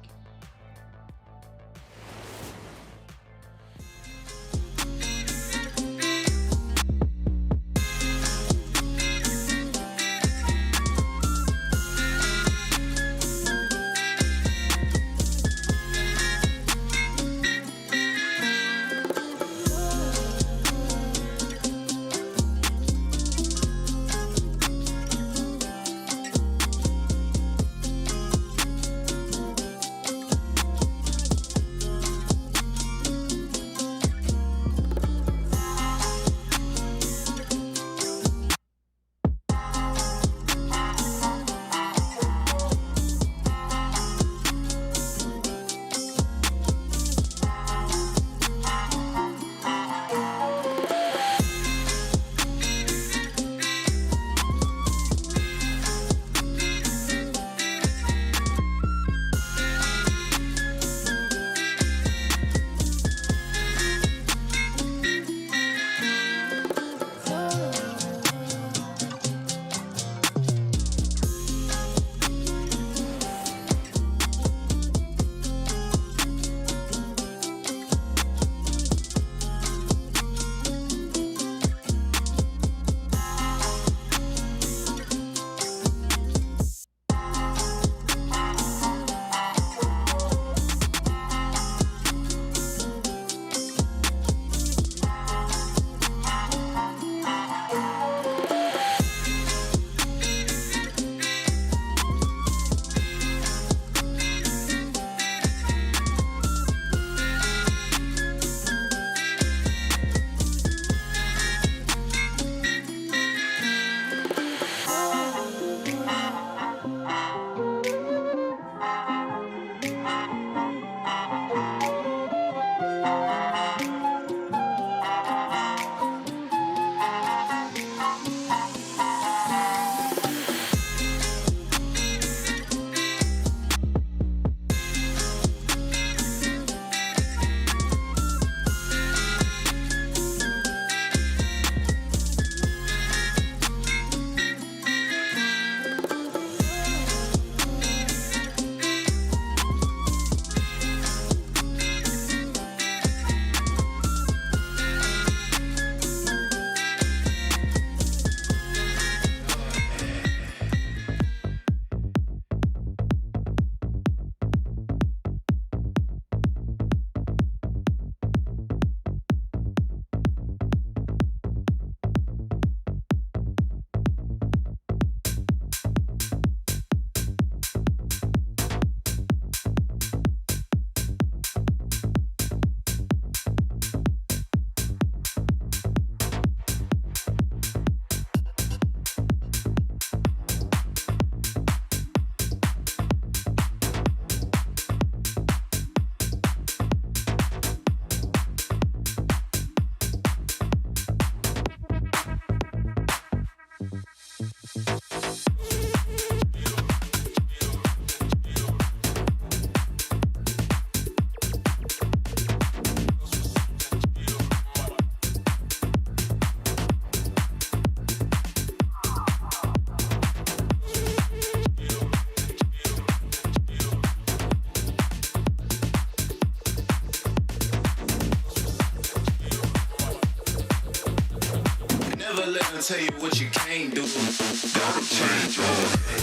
let them tell you what you can't do. Gotta change your head.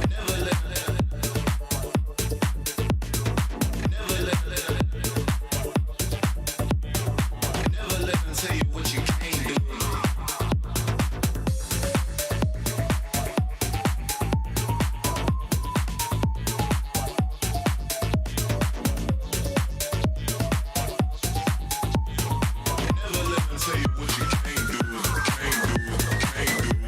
Never let them tell you what you can't do. Never let them tell you what you can't do, can't do, can't do.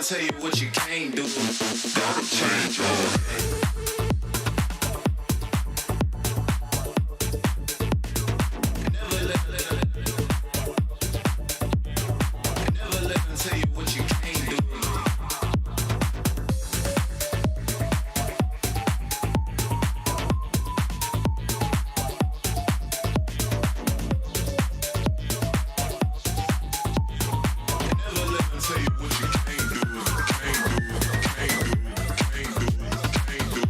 them tell you what you can't do. Gotta change your head. Never let them tell you what you can't do. Tell you what you can't do, can't do, can't do, can't do, can't do.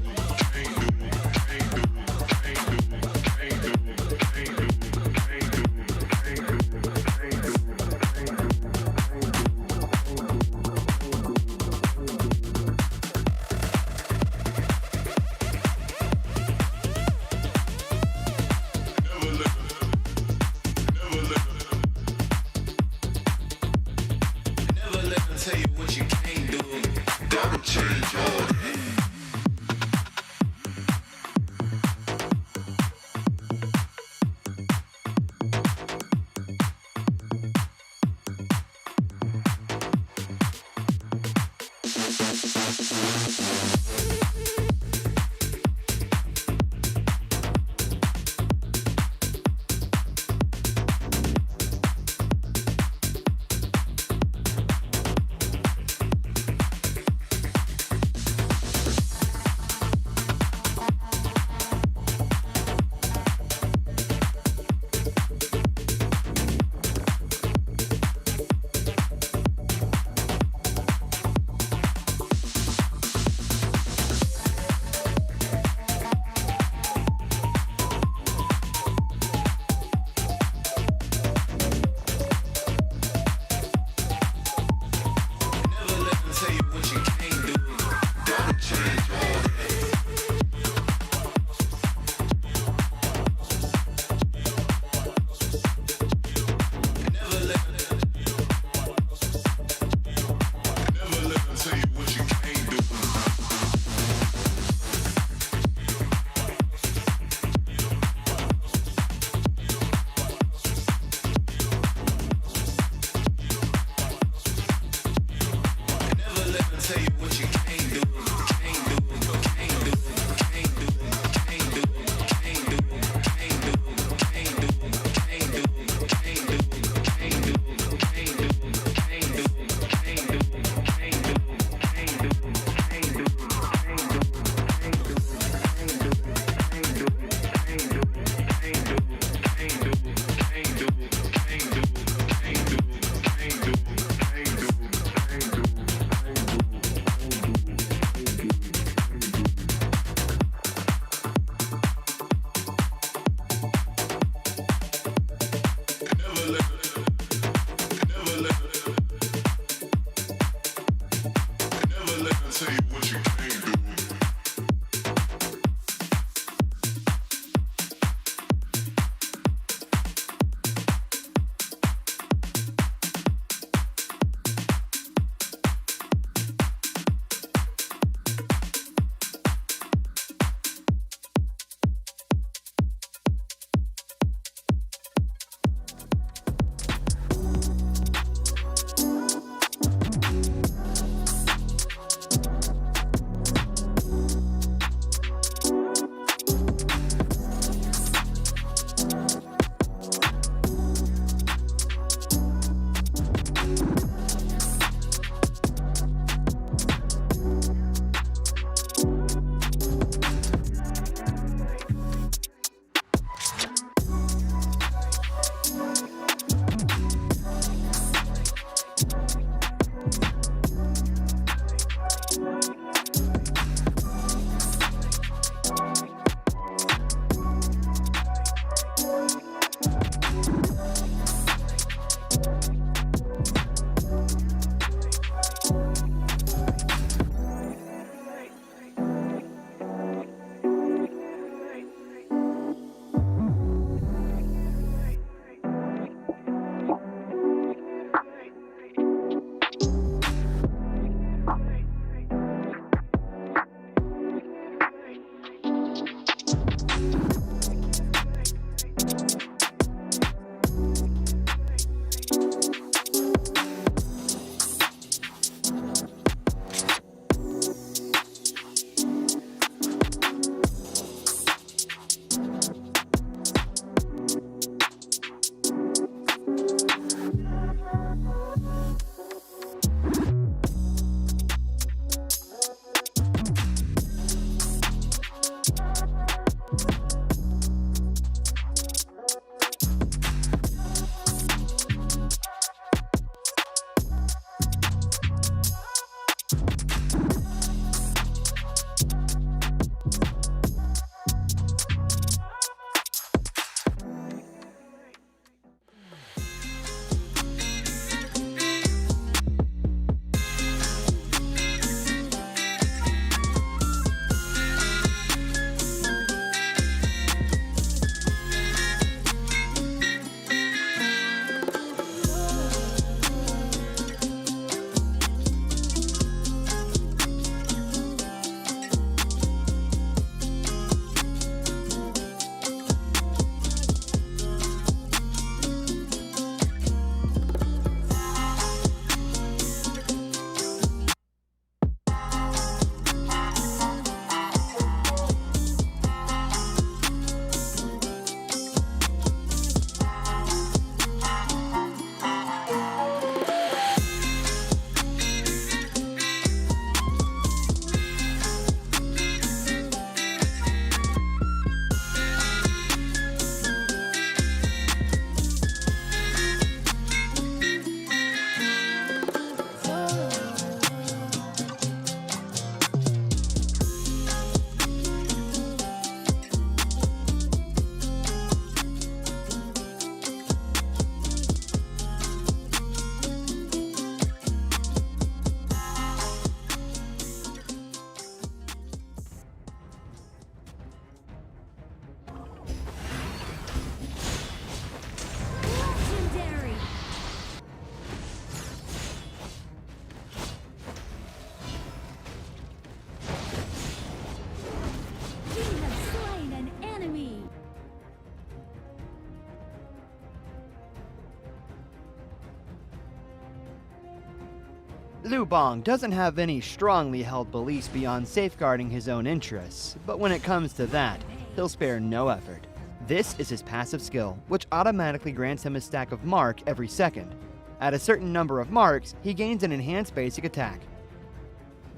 Liu Bang doesn't have any strongly held beliefs beyond safeguarding his own interests, but when it comes to that, he'll spare no effort. This is his passive skill, which automatically grants him a stack of mark every second. At a certain number of marks, he gains an enhanced basic attack.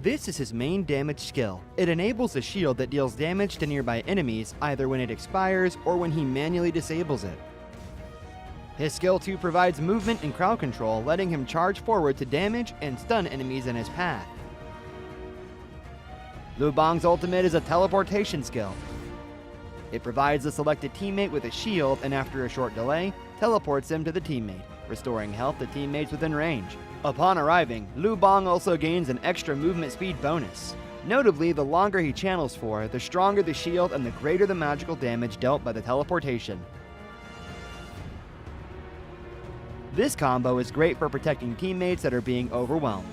This is his main damage skill. It enables a shield that deals damage to nearby enemies either when it expires or when he manually disables it. His skill 2 provides movement and crowd control, letting him charge forward to damage and stun enemies in his path. Liu Bang's ultimate is a teleportation skill. It provides the selected teammate with a shield and after a short delay, teleports him to the teammate, restoring health to teammates within range. Upon arriving, Liu Bang also gains an extra movement speed bonus. Notably, the longer he channels for, the stronger the shield and the greater the magical damage dealt by the teleportation. This combo is great for protecting teammates that are being overwhelmed.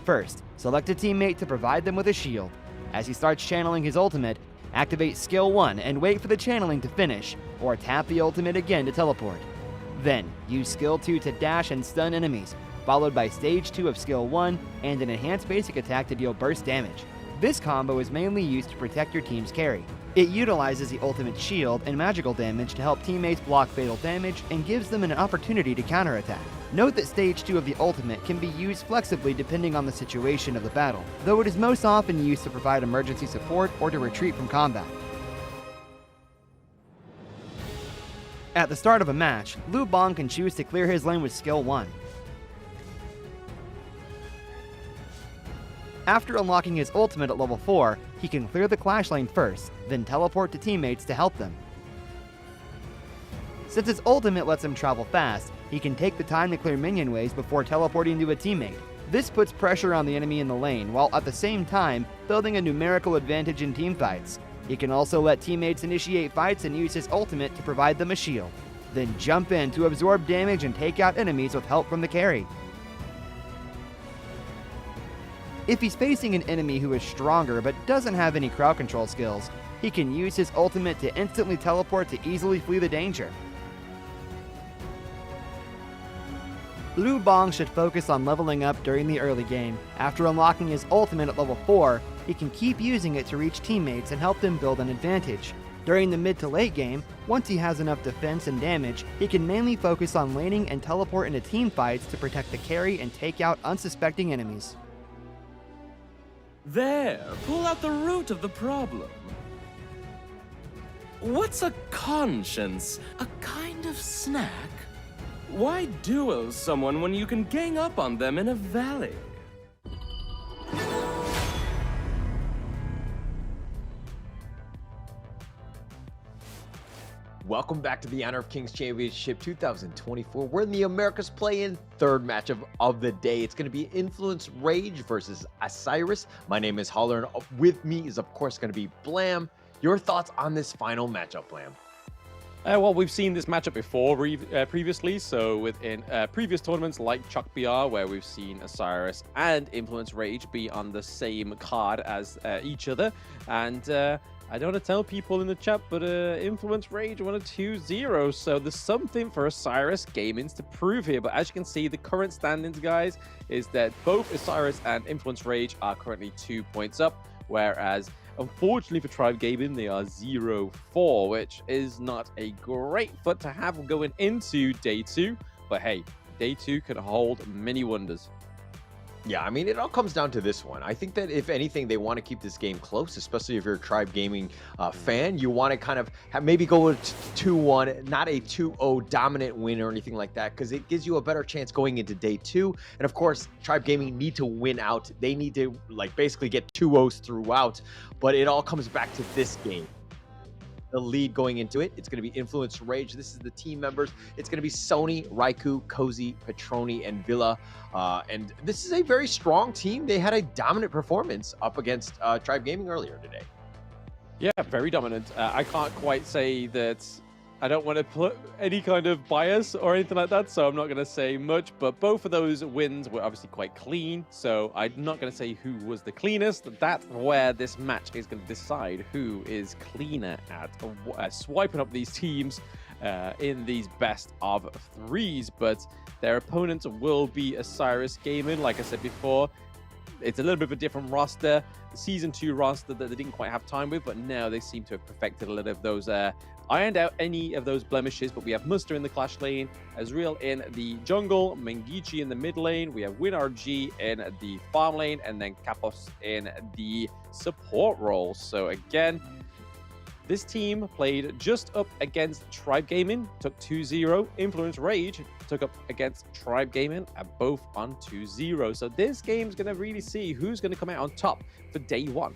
First, select a teammate to provide them with a shield. As he starts channeling his ultimate, activate skill 1 and wait for the channeling to finish, or tap the ultimate again to teleport. Then, use skill 2 to dash and stun enemies, followed by stage 2 of skill 1 and an enhanced basic attack to deal burst damage. This combo is mainly used to protect your team's carry. It utilizes the ultimate shield and magical damage to help teammates block fatal damage and gives them an opportunity to counterattack. Note that stage 2 of the ultimate can be used flexibly depending on the situation of the battle, though it is most often used to provide emergency support or to retreat from combat. At the start of a match, Liu Bang can choose to clear his lane with skill 1. After unlocking his ultimate at level 4, he can clear the clash lane first, then teleport to teammates to help them. Since his ultimate lets him travel fast, he can take the time to clear minion waves before teleporting to a teammate. This puts pressure on the enemy in the lane, while at the same time building a numerical advantage in teamfights. He can also let teammates initiate fights and use his ultimate to provide them a shield, then jump in to absorb damage and take out enemies with help from the carry. If he's facing an enemy who is stronger but doesn't have any crowd control skills, he can use his ultimate to instantly teleport to easily flee the danger. Liu Bang should focus on leveling up during the early game. After unlocking his ultimate at level 4, he can keep using it to reach teammates and help them build an advantage. During the mid to late game, once he has enough defense and damage, he can mainly focus on laning and teleport into team fights to protect the carry and take out unsuspecting enemies. There, pull out the root of the problem. What's a conscience? A kind of snack? Why duel someone when you can gang up on them in a valley? Welcome back to the Honor of Kings Championship 2024. We're in the Americas play-in third match of the day. It's going to be Influence Rage versus Osiris. My name is Holler, and with me is, of course, going to be Blam. Your thoughts on this final matchup, Blam? Well, we've seen this matchup before previously, so within previous tournaments like Chuck BR, where we've seen Osiris and Influence Rage be on the same card as each other. And I don't want to tell people in the chat, but Influence Rage won a 2-0, so there's something for Osiris Gamings to prove here. But as you can see, the current standings, guys, is that both Osiris and Influence Rage are currently 2 points up, whereas unfortunately for Tribe Gaming, they are 0-4, which is not a great foot to have going into day 2. But hey, day 2 can hold many wonders. Yeah, I mean, it all comes down to this one. I think that if anything, they want to keep this game close, especially if you're a Tribe Gaming fan. You want to kind of maybe go with 2-1, not a 2-0 dominant win or anything like that, because it gives you a better chance going into day 2. And of course, Tribe Gaming need to win out. They need to basically get 2-0s throughout, but it all comes back to this game. The lead going into it, it's going to be Influence Rage. This is the team members. It's going to be Sony, Raikou, Cozy, Petroni, and Villa. And this is a very strong team. They had a dominant performance up against Tribe Gaming earlier today. Yeah, very dominant. I can't quite say that I don't want to put any kind of bias or anything like that, so I'm not going to say much. But both of those wins were obviously quite clean, so I'm not going to say who was the cleanest. That's where this match is going to decide who is cleaner at swiping up these teams in these best of threes. But their opponents will be Osiris Gaming, like I said before. It's a little bit of a different roster, the Season 2 roster that they didn't quite have time with, but now they seem to have perfected a little of those, ironed out any of those blemishes. But we have Muster in the Clash lane, Ezreal in the jungle, Mengichi in the mid lane, we have WinRG in the farm lane, and then Kapos in the support role. So again, this team played just up against Tribe Gaming, took 2-0. Influence Rage took up against Tribe Gaming, both on 2-0. So this game's going to really see who's going to come out on top for day one.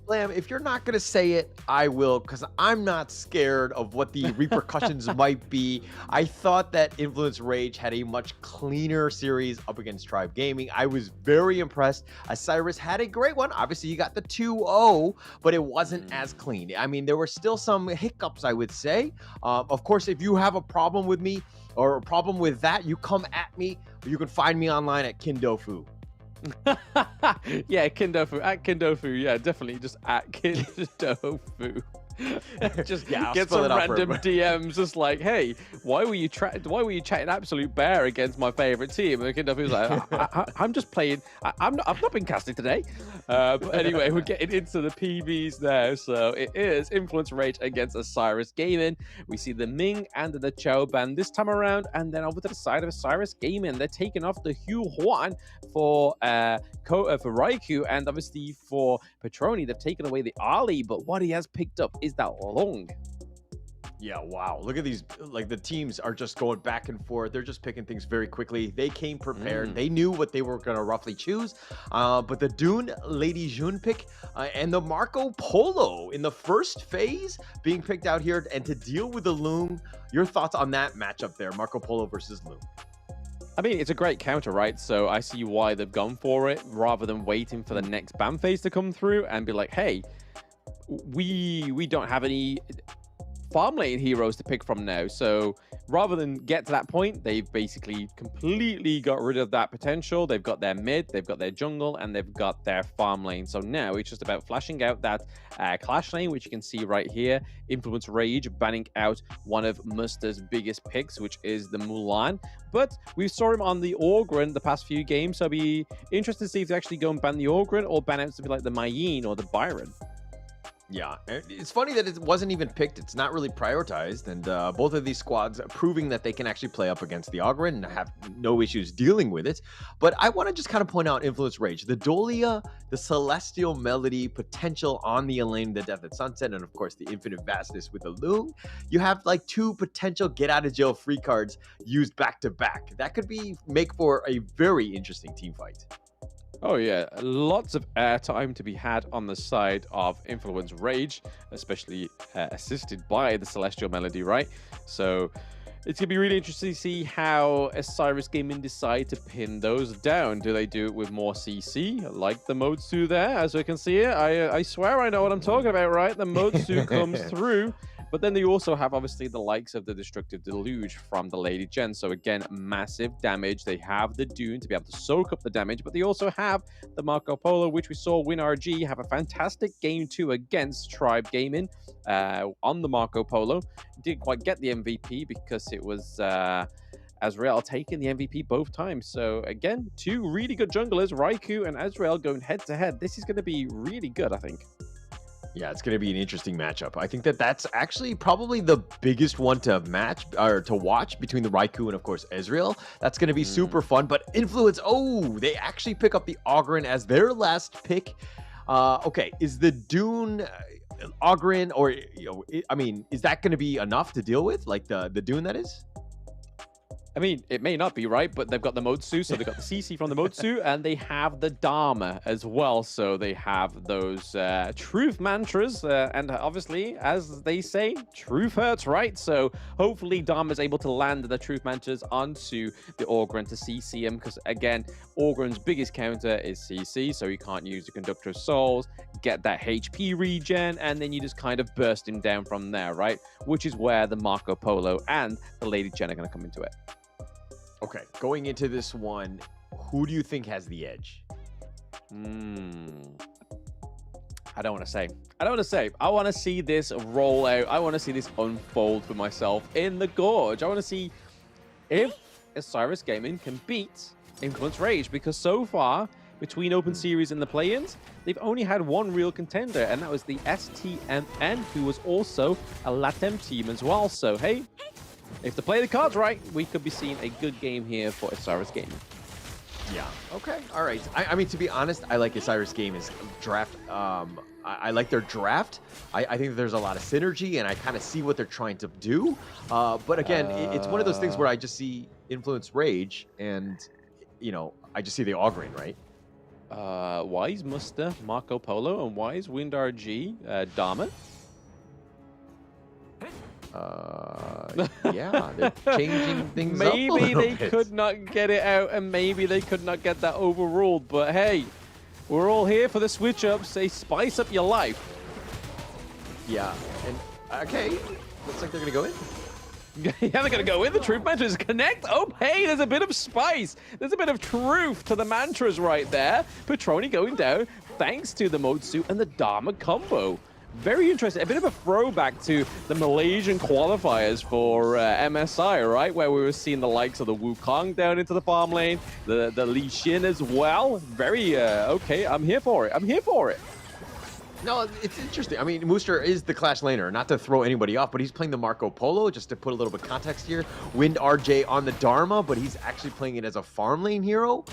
Blam, if you're not going to say it, I will, because I'm not scared of what the repercussions might be. I thought that Influence Rage had a much cleaner series up against Tribe Gaming. I was very impressed. Osiris had a great one. Obviously, you got the 2-0, but it wasn't as clean. I mean, there were still some hiccups, I would say. Of course, if you have a problem with me or a problem with that, you come at me. You can find me online at Kindofu. Yeah, Kindofu, at Kindofu. Yeah, definitely just at Kindofu. Just get some random DMs, just like, hey, why were you chatting absolute bear against my favorite team? And Kindofu's like, I'm just playing. I've not been casting today. But anyway, we're getting into the PBs now. So it is Influence Rage against Osiris Gaming. We see the Ming and the Chao band this time around, and then over to the side of Osiris Gaming, they're taking off the Hugh Huan for Raikou, and obviously for Petroni, they've taken away the Ali. But what he has picked up is that long. Yeah, wow. Look at these, like the teams are just going back and forth. They're just picking things very quickly. They came prepared. They knew what they were going to roughly choose. But the Dune Lady June pick and the Marco Polo in the first phase being picked out here, and to deal with the Loom. Your thoughts on that matchup there, Marco Polo versus Loom? I mean, it's a great counter, right? So I see why they've gone for it rather than waiting for the next ban phase to come through and be like, hey, we don't have any farm lane heroes to pick from now. So rather than get to that point, they've basically completely got rid of that potential. They've got their mid, they've got their jungle, and they've got their farm lane. So now it's just about flashing out that Clash lane, which you can see right here. Influence Rage banning out one of Muster's biggest picks, which is the Mulan. But we saw him on the Orgren the past few games, so I'll be interested to see if they actually go and ban the Orgren or ban out something like the Mayeen or the Byron. Yeah, it's funny that it wasn't even picked. It's not really prioritized, and both of these squads proving that they can actually play up against the Ogryn and have no issues dealing with it. But I want to just kind of point out Influence Rage, the Dolia, the Celestial Melody potential on the Elaine, the Death at Sunset, and of course the Infinite Vastness with the Loom. You have like two potential get out of jail free cards used back to back. That could make for a very interesting team fight. Oh yeah, lots of airtime to be had on the side of Influence Rage, especially assisted by the Celestial Melody, right? So it's going to be really interesting to see how Osiris Gaming decide to pin those down. Do they do it with more CC, like the Motsu there, as we can see it? I swear I know what I'm talking about, right? The Motsu comes through. But then they also have, obviously, the likes of the Destructive Deluge from the Lady Gen. So, again, massive damage. They have the Dune to be able to soak up the damage. But they also have the Marco Polo, which we saw WinRG have a fantastic game 2 against Tribe Gaming on the Marco Polo. Didn't quite get the MVP because it was Ezreal taking the MVP both times. So, again, two really good junglers, Raikou and Ezreal, going head-to-head. This is going to be really good, I think. Yeah, it's going to be an interesting matchup. I think that's actually probably the biggest one to watch between the Raikou and, of course, Ezreal. That's going to be super fun. But Influence, they actually pick up the Ogryn as their last pick. Okay, is the Dune Ogryn, or I mean, is that going to be enough to deal with? Like the Dune, that is? I mean, it may not be, right? But they've got the Motsu, so they've got the CC from the Motsu, and they have the Dharma as well. So they have those truth mantras, and obviously, as they say, truth hurts, right? So hopefully Dharma is able to land the truth mantras onto the Orgren to CC him, because again, Orgren's biggest counter is CC, so he can't use the Conductor of Souls, get that HP regen, and then you just kind of burst him down from there, right? Which is where the Marco Polo and the Lady Chen are going to come into it. Okay, going into this one, who do you think has the edge? I don't want to say. I don't want to say. I want to see this roll out. I want to see this unfold for myself in the Gorge. I want to see if Osiris Gaming can beat Influence Rage, because so far, between Open Series and the play-ins, they've only had one real contender, and that was the STMN, who was also a LATAM team as well. So, hey, if they play the cards right, we could be seeing a good game here for Osiris Gaming. Yeah. Okay. All right. I mean, to be honest, I like Osiris Gaming's draft. I like their draft. I think there's a lot of synergy, and I kind of see what they're trying to do. But again, it's one of those things where I just see Influence Rage, and, you know, I just see the Ogren, right? Wise Muster, Marco Polo, and Wise Wind RG, Dharma. Yeah, they're changing things up a Maybe little they bit. could not get it out, and maybe they could not get that overruled. But hey, we're all here for the switch ups. They spice up your life. Yeah, and okay, looks like they're gonna go in. Yeah, they're gonna go in. The truth mantras connect. Oh, hey, there's a bit of spice. There's a bit of truth to the mantras right there. Petroni going down thanks to the Motsu and the Dharma combo. Very interesting. A bit of a throwback to the Malaysian qualifiers for MSI, right? Where we were seeing the likes of the Wukong down into the farm lane, the Li Xin as well. Very, okay, I'm here for it. I'm here for it. No, it's interesting. I mean, Mooster is the Clash laner, not to throw anybody off, but he's playing the Marco Polo, just to put a little bit of context here. Wind RJ on the Dharma, but he's actually playing it as a farm lane hero.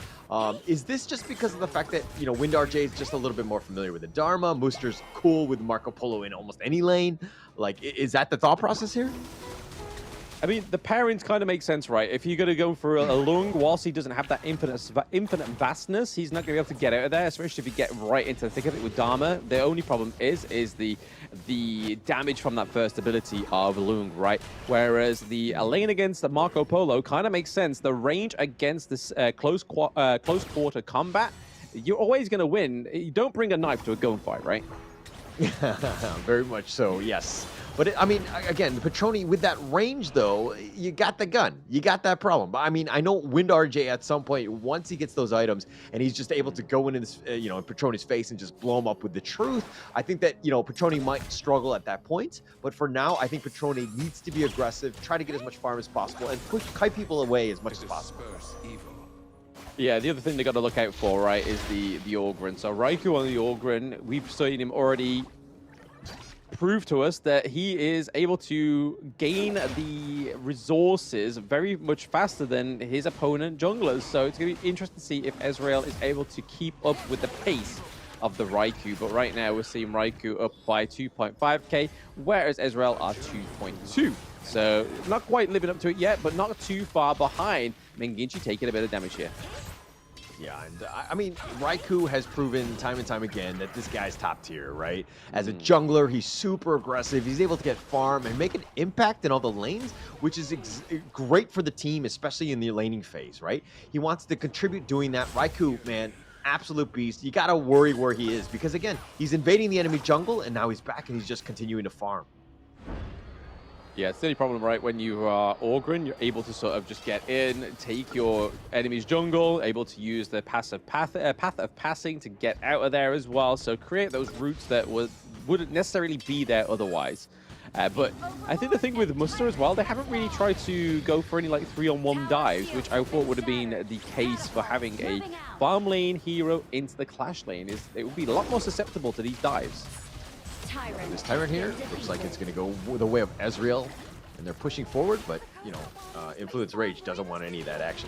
Is this just because of the fact that, you know, Wind RJ is just a little bit more familiar with the Dharma? Mooster's cool with Marco Polo in almost any lane. Like, is that the thought process here? I mean, the pairings kind of make sense, right? If you're going to go for a Lung, whilst he doesn't have that infinite vastness, he's not going to be able to get out of there, especially if you get right into the thick of it with Dharma. The only problem is the damage from that first ability of Lung, right? Whereas the lane against the Marco Polo kind of makes sense. The range against this close quarter combat, you're always going to win. You don't bring a knife to a gunfight, right? Very much so, yes. But I mean, again, Petroni with that range, though, you got the gun. You got that problem. But I mean, I know Wind RJ at some point, once he gets those items and he's just able to go into this, you know, in Petroni's face and just blow him up with the truth, I think that, you know, Petroni might struggle at that point. But for now, I think Petroni needs to be aggressive, try to get as much farm as possible, and kite people away as much as possible. Yeah, the other thing they got to look out for, right, is the Orgren. So Raikou on the Orgren, we've seen him already prove to us that he is able to gain the resources very much faster than his opponent junglers. So it's going to be interesting to see if Ezreal is able to keep up with the pace of the Raikou. But right now we're seeing Raikou up by 2.5k, whereas Ezreal are 2.2. So not quite living up to it yet, but not too far behind. Menginchi taking a bit of damage here. Yeah, and I mean, Raikou has proven time and time again that this guy's top tier, right? As a jungler, he's super aggressive. He's able to get farm and make an impact in all the lanes, which is great for the team, especially in the laning phase, right? He wants to contribute doing that. Raikou, man, absolute beast. You got to worry where he is because, again, he's invading the enemy jungle, and now he's back, and he's just continuing to farm. Yeah, it's the only problem, right? When you are Orgren, you're able to sort of just get in, take your enemy's jungle, able to use the passive path of passing to get out of there as well. So create those routes that wouldn't necessarily be there otherwise. But I think the thing with Muster as well, they haven't really tried to go for any like 3-on-1 dives, which I thought would have been the case for having a farm lane hero into the Clash lane. It would be a lot more susceptible to these dives. This Tyrant here looks like it's going to go the way of Ezreal, and they're pushing forward, but, you know, Influence Rage doesn't want any of that action.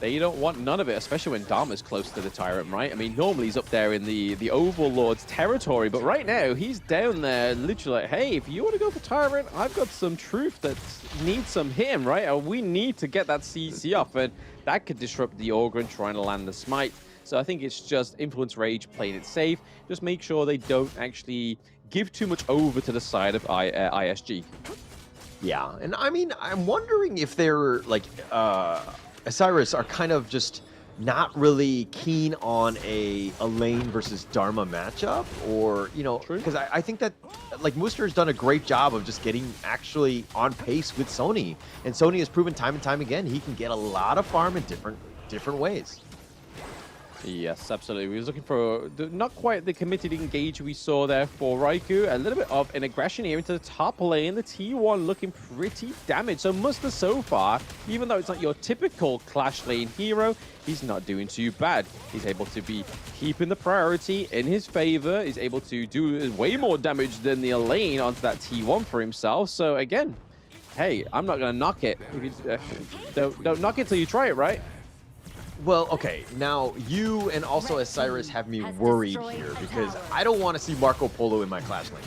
They don't want none of it, especially when Dharma's close to the Tyrant, right? I mean, normally he's up there in the Overlord's territory, but right now he's down there literally like, hey, if you want to go for Tyrant, I've got some truth that needs some him, right? And we need to get that CC off, and that could disrupt the Ogryn trying to land the smite. So I think it's just Influence Rage playing it safe. Just make sure they don't actually give too much over to the side of ISG. Yeah, and I mean, I'm wondering if they're like Osiris are kind of just not really keen on a lane versus Dharma matchup, or because I think that like Mooster's done a great job of just getting actually on pace with Sony, and Sony has proven time and time again he can get a lot of farm in different ways. Yes, absolutely. We was looking for not quite the committed engage we saw there for Raikou. A little bit of an aggression here into the top lane. The T1 looking pretty damaged. So Muster so far, even though it's not your typical Clash lane hero, he's not doing too bad. He's able to be keeping the priority in his favor. He's able to do way more damage than the lane onto that T1 for himself. So again, hey, I'm not going to knock it. Don't knock it till you try it, right? Well, okay, now you and also Osiris have me worried here because I don't want to see Marco Polo in my Clash lane.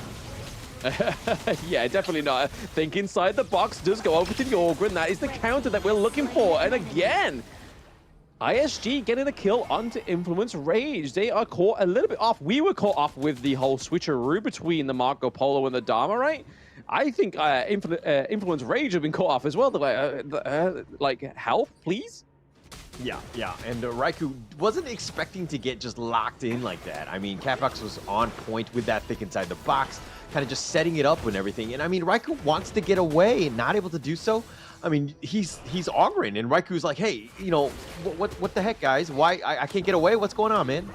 Yeah, definitely not. Think inside the box, does go over to the Ogryn. That is the counter that we're looking for. And again, ISG getting a kill onto Influence Rage. They are caught a little bit off. We were caught off with the whole switcheroo between the Marco Polo and the Dharma, right? I think Influence Rage have been caught off as well. Like, help, please? Yeah, and Raikou wasn't expecting to get just locked in like that. I mean, Catbox was on point with that thick inside the box, kind of just setting it up and everything. And I mean, Raikou wants to get away and not able to do so. I mean, he's Ogryn, and Raikou's like, hey, what the heck, guys? Why I can't get away? What's going on, man?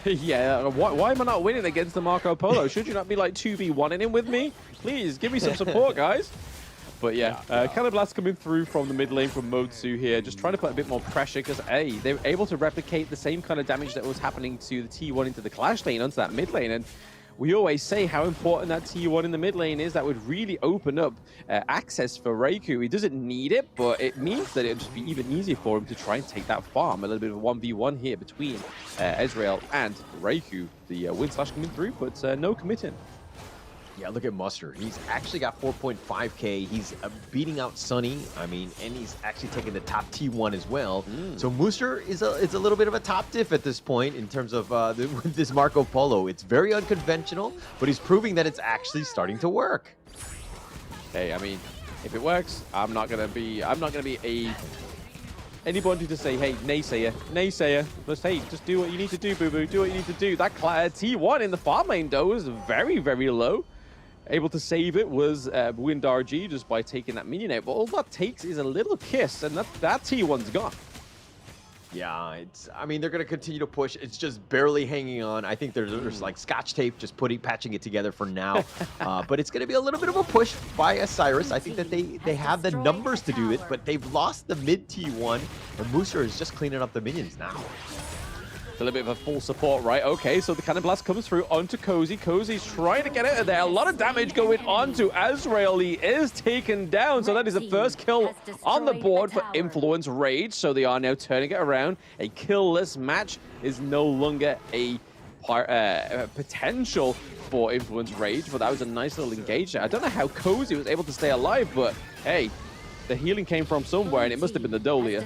Yeah, why am I not winning against the Marco Polo? Should you not be like 2v1ing him with me? Please, give me some support, guys. But yeah, Cannon Blast coming through from the mid lane from Motsu here, just trying to put a bit more pressure because, A, they were able to replicate the same kind of damage that was happening to the T1 into the Clash lane onto that mid lane. And we always say how important that T1 in the mid lane is. That would really open up access for Raikou. He doesn't need it, but it means that it would just be even easier for him to try and take that farm. A little bit of a 1v1 here between Ezreal and Raikou. The win slash coming through, but no committing. Yeah, look at Muster. He's actually got 4.5k. He's beating out Sunny. I mean, and he's actually taking the top T1 as well. So Muster is a little bit of a top diff at this point in terms of this Marco Polo. It's very unconventional, but he's proving that it's actually starting to work. Hey, I mean, if it works, I'm not gonna be anybody to say, hey, naysayer. Just, hey, just do what you need to do, boo-boo. Do what you need to do. That T1 in the farm lane, though, is very, very low. Able to save it was WinRG just by taking that minion out. But all that takes is a little kiss, and that T1's gone. Yeah, I mean, they're going to continue to push. It's just barely hanging on. I think there's like scotch tape, just patching it together for now. But it's going to be a little bit of a push by Osiris. I think that they have the numbers to do it, but they've lost the mid T1, and Mooser is just cleaning up the minions now. It's a little bit of a full support, right? Okay, so the Cannon Blast comes through onto Cozy. Cozy's trying to get out of there. A lot of damage going on to Ezreal. He is taken down, so that is the first kill on the board for Influence Rage. So they are now turning it around. A kill-less match is no longer a potential for Influence Rage, but that was a nice little engage there. I don't know how Cozy was able to stay alive, but hey, the healing came from somewhere, and it must have been the Dolia.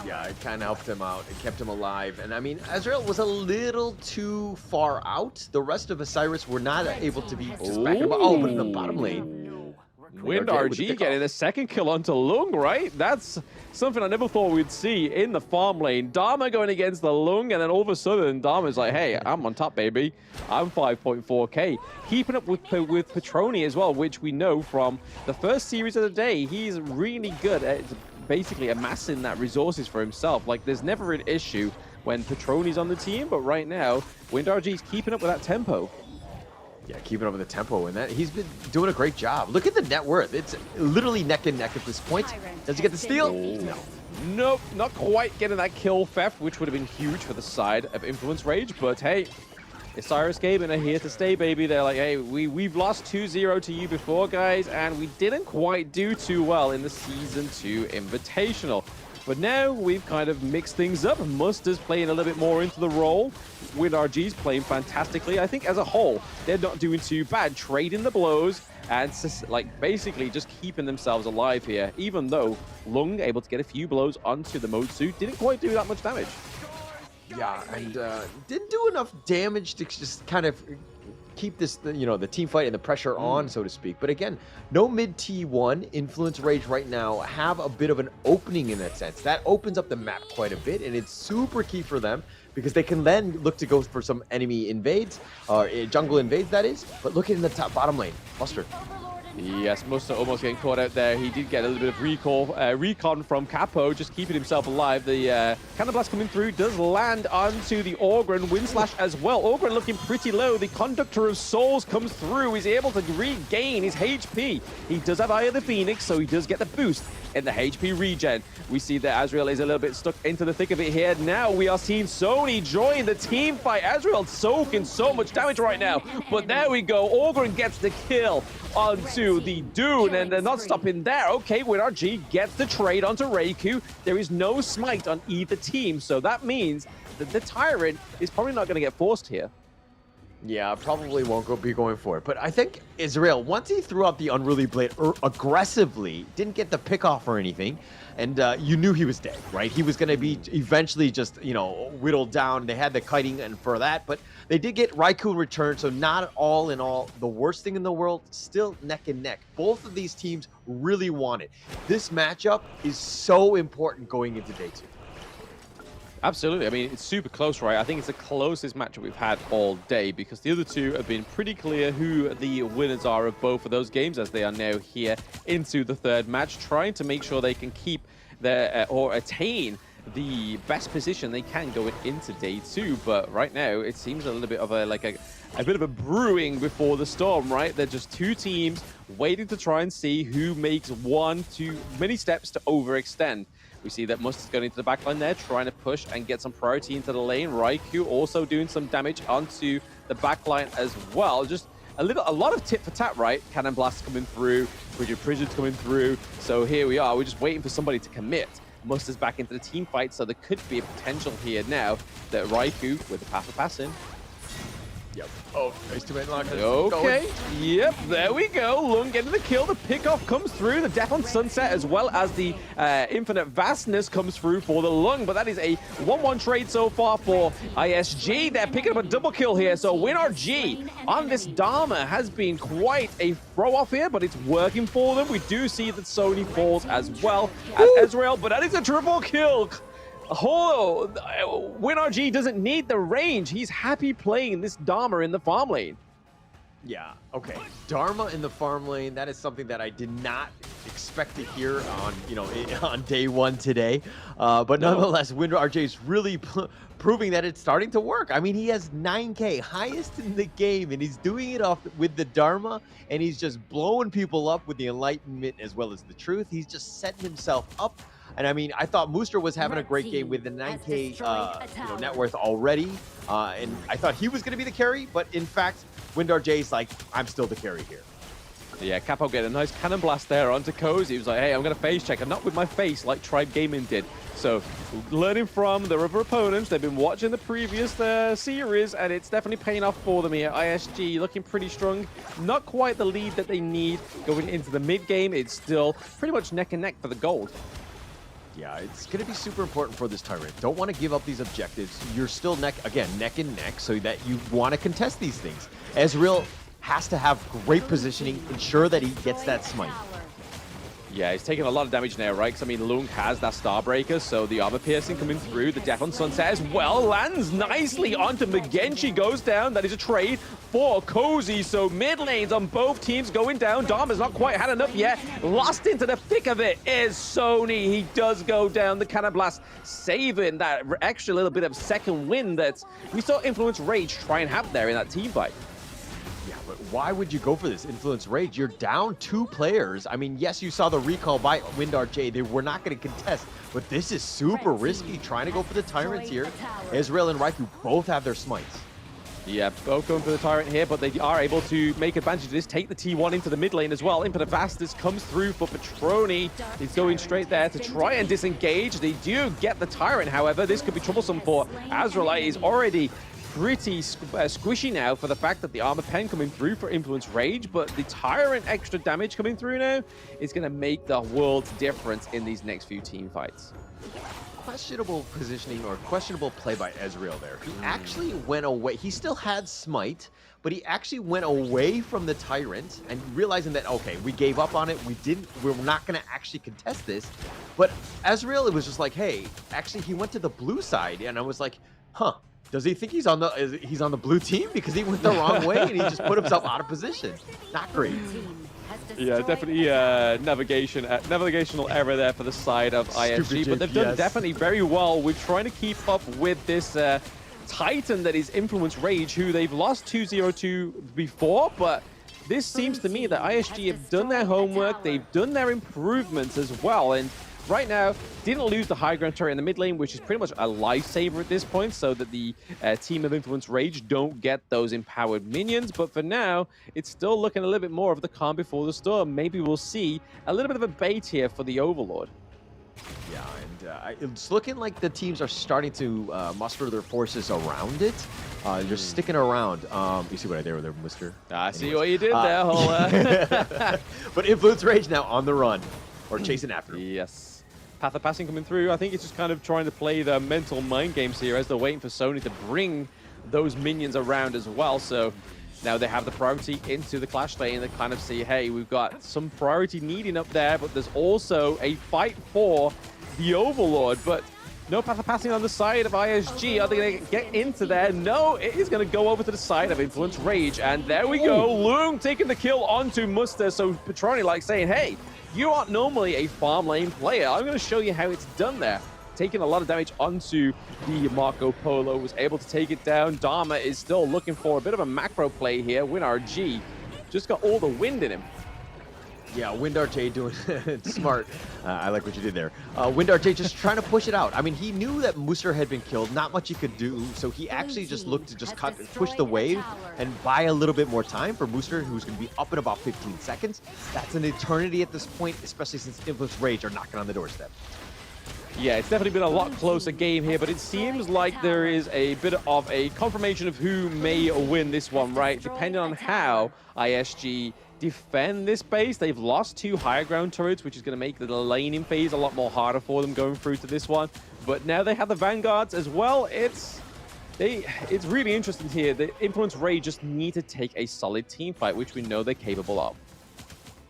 Yeah, it kind of helped him out. It kept him alive. And I mean, Ezreal was a little too far out. The rest of Osiris were not able to be just back in, but in the bottom lane. WinRG getting a second kill onto Lung, right? That's something I never thought we'd see in the farm lane. Dharma going against the Lung, and then all of a sudden, Dharma's like, hey, I'm on top, baby. I'm 5.4k. Keeping up with Petroni as well, which we know from the first series of the day. He's really good at basically amassing that resources for himself. Like, there's never an issue when Petroni's on the team, but right now, WinRG's keeping up with that tempo. Yeah, keeping up with the tempo, and that he's been doing a great job. Look at the net worth. It's literally neck and neck at this point. Does he get the steal? No. Nope, not quite getting that kill theft, which would have been huge for the side of Influence Rage, but hey, Osiris Gaming are here to stay, baby. They're like, hey, we've lost 2-0 to you before, guys, and we didn't quite do too well in the Season 2 Invitational. But now we've kind of mixed things up. Musta's playing a little bit more into the role. WinRG's playing fantastically. I think as a whole, they're not doing too bad, trading the blows and like basically just keeping themselves alive here, even though Lung able to get a few blows onto the Motsu, didn't quite do that much damage. Yeah, and didn't do enough damage to just kind of keep this, you know, the team fight and the pressure on, so to speak. But again, no mid T1. Influence Rage right now have a bit of an opening in that sense. That opens up the map quite a bit, and it's super key for them because they can then look to go for some enemy invades, or jungle invades, that is. But look in the top bottom lane, Mustard. Yes, Musta almost getting caught out there. He did get a little bit of recon from Capo, just keeping himself alive. The Cannon Blast coming through does land onto the Orgren. Windslash as well. Orgren looking pretty low. The Conductor of Souls comes through. He's able to regain his HP. He does have Eye of the Phoenix, so he does get the boost in the HP regen. We see that Azrael is a little bit stuck into the thick of it here. Now we are seeing Sony join the team fight. Azrael soaking so much damage right now. But there we go. Orgren gets the kill onto the Dune, and they're not stopping there. Okay, WinRG gets the trade onto Reiku. There is no smite on either team, so that means that the Tyrant is probably not going to get forced here. Yeah, probably won't be going for it. But I think Israel, once he threw out the Unruly Blade aggressively, didn't get the pick off or anything, and you knew he was dead, right? He was going to be eventually just, you know, whittled down. They had the kiting and for that, but they did get Raikou in return, so not all in all the worst thing in the world, still neck and neck. Both of these teams really want it. This matchup is so important going into day 2. Absolutely. I mean, it's super close, right? I think it's the closest matchup we've had all day because the other two have been pretty clear who the winners are of both of those games as they are now here into the third match, trying to make sure they can keep their or attain the best position they can going into day 2. But right now, it seems a little bit of a bit of a brewing before the storm, right? They're just two teams waiting to try and see who makes one too many steps to overextend. We see that Must is going into the backline there, trying to push and get some priority into the lane. Raikou also doing some damage onto the backline as well. Just a lot of tit for tat, right? Cannon Blast coming through, Prigid's coming through. So here we are. We're just waiting for somebody to commit. Must is back into the team fight, so there could be a potential here now that Raikou with the path of passing. Yep. Oh, nice two-man lock. Okay. Yep, there we go. Lung getting the kill. The pickoff comes through. The Death on Sunset as well as the Infinite Vastness comes through for the Lung. But that is a 1-1 trade so far for ISG. They're picking up a double kill here. So WinRG on this Dharma has been quite a throw-off here, but it's working for them. We do see that Sony falls as well as Ezreal, but that is a triple kill. Oh, WinRG doesn't need the range. He's happy playing this Dharma in the farm lane. Yeah, okay. Dharma in the farm lane, that is something that I did not expect to hear on, you know, on day 1 today. But nonetheless, WinRG is really proving that it's starting to work. I mean, he has 9K, highest in the game, and he's doing it off with the Dharma, and he's just blowing people up with the Enlightenment as well as the Truth. He's just setting himself up. And I mean, I thought Mooster was having a great game with the 9K net worth already. And I thought he was going to be the carry, but in fact, WinRG's like, I'm still the carry here. Yeah, Capo get a nice cannon blast there onto Cozy. He was like, hey, I'm going to phase check. I'm not with my face like Tribe Gaming did. So learning from their other opponents, they've been watching the previous series, and it's definitely paying off for them here. ISG looking pretty strong. Not quite the lead that they need going into the mid game. It's still pretty much neck and neck for the gold. Yeah, it's going to be super important for this Tyrant. Don't want to give up these objectives. You're still neck and neck, so that you want to contest these things. Ezreal has to have great positioning, ensure that he gets that smite. Yeah, he's taking a lot of damage now, right? Because, I mean, Lung has that Starbreaker, so the armor piercing coming through. The Death on Sunset as well lands nicely onto Magenchi, goes down. That is a trade for Cozy. So mid lanes on both teams going down. Dharma's not quite had enough yet. Lost into the thick of it is Sony. He does go down. The Cannon Blast saving that extra little bit of second win that we saw Influence Rage try and have there in that team fight. Yeah, but why would you go for this Influence Rage? You're down 2 players. I mean, yes, you saw the recall by WinRG. They were not going to contest, but this is super risky trying to go for the Tyrants here. Ezreal and Raikou both have their smites. Yeah, both going for the Tyrant here, but they are able to make advantage of this, take the T1 into the mid lane as well. Impetivastus comes through for Petroni. He's going straight there to try and disengage. They do get the Tyrant, however. This could be troublesome for Azraelite. He's already pretty squishy now for the fact that the Armor Pen coming through for Influence Rage, but the Tyrant extra damage coming through now is going to make the world's difference in these next few team fights. Questionable positioning or questionable play by Ezreal there. He actually went away. He still had Smite, but he actually went away from the Tyrant and realizing that, okay, we gave up on it. We're not going to actually contest this. But Ezreal, it was just like, hey, actually he went to the blue side, and I was like, huh, does he think he's on the blue team? Because he went the wrong way and he just put himself out of position. Not great. Yeah, definitely navigational error there for the side of ISG, but they've done definitely very well with trying to keep up with this Titan that is Influence Rage, who they've lost 2-0 to before, but this seems to me that ISG have done their homework, they've done their improvements as well, and right now, didn't lose the high ground turret in the mid lane, which is pretty much a lifesaver at this point, so that the team of Influence Rage don't get those empowered minions. But for now, it's still looking a little bit more of the calm before the storm. Maybe we'll see a little bit of a bait here for the Overlord. Yeah, and it's looking like the teams are starting to muster their forces around it. Just sticking around. You see what I did there, Mister? I see what you did there, Hola. But Influence Rage now on the run, or chasing after him. Yes. Path of Passing coming through. I think it's just kind of trying to play the mental mind games here as they're waiting for Sony to bring those minions around as well. So now they have the priority into the Clash lane. They kind of see, hey, we've got some priority needing up there, but there's also a fight for the Overlord. But no Path of Passing on the side of ISG. Are they going to get into there? No, it is going to go over to the side of Influence Rage. And there we go. Loom taking the kill onto Muster. So Petroni like saying, hey, you aren't normally a farm lane player. I'm going to show you how it's done there. Taking a lot of damage onto the Marco Polo. Was able to take it down. Dharma is still looking for a bit of a macro play here. WinRG just got all the wind in him. Yeah, WinRG doing smart. I like what you did there. WinRG just trying to push it out. I mean, he knew that Muster had been killed. Not much he could do, so he actually just looked to just push the wave and buy a little bit more time for Muster, who's going to be up in about 15 seconds. That's an eternity at this point, especially since Influence Rage are knocking on the doorstep. Yeah, it's definitely been a lot closer game here, but it seems like there is a bit of a confirmation of who may win this one, right? Depending on how ISG defend this base. They've lost 2 higher ground turrets, which is going to make the laning phase a lot more harder for them going through to this one. But now they have the Vanguards as well. It's really interesting here. The Influence Rage just need to take a solid team fight, which we know they're capable of.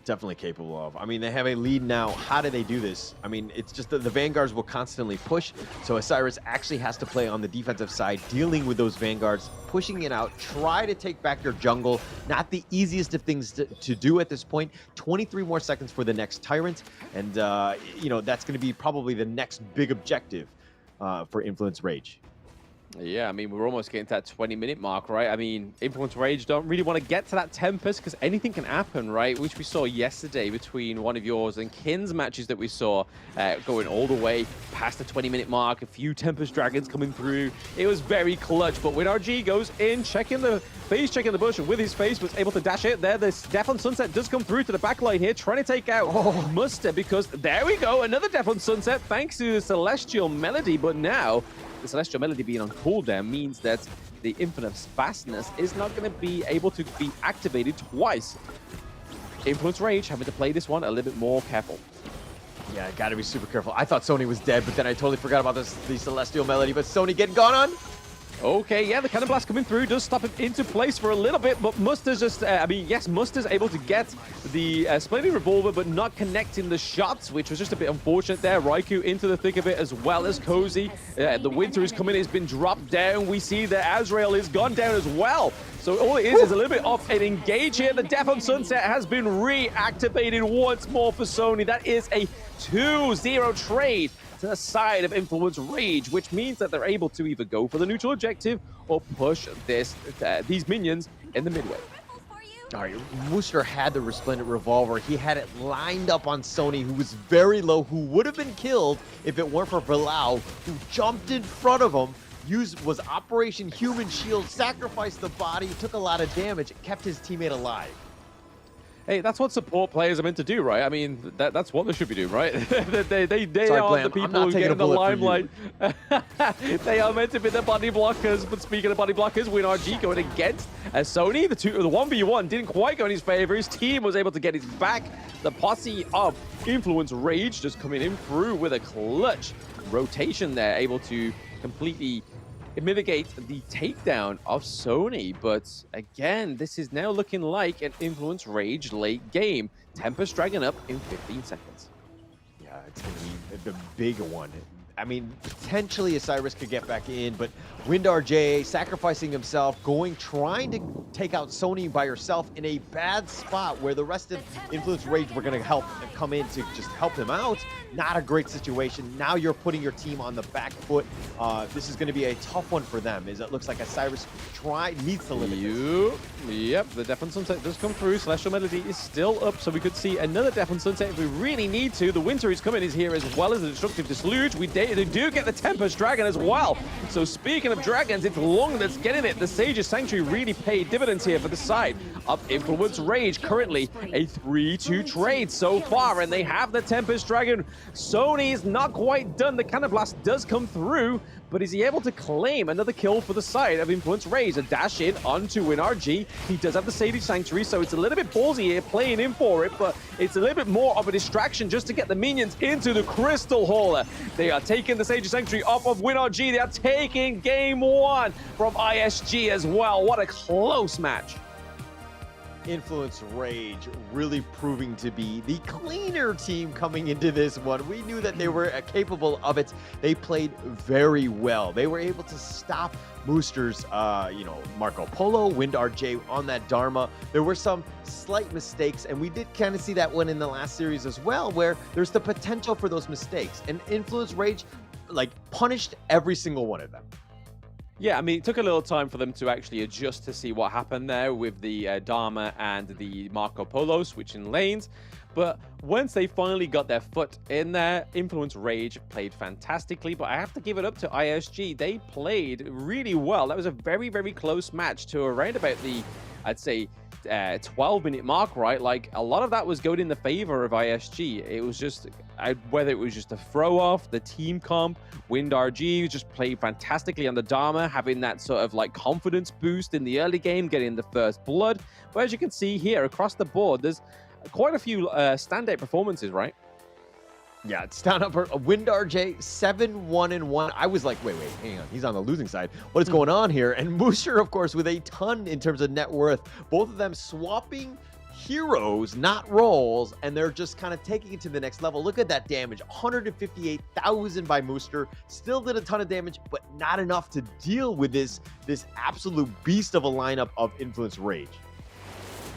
Definitely capable of. I mean, they have a lead now. How do they do this? I mean, it's just that the Vanguards will constantly push, so Osiris actually has to play on the defensive side, dealing with those Vanguards, pushing it out, try to take back your jungle. Not the easiest of things to do at this point. 23 more seconds for the next Tyrant, and you know, that's going to be probably the next big objective for Influence Rage. Yeah, I mean, we're almost getting to that 20-minute mark, right? I mean, Influence Rage don't really want to get to that Tempest because anything can happen, right? Which we saw yesterday between one of yours and Kin's matches that we saw going all the way past the 20-minute mark. A few Tempest Dragons coming through. It was very clutch, but when RG goes in, checking the bush, and with his face was able to dash it there. This Death on Sunset does come through to the back line here, trying to take out Muster, because there we go, another Death on Sunset thanks to the Celestial Melody, but now the Celestial Melody being on cooldown means that the Infinite Fastness is not going to be able to be activated twice. Influence Rage having to play this one a little bit more careful. Yeah, gotta be super careful. I thought Sony was dead, but then I totally forgot about the Celestial Melody, but Sony getting gone on? Okay, yeah, the Cannon Blast coming through does stop him into place for a little bit, but Muster's just, Muster's able to get the Splendid Revolver, but not connecting the shots, which was just a bit unfortunate there. Raikou into the thick of it, as well as Cozy. The Winter is coming, it's been dropped down. We see that Azrael is gone down as well. So all it is a little bit of an engage here. The Death on Sunset has been reactivated once more for Sony. That is a 2-0 trade to the side of Influence Rage, which means that they're able to either go for the neutral objective or push these minions in the midway. All right, Muster had the Resplendent Revolver. He had it lined up on Sony, who was very low, who would have been killed if it weren't for Bilal, who jumped in front of him, was Operation Human Shield, sacrificed the body, took a lot of damage, kept his teammate alive. Hey, that's what support players are meant to do, right? I mean, that's what they should be doing, right? they Sorry, are Blam, the people I'm not who taking get a in the bullet for limelight. They are meant to be the body blockers. But speaking of body blockers, WinRG going against Sony. The 1v1 didn't quite go in his favor. His team was able to get his back. The posse of Influence Rage just coming in through with a clutch rotation there, able to completely mitigate the takedown of Sony. But again, this is now looking like an Influence Rage late game. Tempest Dragon up in 15 seconds. Yeah, it's going to be the big one. I mean, potentially Osiris could get back in, but WinRJ sacrificing himself, trying to take out Sony by herself in a bad spot where the rest of Influence Rage were going to help and come in to just help him out. Not a great situation. Now you're putting your team on the back foot. This is going to be a tough one for them, as it looks like Osiris needs to limit this. Yep, the Death and Sunset does come through. Celestial Melody is still up, so we could see another Death and Sunset if we really need to. The Winter is coming is here as well as the Destructive Dislodge. They do get the Tempest Dragon as well. So speaking of dragons, it's Long that's getting it. The Sage's Sanctuary really paid dividends here for the side of Influence Rage. Currently a 3-2 trade so far, and they have the Tempest Dragon. Sony is not quite done. The Cannon Blast does come through, but is he able to claim another kill for the side of Influence Rage? A dash in onto WinRG. He does have the Sage's Sanctuary, so it's a little bit ballsy here, playing in for it, but it's a little bit more of a distraction just to get the minions into the Crystal Hauler. They are taking the Sage's Sanctuary off of WinRG. They are taking game one from ISG as well. What a close match. Influence Rage really proving to be the cleaner team coming into this one. We knew that they were capable of it. They played very well. They were able to stop Mooster's, Marco Polo, WinRJ on that Dharma. There were some slight mistakes, and we did kind of see that one in the last series as well, where there's the potential for those mistakes. And Influence Rage, punished every single one of them. Yeah, I mean, it took a little time for them to actually adjust to see what happened there with the Dharma and the Marco Polo switching lanes. But once they finally got their foot in there, Influence Rage played fantastically. But I have to give it up to ISG. They played really well. That was a very, very close match to around about the, I'd say, 12-minute mark, right? Like, a lot of that was going in the favor of ISG. It was just, whether it was just a throw-off, the team comp, WinRG just played fantastically on the Dharma, having that sort of confidence boost in the early game, getting the first blood. But as you can see here, across the board, there's quite a few standout performances, right? Yeah, it's down up for WinRJ 7-1-1. I was like, wait, hang on. He's on the losing side. What is going on here? And Mooser, of course, with a ton in terms of net worth. Both of them swapping heroes, not roles, and they're just kind of taking it to the next level. Look at that damage. 158,000 by Mooster. Still did a ton of damage, but not enough to deal with this absolute beast of a lineup of Influence Rage.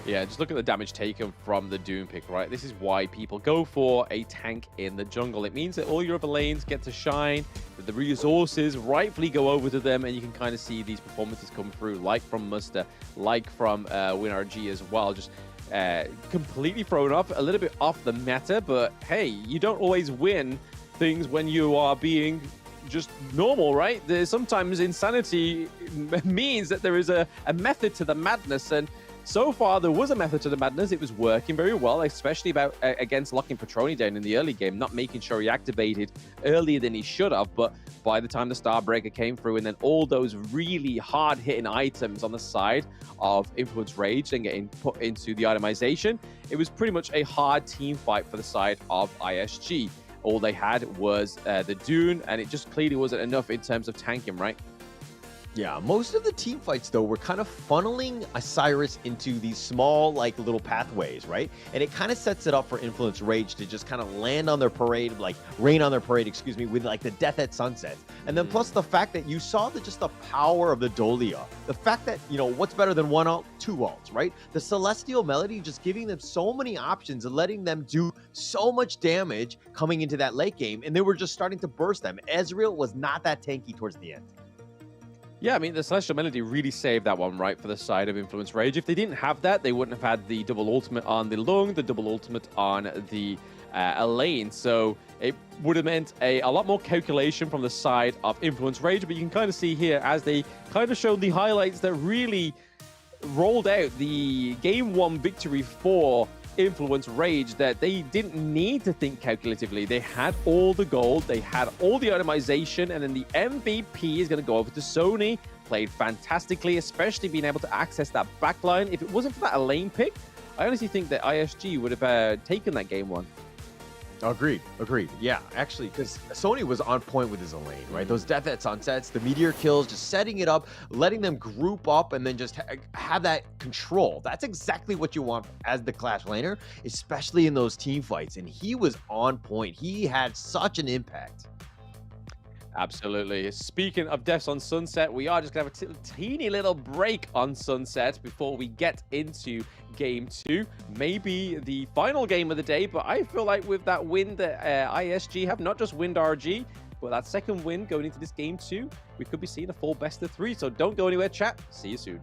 Yeah, just look at the damage taken from the Doom pick, right? This is why people go for a tank in the jungle. It means that all your other lanes get to shine, that the resources rightfully go over to them, and you can kind of see these performances come through, like from Muster, like from WinRG as well. Just completely thrown off, a little bit off the meta, but hey, you don't always win things when you are being just normal, right? Sometimes insanity means that there is a method to the madness, and so far, there was a method to the madness. It was working very well, especially against locking Petroni down in the early game, not making sure he activated earlier than he should have. But by the time the Starbreaker came through, and then all those really hard-hitting items on the side of Influence Rage and getting put into the itemization, it was pretty much a hard team fight for the side of ISG. All they had was the Dune, and it just clearly wasn't enough in terms of tanking, right? Yeah, most of the team fights, though, were kind of funneling Osiris into these small, little pathways, right? And it kind of sets it up for Influence Rage to just kind of land on their parade, rain on their parade, with, the Death at Sunset. And then plus the fact that you saw just the power of the Dolia. The fact that, what's better than one ult? Two ults, right? The Celestial Melody just giving them so many options and letting them do so much damage coming into that late game. And they were just starting to burst them. Ezreal was not that tanky towards the end. Yeah, I mean, the Celestial Melody really saved that one, right, for the side of Influence Rage. If they didn't have that, they wouldn't have had the double ultimate on the Lung, the double ultimate on the a lane. So it would have meant a lot more calculation from the side of Influence Rage, but you can kind of see here as they kind of showed the highlights that really rolled out the game 1 victory for Influence Rage, that they didn't need to think calculatively. They had all the gold, they had all the itemization, and then the MVP is going to go over to Sony. Played fantastically, especially being able to access that backline. If it wasn't for that lane pick, I honestly think that ISG would have taken that game 1. Agreed. Yeah, actually, because Sony was on point with his lane, right? Those death at sunsets, the meteor kills, just setting it up, letting them group up, and then just have that control. That's exactly what you want as the Clash laner, especially in those team fights. And he was on point. He had such an impact. Absolutely. Speaking of deaths on Sunset, we are just going to have a teeny little break on Sunset before we get into game 2. Maybe the final game of the day, but I feel like with that win that ISG have, not just winned RG, but that second win going into this game 2, we could be seeing a full best of 3. So don't go anywhere, chat. See you soon.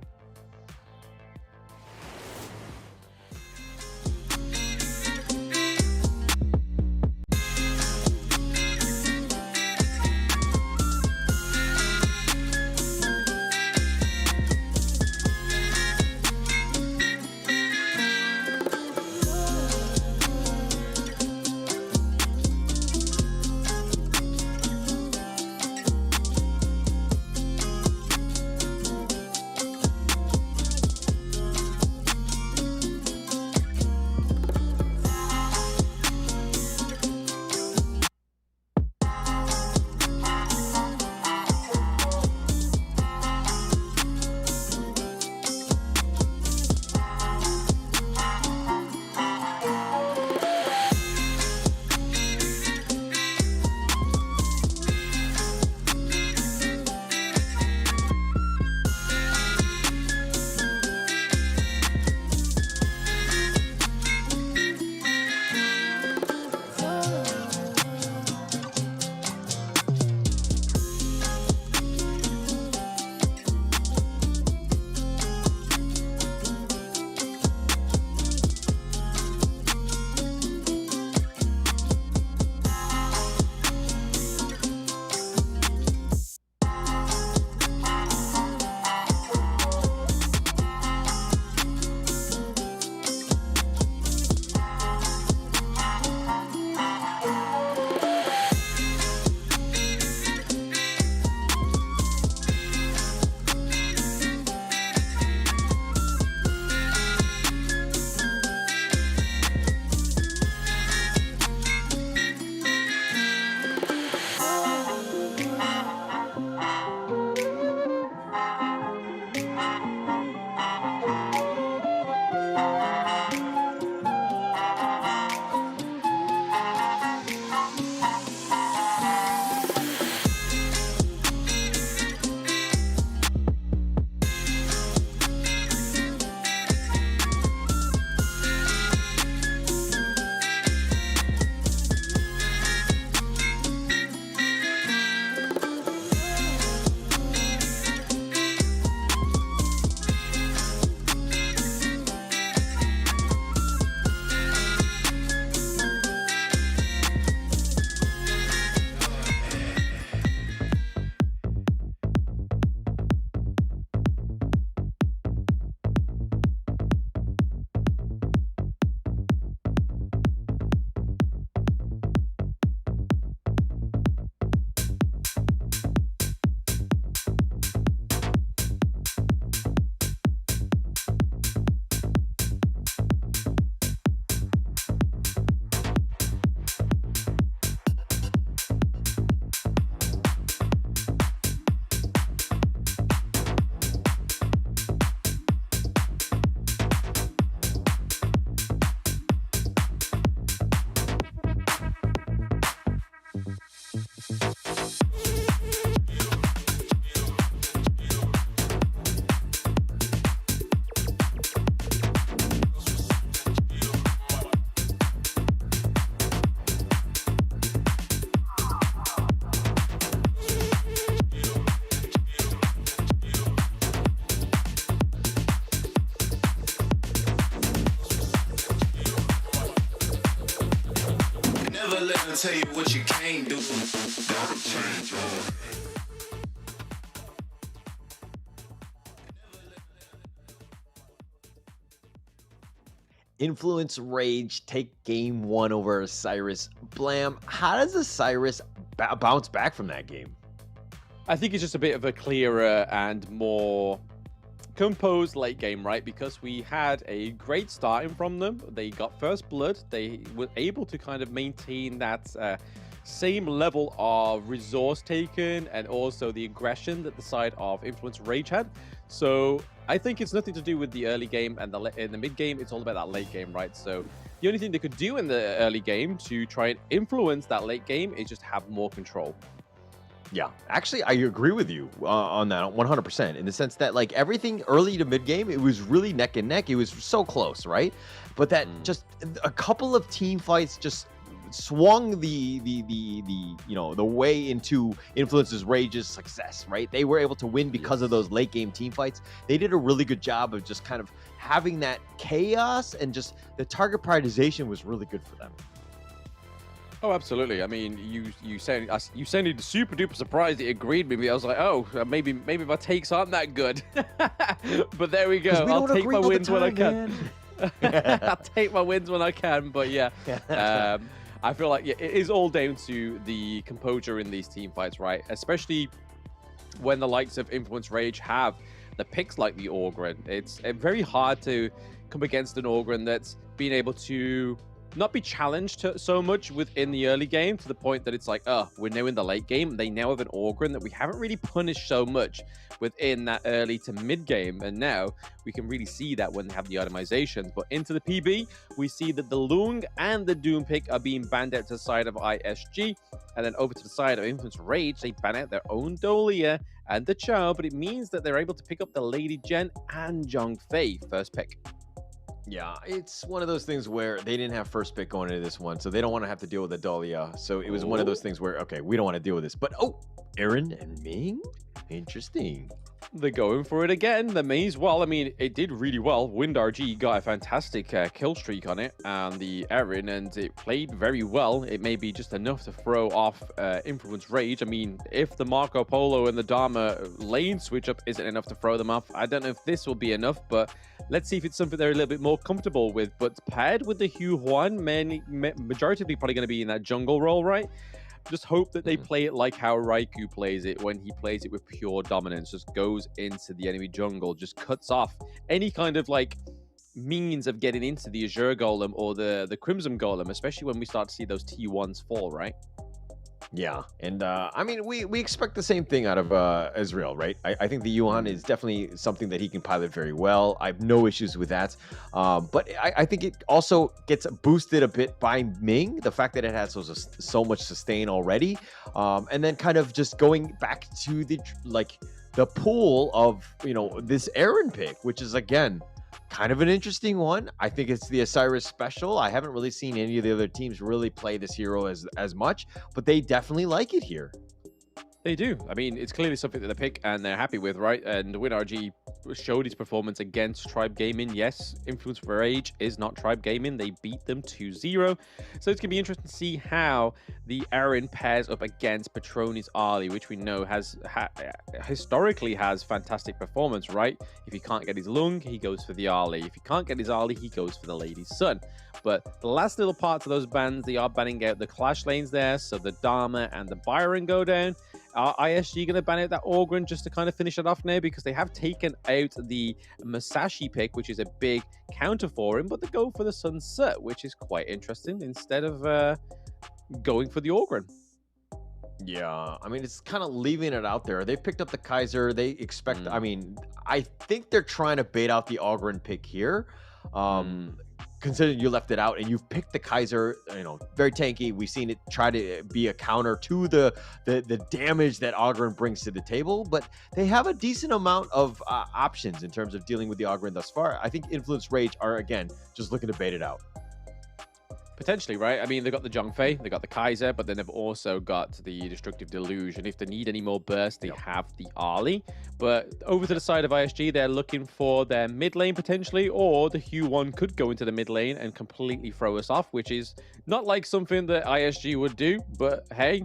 let them tell you what you can't do. Gotta change your ways. Influence Rage take game 1 over Osiris. Blam, how does Osiris bounce back from that game? I think it's just a bit of a clearer and more composed late game, right? Because we had a great starting from them. They got first blood. They were able to kind of maintain that same level of resource taken and also the aggression that the side of Influence Rage had. So I think it's nothing to do with the early game and in the mid game. It's all about that late game, right? So the only thing they could do in the early game to try and influence that late game is just have more control. Yeah, actually, I agree with you on that 100% in the sense that like everything early to mid game, it was really neck and neck. It was so close, right? But that just a couple of team fights just swung the way into Influence's Rage's success, right? They were able to win because of those late game team fights. They did a really good job of just kind of having that chaos, and just the target prioritization was really good for them. Oh, absolutely. I mean, you sounded super duper surprised that you agreed with me. I was like, oh, maybe my takes aren't that good. But there we go. I'll take my wins when I can. I'll take my wins when I can. But yeah, I feel like it is all down to the composure in these team fights, right? Especially when the likes of Influence Rage have the picks like the Ogryn. It's very hard to come against an Ogryn that's been able to not be challenged so much within the early game to the point that it's like, oh, we're now in the late game. They now have an Ogryn that we haven't really punished so much within that early to mid game. And now we can really see that when they have the itemizations. But into the PB, we see that the Lung and the Doom pick are being banned out to the side of ISG. And then over to the side of Influence Rage, they ban out their own Dolia and the Chow. But it means that they're able to pick up the Lady Jen and Zhong Fei first pick. Yeah, it's one of those things where they didn't have first pick going into this one, so they don't want to have to deal with the Dahlia. So it was one of those things where, okay, we don't want to deal with this. But, oh, Aaron and Ming? Interesting. They're going for it again. The maze, well, I mean, it did really well. Wind RG got a fantastic kill streak on it, and the Erin, and it played very well. It may be just enough to throw off Influence Rage. I mean, if the Marco Polo and the Dharma lane switch up isn't enough to throw them off, I don't know if this will be enough, but let's see if it's something they're a little bit more comfortable with. But paired with the Hugh Huan, majority of them probably going to be in that jungle role, right? Just hope that they play it like how Raikou plays it when he plays it with pure dominance. Just goes into the enemy jungle, just cuts off any kind of like means of getting into the Azure Golem or the Crimson Golem, especially when we start to see those T1s fall, right? Yeah, and I mean, we expect the same thing out of Israel, right? I think the Yuan is definitely something that he can pilot very well. I have no issues with that. But I think it also gets boosted a bit by Ming, the fact that it has so much sustain already. And then kind of just going back to the pool of, this Aaron pick, which is, again, kind of an interesting one. I think it's the Osiris special. I haven't really seen any of the other teams really play this hero as much, but they definitely like it here. They do. I mean, it's clearly something that they pick and they're happy with, right? And WinRG showed his performance against Tribe Gaming. Yes, Influence Rage is not Tribe Gaming. They beat them 2-0. So it's going to be interesting to see how the Aaron pairs up against Patroni's Ali, which we know historically has fantastic performance, right? If he can't get his Lung, he goes for the Ali. If he can't get his Ali, he goes for the Lady's Son. But the last little parts of those bans, they are banning out the clash lanes there. So the Dharma and the Byron go down. Are ISG going to ban out that Ogryn just to kind of finish it off now? Because they have taken out the Masashi pick, which is a big counter for him. But they go for the Sunset, which is quite interesting, instead of going for the Ogryn. Yeah, I mean, it's kind of leaving it out there. They picked up the Kaiser. They expect, I mean, I think they're trying to bait out the Ogryn pick here. Considering you left it out and you've picked the Kaiser, very tanky. We've seen it try to be a counter to the damage that Ogryn brings to the table, but they have a decent amount of options in terms of dealing with the Ogryn thus far. I think Influence Rage are, again, just looking to bait it out. Potentially, right? I mean, they've got the Zhongfei, they got the Kaiser, but then they've also got the Destructive Deluge. And if they need any more burst, they have the Ali. But over to the side of ISG, they're looking for their mid lane potentially, or the Hue 1 could go into the mid lane and completely throw us off, which is not like something that ISG would do. But hey,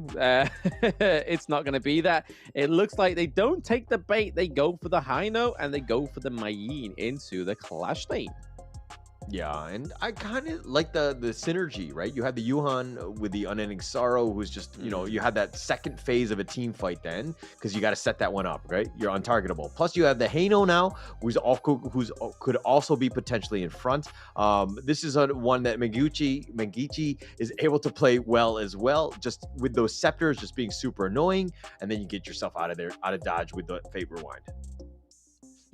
it's not going to be that. It looks like they don't take the bait. They go for the Hino and they go for the Mayin into the Clash lane. Yeah, and I kind of like the synergy, right? You had the Yuhan with the Unending Sorrow, who's just, you know, you had that second phase of a team fight then, because you got to set that one up, right? You're untargetable. Plus, you have the Hano now, who's could also be potentially in front. This is one that Mengichi is able to play well as well, just with those scepters just being super annoying, and then you get yourself out of dodge with the Fate Rewind.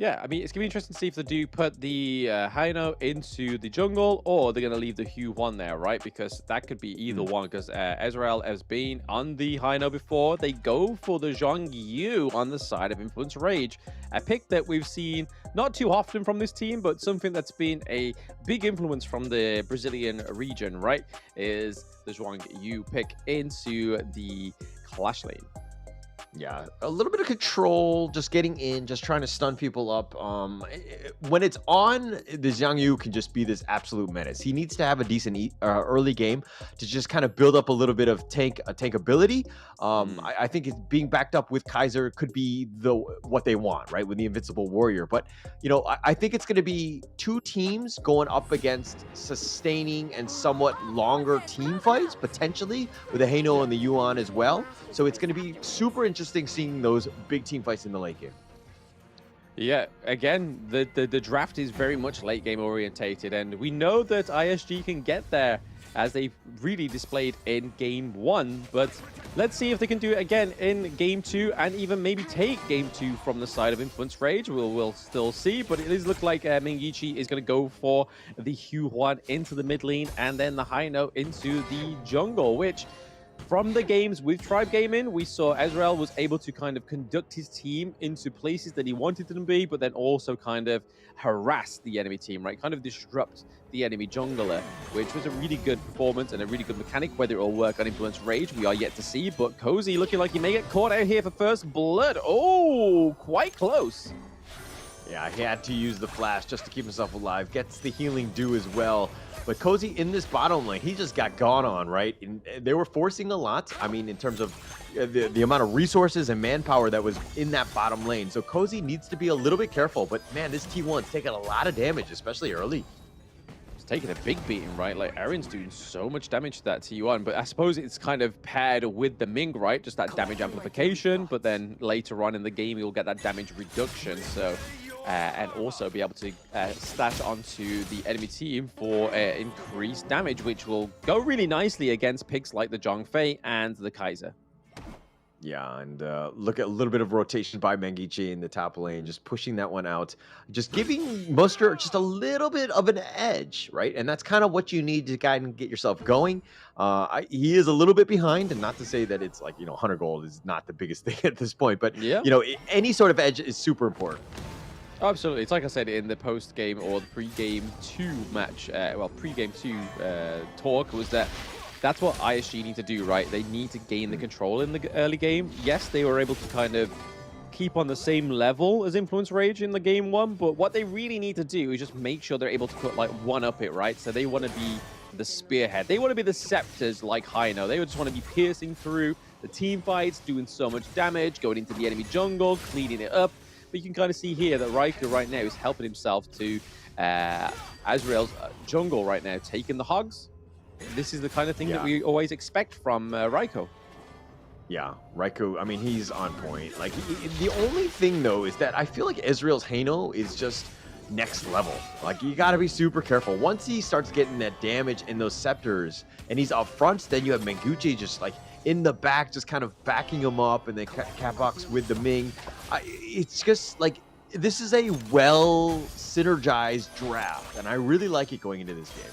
Yeah, I mean, it's going to be interesting to see if they do put the Hino into the jungle, or they're going to leave the Hue 1 there, right? Because that could be either one, because Ezreal has been on the Hino before. They go for the Zhong Yu on the side of Influence Rage, a pick that we've seen not too often from this team, but something that's been a big influence from the Brazilian region, right? Is the Zhong Yu pick into the Clash lane. Yeah, a little bit of control, just getting in, just trying to stun people up. When it's on, the Zhang Yu can just be this absolute menace. He needs to have a decent early game to just kind of build up a little bit of tank ability. I think it's being backed up with Kaiser could be what they want, right, with the Invincible Warrior. But, you know, I think it's going to be two teams going up against sustaining and somewhat longer team fights, potentially, with the Hano and the Yuan as well. So it's going to be super interesting seeing those big team fights in the late game. Yeah, again, the draft is very much late game orientated, and we know that ISG can get there, as they really displayed in game 1. But let's see if they can do it again in game 2, and even maybe take game 2 from the side of Influence Rage. We'll still see, but it does look like Mengichi is going to go for the Hue 1 into the mid lane, and then the Hino into the jungle, which, from the games with Tribe Gaming, we saw Ezreal was able to kind of conduct his team into places that he wanted them to be, but then also kind of harass the enemy team, right? Kind of disrupt the enemy jungler, which was a really good performance and a really good mechanic. Whether it will work on Influence Rage, we are yet to see, but Cozy looking like he may get caught out here for first blood. Oh, quite close. Yeah, he had to use the flash just to keep himself alive. Gets the healing due as well. But Cozy in this bottom lane, he just got gone on, right? And they were forcing a lot. I mean, in terms of the amount of resources and manpower that was in that bottom lane. So Cozy needs to be a little bit careful. But man, this T1's taking a lot of damage, especially early. It's taking a big beating, right? Like, Aaron's doing so much damage to that T1. But I suppose it's kind of paired with the Ming, right? Just that damage amplification. But then later on in the game, you'll get that damage reduction. So... and also be able to stash onto the enemy team for increased damage, which will go really nicely against picks like the Zhongfei and the Kaiser. Yeah, and look at a little bit of rotation by Mengichi in the top lane, just pushing that one out, just giving Muster just a little bit of an edge, right? And that's kind of what you need to kind of get yourself going. He is a little bit behind, and not to say that it's like, you know, 100 gold is not the biggest thing at this point, but, you know, any sort of edge is super important. Absolutely. It's like I said in the post-game or the pre-game 2 match, pre-game 2 talk, was that that's what ISG need to do, right? They need to gain the control in the early game. Yes, they were able to kind of keep on the same level as Influence Rage in the game 1, but what they really need to do is just make sure they're able to put like one up it, right? So they want to be the spearhead. They want to be the scepters like Hino. They just want to be piercing through the team fights, doing so much damage, going into the enemy jungle, cleaning it up. But you can kind of see here that Raiko right now is helping himself to Azrael's jungle right now, taking the hogs. This is the kind of thing that we always expect from Raiko. Yeah, Raiko, I mean, he's on point. Like, the only thing, though, is that I feel like Ezreal's Hano is just next level. Like, you got to be super careful. Once he starts getting that damage in those scepters and he's up front, then you have Menguchi just, like, in the back, just kind of backing him up, and then Capox with the Ming. It's just like, this is a well synergized draft, and I really like it going into this game.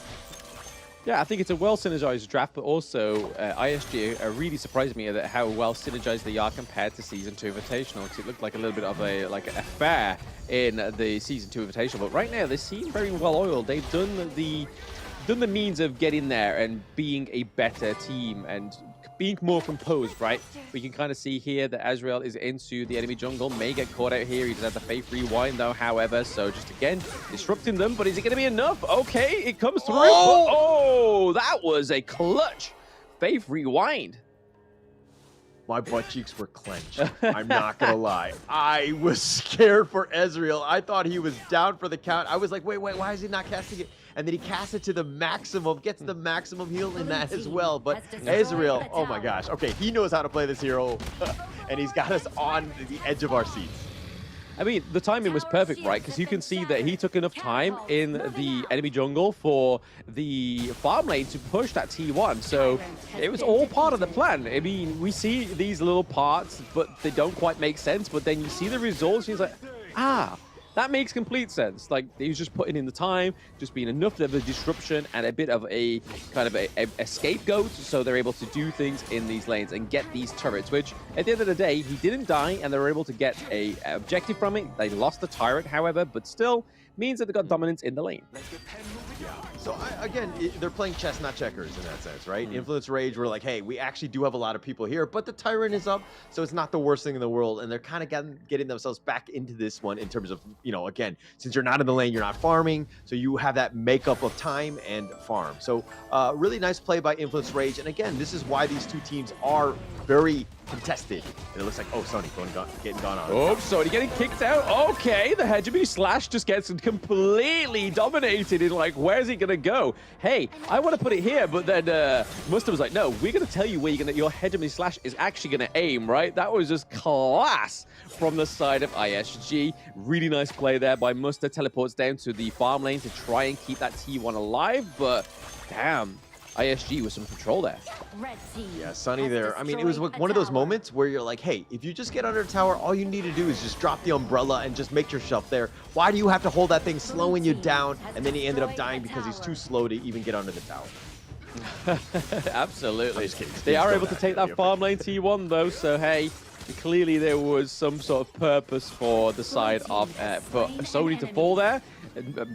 Yeah, I think it's a well synergized draft, but also ISG really surprised me at how well synergized they are compared to Season 2 Invitational, because it looked like a little bit of a affair in the Season 2 Invitational. But right now, they seem very well oiled. They've done the done the means of getting there and being a better team and being more composed, right? We can kind of see here that Azrael is into the enemy jungle, may get caught out here. He does have the Faith Rewind though, however, so just again, disrupting them, but is it going to be enough? Okay, it comes through. Oh, that was a clutch Faith Rewind. My butt cheeks were clenched. I'm not gonna lie. I was scared for Ezreal. I thought he was down for the count. I was like, wait, why is he not casting it? And then he casts it to the maximum, gets the maximum heal in that as well. But Ezreal, oh my gosh. Okay, he knows how to play this hero. And he's got us on the edge of our seats. I mean, the timing was perfect, right? Because you can see that he took enough time in the enemy jungle for the farm lane to push that T1. So it was all part of the plan. I mean, we see these little parts, but they don't quite make sense. But then you see the results, and he's like, ah, that makes complete sense. Like, he was just putting in the time, just being enough of a disruption and a bit of a kind of a scapegoat, so they're able to do things in these lanes and get these turrets, which at the end of the day, he didn't die and they were able to get a objective from it. They lost the turret, however, but still means that they got dominance in the lane. Yeah. So again, they're playing chess, not checkers in that sense, right? Influence Rage, we're like, hey, we actually do have a lot of people here, but the Tyrant is up, so it's not the worst thing in the world, and they're kind of getting themselves back into this one in terms of, you know, again, since you're not in the lane, you're not farming, so you have that makeup of time and farm. So really nice play by Influence Rage, and again, this is why these two teams are very contested. And it looks like, oh, Sonny getting gone on. Oh, Sonny getting kicked out. Okay, the hegemony slash just gets completely dominated in like, where's he gonna go? Hey, I want to put it here, but then Musta was like, no, we're gonna tell you where your hegemony slash is actually gonna aim, right? That was just class from the side of ISG. Really nice play there by Musta. Teleports down to the farm lane to try and keep that T1 alive, but damn, ISG with some control there. Yeah, Sonny there. I mean, it was one of those moments where you're like, hey, if you just get under the tower, all you need to do is just drop the umbrella and just make yourself there. Why do you have to hold that thing slowing you down? And then he ended up dying because he's too slow to even get under the tower. Absolutely. They are able to take that farm lane T1 though, so hey, clearly there was some sort of purpose for the side of but Sony to fall there.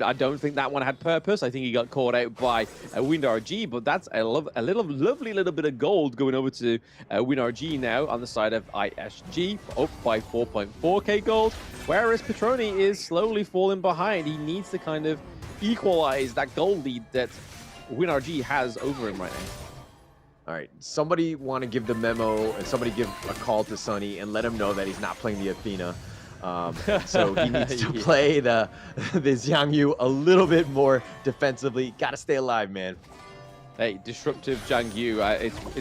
I don't think that one had purpose. I think he got caught out by WinRG, but that's a lovely little bit of gold going over to WinRG now on the side of ISG, up by 4.4k gold, whereas Petroni is slowly falling behind. He needs to kind of equalize that gold lead that WinRG has over him right now. All right, somebody want to give the memo and somebody give a call to Sonny and let him know that he's not playing the Athena. So he needs to play the Xiang Yu a little bit more defensively. Got to stay alive, man. Hey, disruptive Zhang Yu.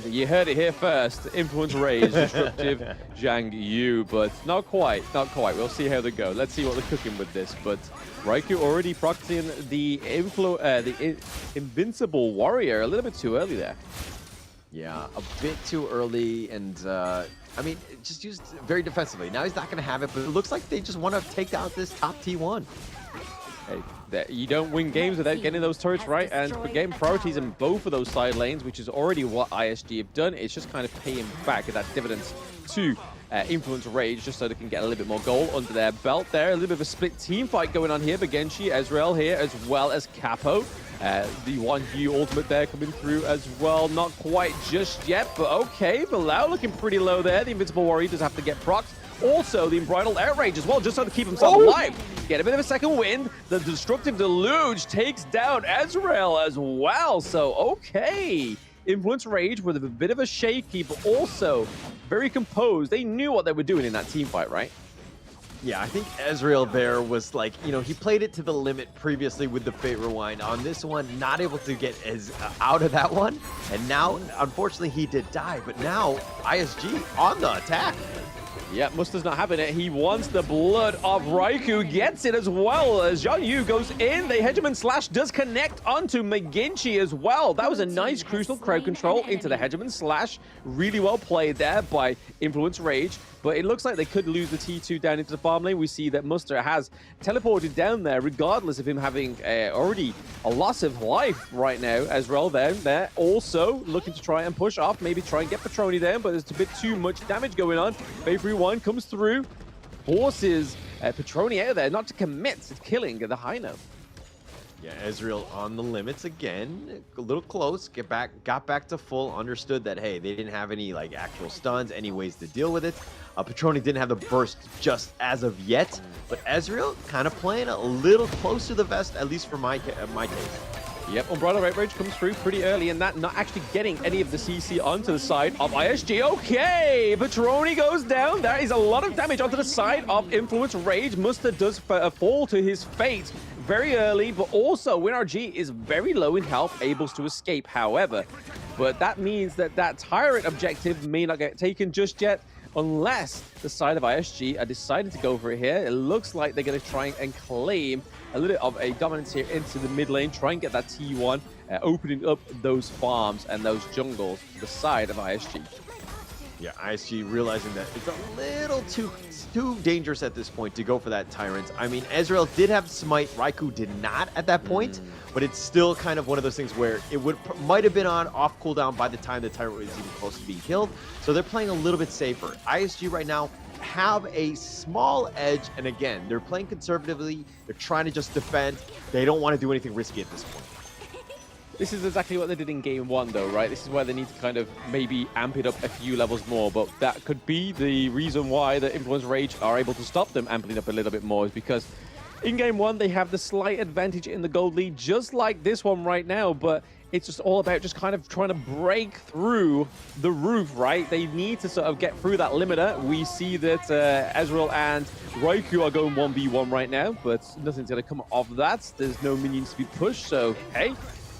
You heard it here first. Influence Rage, disruptive Zhang Yu, but not quite. We'll see how they go. Let's see what they're cooking with this. But Raikou already proccing the Invincible Warrior a little bit too early there. Yeah, a bit too early, and I mean, just used very defensively. Now he's not going to have it, but it looks like they just want to take out this top T1. Hey, you don't win games without getting those turrets right, and getting priorities in both of those side lanes, which is already what ISG have done. It's just kind of paying back at that dividends to Influence Rage, just so they can get a little bit more gold under their belt there. A little bit of a split team fight going on here, but Genshi, Ezreal here, as well as Capo. The 1U ultimate there coming through as well. Not quite just yet, but okay. Bilal looking pretty low there. The Invincible Warrior does have to get procced. Also, the Unbridled Outrage as well, just so to keep himself alive. Get a bit of a second wind. The Destructive Deluge takes down Ezreal as well. So, okay. Influence Rage with a bit of a shaky, but also very composed. They knew what they were doing in that team fight, right? Yeah, I think Ezreal there was like, you know, he played it to the limit previously with the Fate Rewind. On this one, not able to get as out of that one. And now, unfortunately, he did die. But now, ISG on the attack. Yeah, Musta's not having it. He wants the blood of Raikou. Gets it as well as Zhang Yu goes in. The Hegemon Slash does connect onto McGinty as well. That was a nice crucial crowd control into the Hegemon Slash. Really well played there by Influence Rage. But it looks like they could lose the T2 down into the farm lane. We see that Musta has teleported down there, regardless of him having already a loss of life right now. Ezreal down there, also looking to try and push off, maybe try and get Petroni down, but there's a bit too much damage going on. Faith Rewind comes through, forces Petroni out of there, not to commit to killing the high note. Yeah, Ezreal on the limits again, a little close, got back to full, understood that, hey, they didn't have any like actual stuns, any ways to deal with it. Patroni didn't have the burst just as of yet, but Ezreal kind of playing a little close to the vest, at least for my case. Yep, Umbrella Outrage comes through pretty early, and that not actually getting any of the CC onto the side of ISG. Okay, Patroni goes down. That is a lot of damage onto the side of Influence Rage. Mustard does fall to his fate very early, but also WinRG is very low in health, able to escape, however. But that means that that Tyrant objective may not get taken just yet, unless the side of ISG are deciding to go for it here. It looks like they're going to try and claim a little bit of a dominance here into the mid lane, try and get that T1, opening up those farms and those jungles to the side of ISG. Yeah, ISG realizing that it's a little too dangerous at this point to go for that Tyrant. I mean, Ezreal did have Smite, Raikou did not at that point, but it's still kind of one of those things where it might have been on off cooldown by the time the Tyrant was even close to being killed. So they're playing a little bit safer. ISG right now have a small edge, and again, they're playing conservatively. They're trying to just defend. They don't want to do anything risky at this point. This is exactly what they did in game one, though, right? This is where they need to kind of maybe amp it up a few levels more, but that could be the reason why the Influence Rage are able to stop them amping up a little bit more, is because in game one, they have the slight advantage in the gold lead, just like this one right now, but it's just all about just kind of trying to break through the roof, right? They need to sort of get through that limiter. We see that Ezreal and Raikou are going 1v1 right now, but nothing's going to come of that. There's no minions to be pushed, so hey,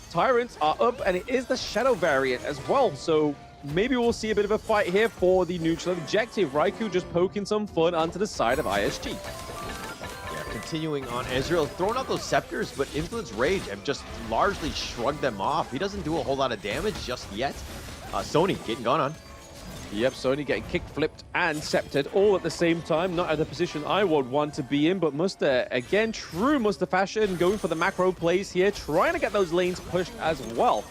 Tyrants are up, and it is the Shadow variant as well, so maybe we'll see a bit of a fight here for the neutral objective. Raikou just poking some fun onto the side of ISG. Continuing on, Ezreal throwing out those scepters, but Influence Rage have just largely shrugged them off. He doesn't do a whole lot of damage just yet. Sony getting gone on. Yep, Sony getting kick flipped and sceptered all at the same time. Not at the position I would want to be in, but Muster, again, true Muster fashion, going for the macro plays here, trying to get those lanes pushed as well.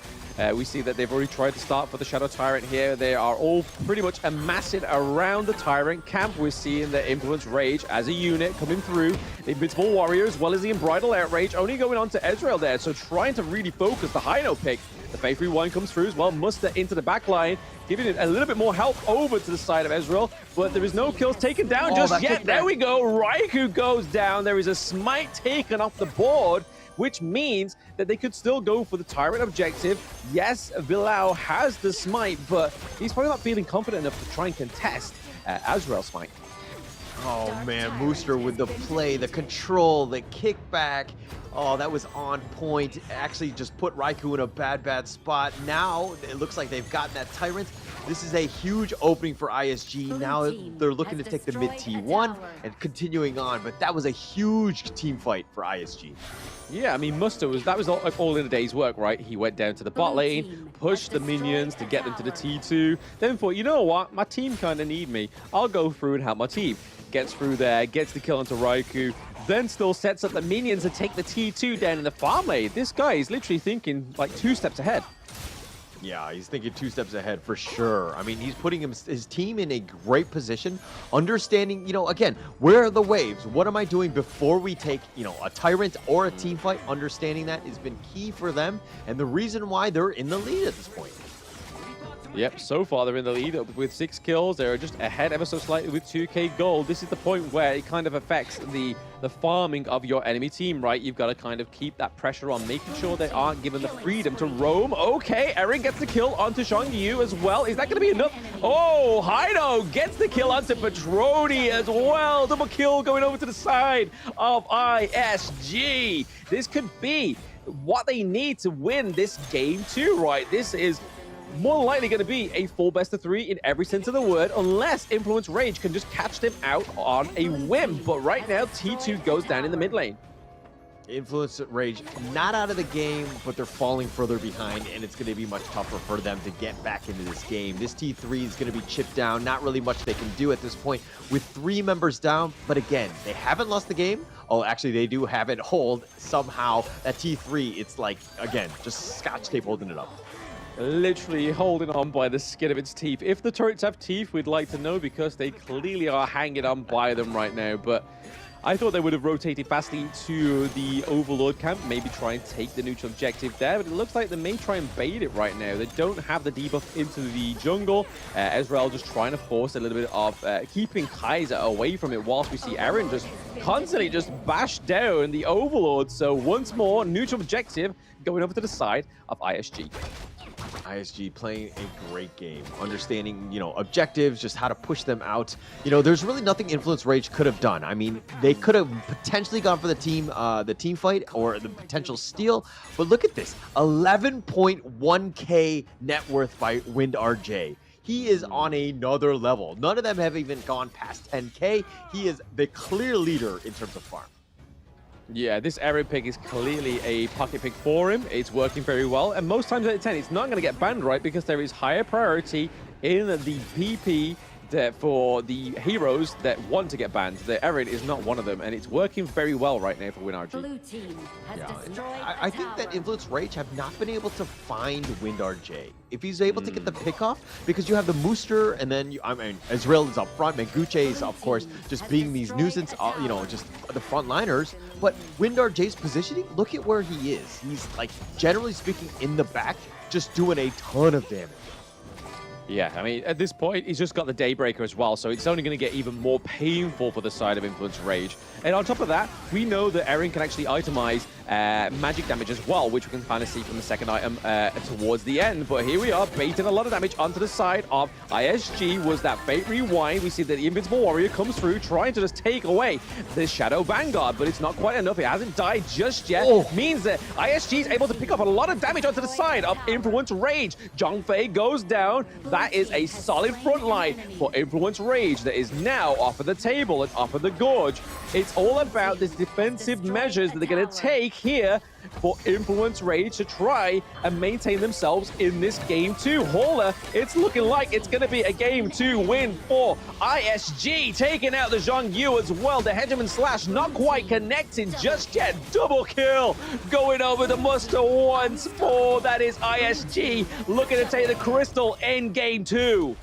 We see that they've already tried to start for the Shadow Tyrant here. They are all pretty much amassing around the Tyrant camp. We're seeing the Influence Rage as a unit coming through. The Invincible Warrior as well as the Unbridled Outrage only going on to Ezreal there. So trying to really focus the high note pick. The Faith Rewind comes through as well. Muster into the back line, giving it a little bit more help over to the side of Ezreal. But there is no kills taken down just yet. There we go. Raikou goes down. There is a smite taken off the board, which means that they could still go for the Tyrant objective. Yes, Villau has the smite, but he's probably not feeling confident enough to try and contest Azrael's smite. Oh man, Mooster with the play, the control, the kickback. Oh, that was on point. Actually just put Raikou in a bad spot. Now it looks like they've gotten that Tyrant. This is a huge opening for ISG. Now they're looking to take the mid T1 and continuing on, but that was a huge team fight for ISG. Yeah, I mean, Muster that was all in a day's work, right? He went down to the bot lane, pushed the minions to get them to the T2, then thought, you know what, my team kind of need me. I'll go through and help my team. Gets through there, gets the kill onto Raikou, then still sets up the minions to take the T2 down in the farm lane. This guy is literally thinking like 2 steps ahead. Yeah, he's thinking 2 steps ahead for sure. I mean, he's putting his team in a great position, understanding, you know, again, where are the waves? What am I doing before we take, you know, a Tyrant or a team fight? Understanding that has been key for them, and the reason why they're in the lead at this point. Yep, so far they're in the lead with 6 kills. They're just ahead ever so slightly with 2k gold. This is the point where it kind of affects the farming of your enemy team, right? You've got to kind of keep that pressure on, making sure they aren't given the freedom to roam. Okay, Eren gets the kill onto Xiangyu as well. Is that going to be enough? Oh, Haido gets the kill onto Patroni as well. Double kill going over to the side of ISG. This could be what they need to win this game too, right? This is more likely going to be a full best of 3 in every sense of the word, unless Influence Rage can just catch them out on a whim. But right now, T2 goes down in the mid lane. Influence Rage not out of the game, but they're falling further behind, and it's going to be much tougher for them to get back into this game. This T3 is going to be chipped down. Not really much they can do at this point with 3 members down. But again, they haven't lost the game. Oh, actually, they do have it hold somehow. That T3, it's like, again, just scotch tape holding it up. Literally holding on by the skin of its teeth. If the turrets have teeth, we'd like to know, because they clearly are hanging on by them right now. But I thought they would have rotated fastly to the Overlord camp, maybe try and take the neutral objective there, but it looks like they may try and bait it right now. They don't have the debuff into the jungle. Ezreal just trying to force a little bit of keeping Kaiser away from it, whilst we see Aaron just constantly just bash down the Overlord. So once more, neutral objective going over to the side of ISG. ISG playing a great game, understanding, objectives, just how to push them out. There's really nothing Influence Rage could have done. I mean, they could have potentially gone for the team fight or the potential steal, but look at this, 11.1k net worth by Wind RJ. He is on another level. None of them have even gone past 10k. He is the clear leader in terms of farm. Yeah, this Aaron pick is clearly a pocket pick for him. It's working very well. And most times out of 10, it's not going to get banned, right? Because there is higher priority in the PP for the heroes that want to get banned. The Aaron is not one of them. And it's working very well right now for WinRG. I think that Influence Rage have not been able to find Wind RJ. If he's able to get the pick off, because you have the Mooster, and then, Ezreal is up front, Menguche is, of course, just being these nuisance, just the frontliners. But Wind RJ's positioning, look at where he is. He's, generally speaking, in the back, just doing a ton of damage. Yeah, I mean, at this point, he's just got the Daybreaker as well, so it's only going to get even more painful for the side of Influence Rage. And on top of that, we know that Aaron can actually itemize magic damage as well, which we can kind of see from the second item towards the end. But here we are, baiting a lot of damage onto the side of ISG. Was that Fate Rewind? We see that the Invincible Warrior comes through, trying to just take away the Shadow Vanguard, but it's not quite enough. It hasn't died just yet. Means that ISG is able to pick up a lot of damage onto the side of Influence Rage. Zhongfei goes down. That is a solid front line for Influence Rage that is now off of the table and off of the Gorge. It's all about these defensive measures that they're going to take here for Influence Rage to try and maintain themselves in this game 2. Hauler, it's looking like it's going to be a game 2 win for ISG, taking out the Zhong Yu as well. The Hegemon Slash not quite connecting just yet. Double kill going over the Muster once more. That is ISG looking to take the Crystal in game 2.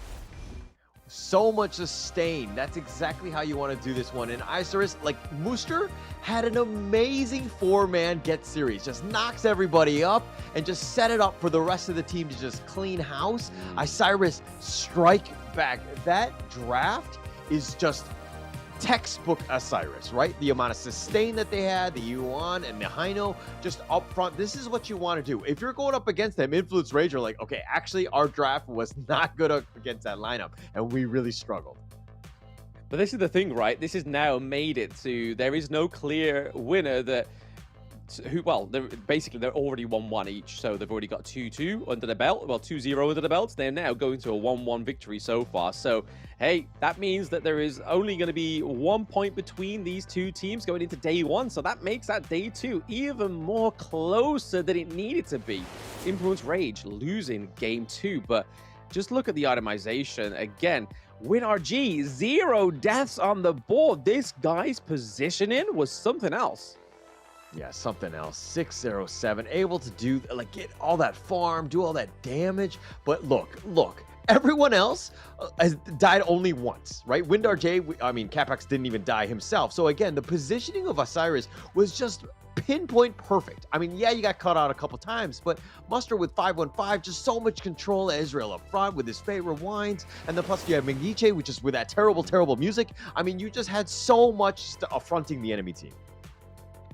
So much sustain. That's exactly how you want to do this one. And Isurus, Mooster, had an amazing 4-man get series. Just knocks everybody up and just set it up for the rest of the team to just clean house. Osiris strike back. That draft is just textbook Osiris, right? The amount of sustain that they had, the Yuan and the Hino just up front. This is what you want to do. If you're going up against them, Influence Rage are like, okay, actually our draft was not good up against that lineup and we really struggled. But this is the thing, right? This has now made it to, there is no clear winner that they're already 1-1 each, so they've already got 2-2 under the belt, 2-0 under the belt. They're now going to a 1-1 victory so far. So, hey, that means that there is only going to be 1 point between these two teams going into day 1. So that makes that day 2 even more closer than it needed to be. Influence Rage losing game 2, but just look at the itemization again. WinRG, 0 deaths on the board. This guy's positioning was something else. Yeah, something else. 607, able to do, get all that farm, do all that damage. But look, everyone else has died only once, right? Wind RJ, Capax didn't even die himself. So again, the positioning of Osiris was just pinpoint perfect. Yeah, you got cut out a couple times, but Muster with 515, just so much control. Ezreal up front with his Fate Rewinds, and then plus you have Menguche, which is with that terrible music. You just had so much affronting the enemy team.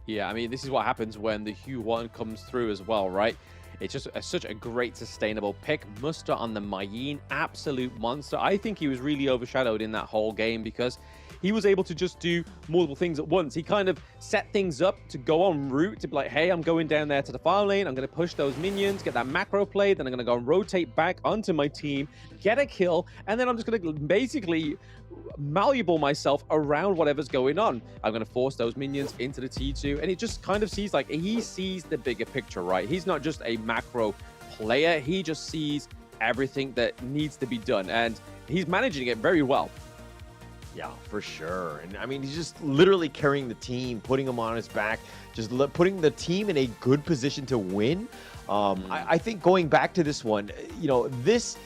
Yeah, this is what happens when the Hue-1 comes through as well, right? It's just such a great sustainable pick. Muster on the Mayeen, absolute monster. I think he was really overshadowed in that whole game because he was able to just do multiple things at once. He kind of set things up to go on route, to be like, hey, I'm going down there to the farm lane. I'm going to push those minions, get that macro play. Then I'm going to go and rotate back onto my team, get a kill. And then I'm just going to basically malleable myself around whatever's going on. I'm going to force those minions into the T2. And it just kind of sees he sees the bigger picture, right? He's not just a macro player. He just sees everything that needs to be done. And he's managing it very well. Yeah, for sure. And he's just literally carrying the team, putting them on his back, just putting the team in a good position to win. I think going back to this one,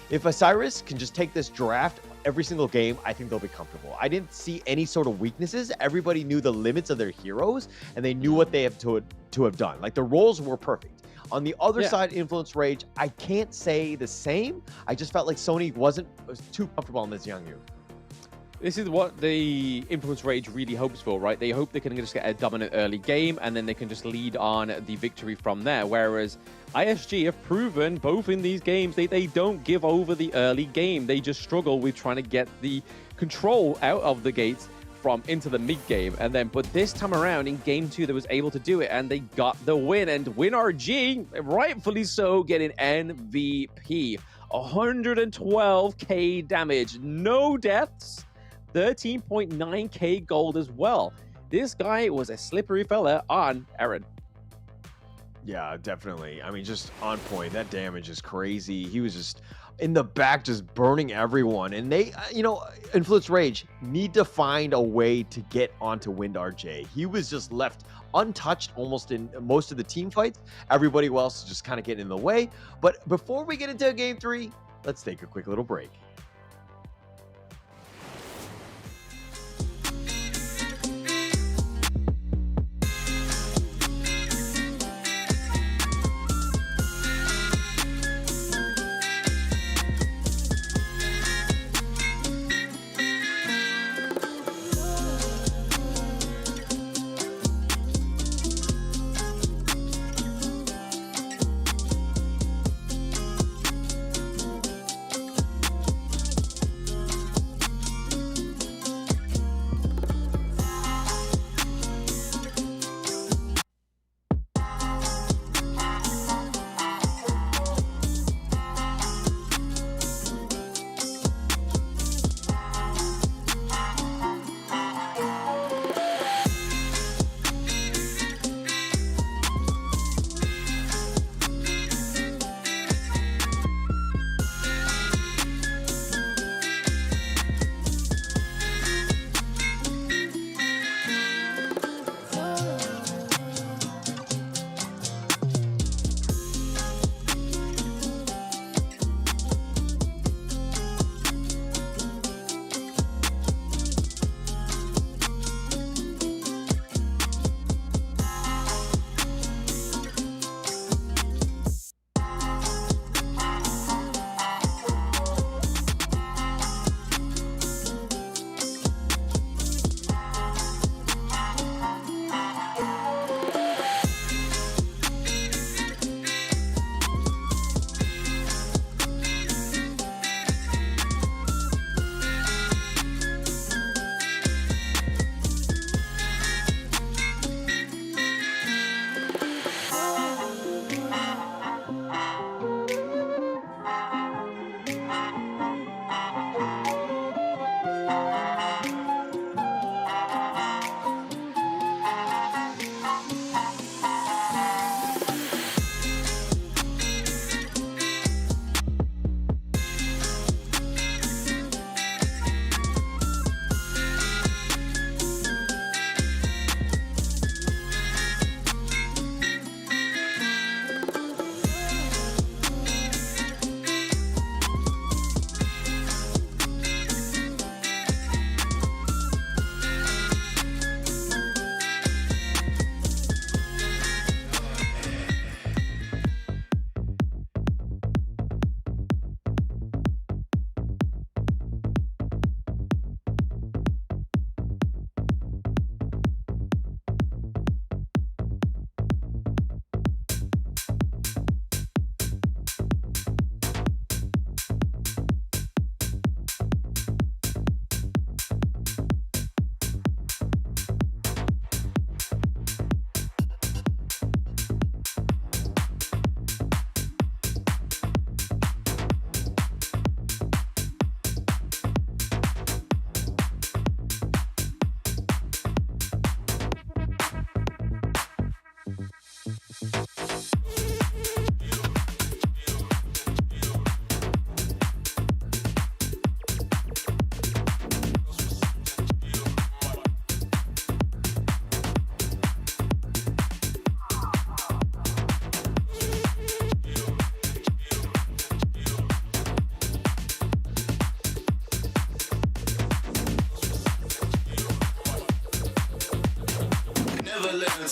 if Osiris can just take this draft every single game, I think they'll be comfortable. I didn't see any sort of weaknesses. Everybody knew the limits of their heroes, and they knew what they have to have done. Like, the roles were perfect. On the other side, Influence Rage, I can't say the same. I just felt like Sony was too comfortable on this Young Yu. This is what the Influence Rage really hopes for, right? They hope they can just get a dominant early game, and then they can just lead on the victory from there. Whereas ISG have proven both in these games, they don't give over the early game. They just struggle with trying to get the control out of the gates from into the mid game. And then, but this time around in game 2, they was able to do it, and they got the win. And WinRG, rightfully so, getting MVP. 112k damage, no deaths, 13.9k gold as well. This guy was a slippery fella on Aaron. Yeah, definitely. I mean, just on point. That damage is crazy. He was just in the back, just burning everyone. And they, you know, Influence Rage need to find a way to get onto WinRG. He was just left untouched almost in most of the team fights. Everybody else is just kind of getting in the way. But before we get into game 3, let's take a quick little break.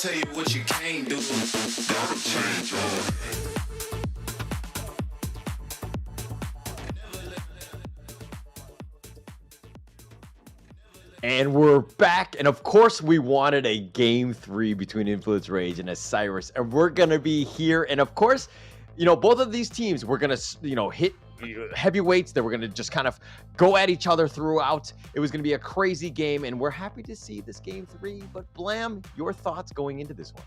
tell you what you can't do. Gotta change your ways. And we're back, and of course we wanted a game 3 between Influence Rage and Osiris, and we're gonna be here. And of course, you know, both of these teams, we're gonna, you know, hit heavyweights that we're gonna just kind of go at each other throughout. It was gonna be a crazy game, and we're happy to see this game 3. But Blam, your thoughts going into this one?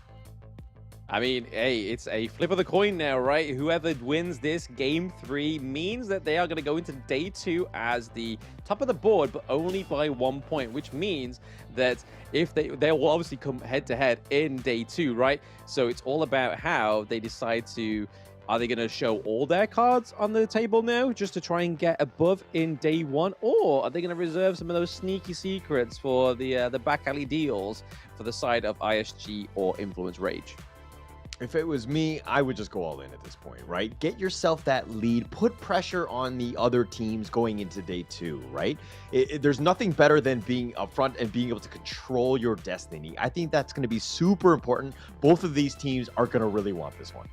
I mean, hey, it's a flip of the coin now, right? Whoever wins this game 3 means that they are going to go into day 2 as the top of the board, but only by 1 point, which means that if they will obviously come head to head in day 2, right? So it's all about how they decide to, are they going to show all their cards on the table now just to try and get above in day 1, or are they going to reserve some of those sneaky secrets for the back alley deals for the side of ISG or Influence Rage? If it was me, I would just go all in at this point, right? Get yourself that lead, put pressure on the other teams going into day 2, right? There's nothing better than being up front and being able to control your destiny. I think that's going to be super important. Both of these teams are going to really want this one.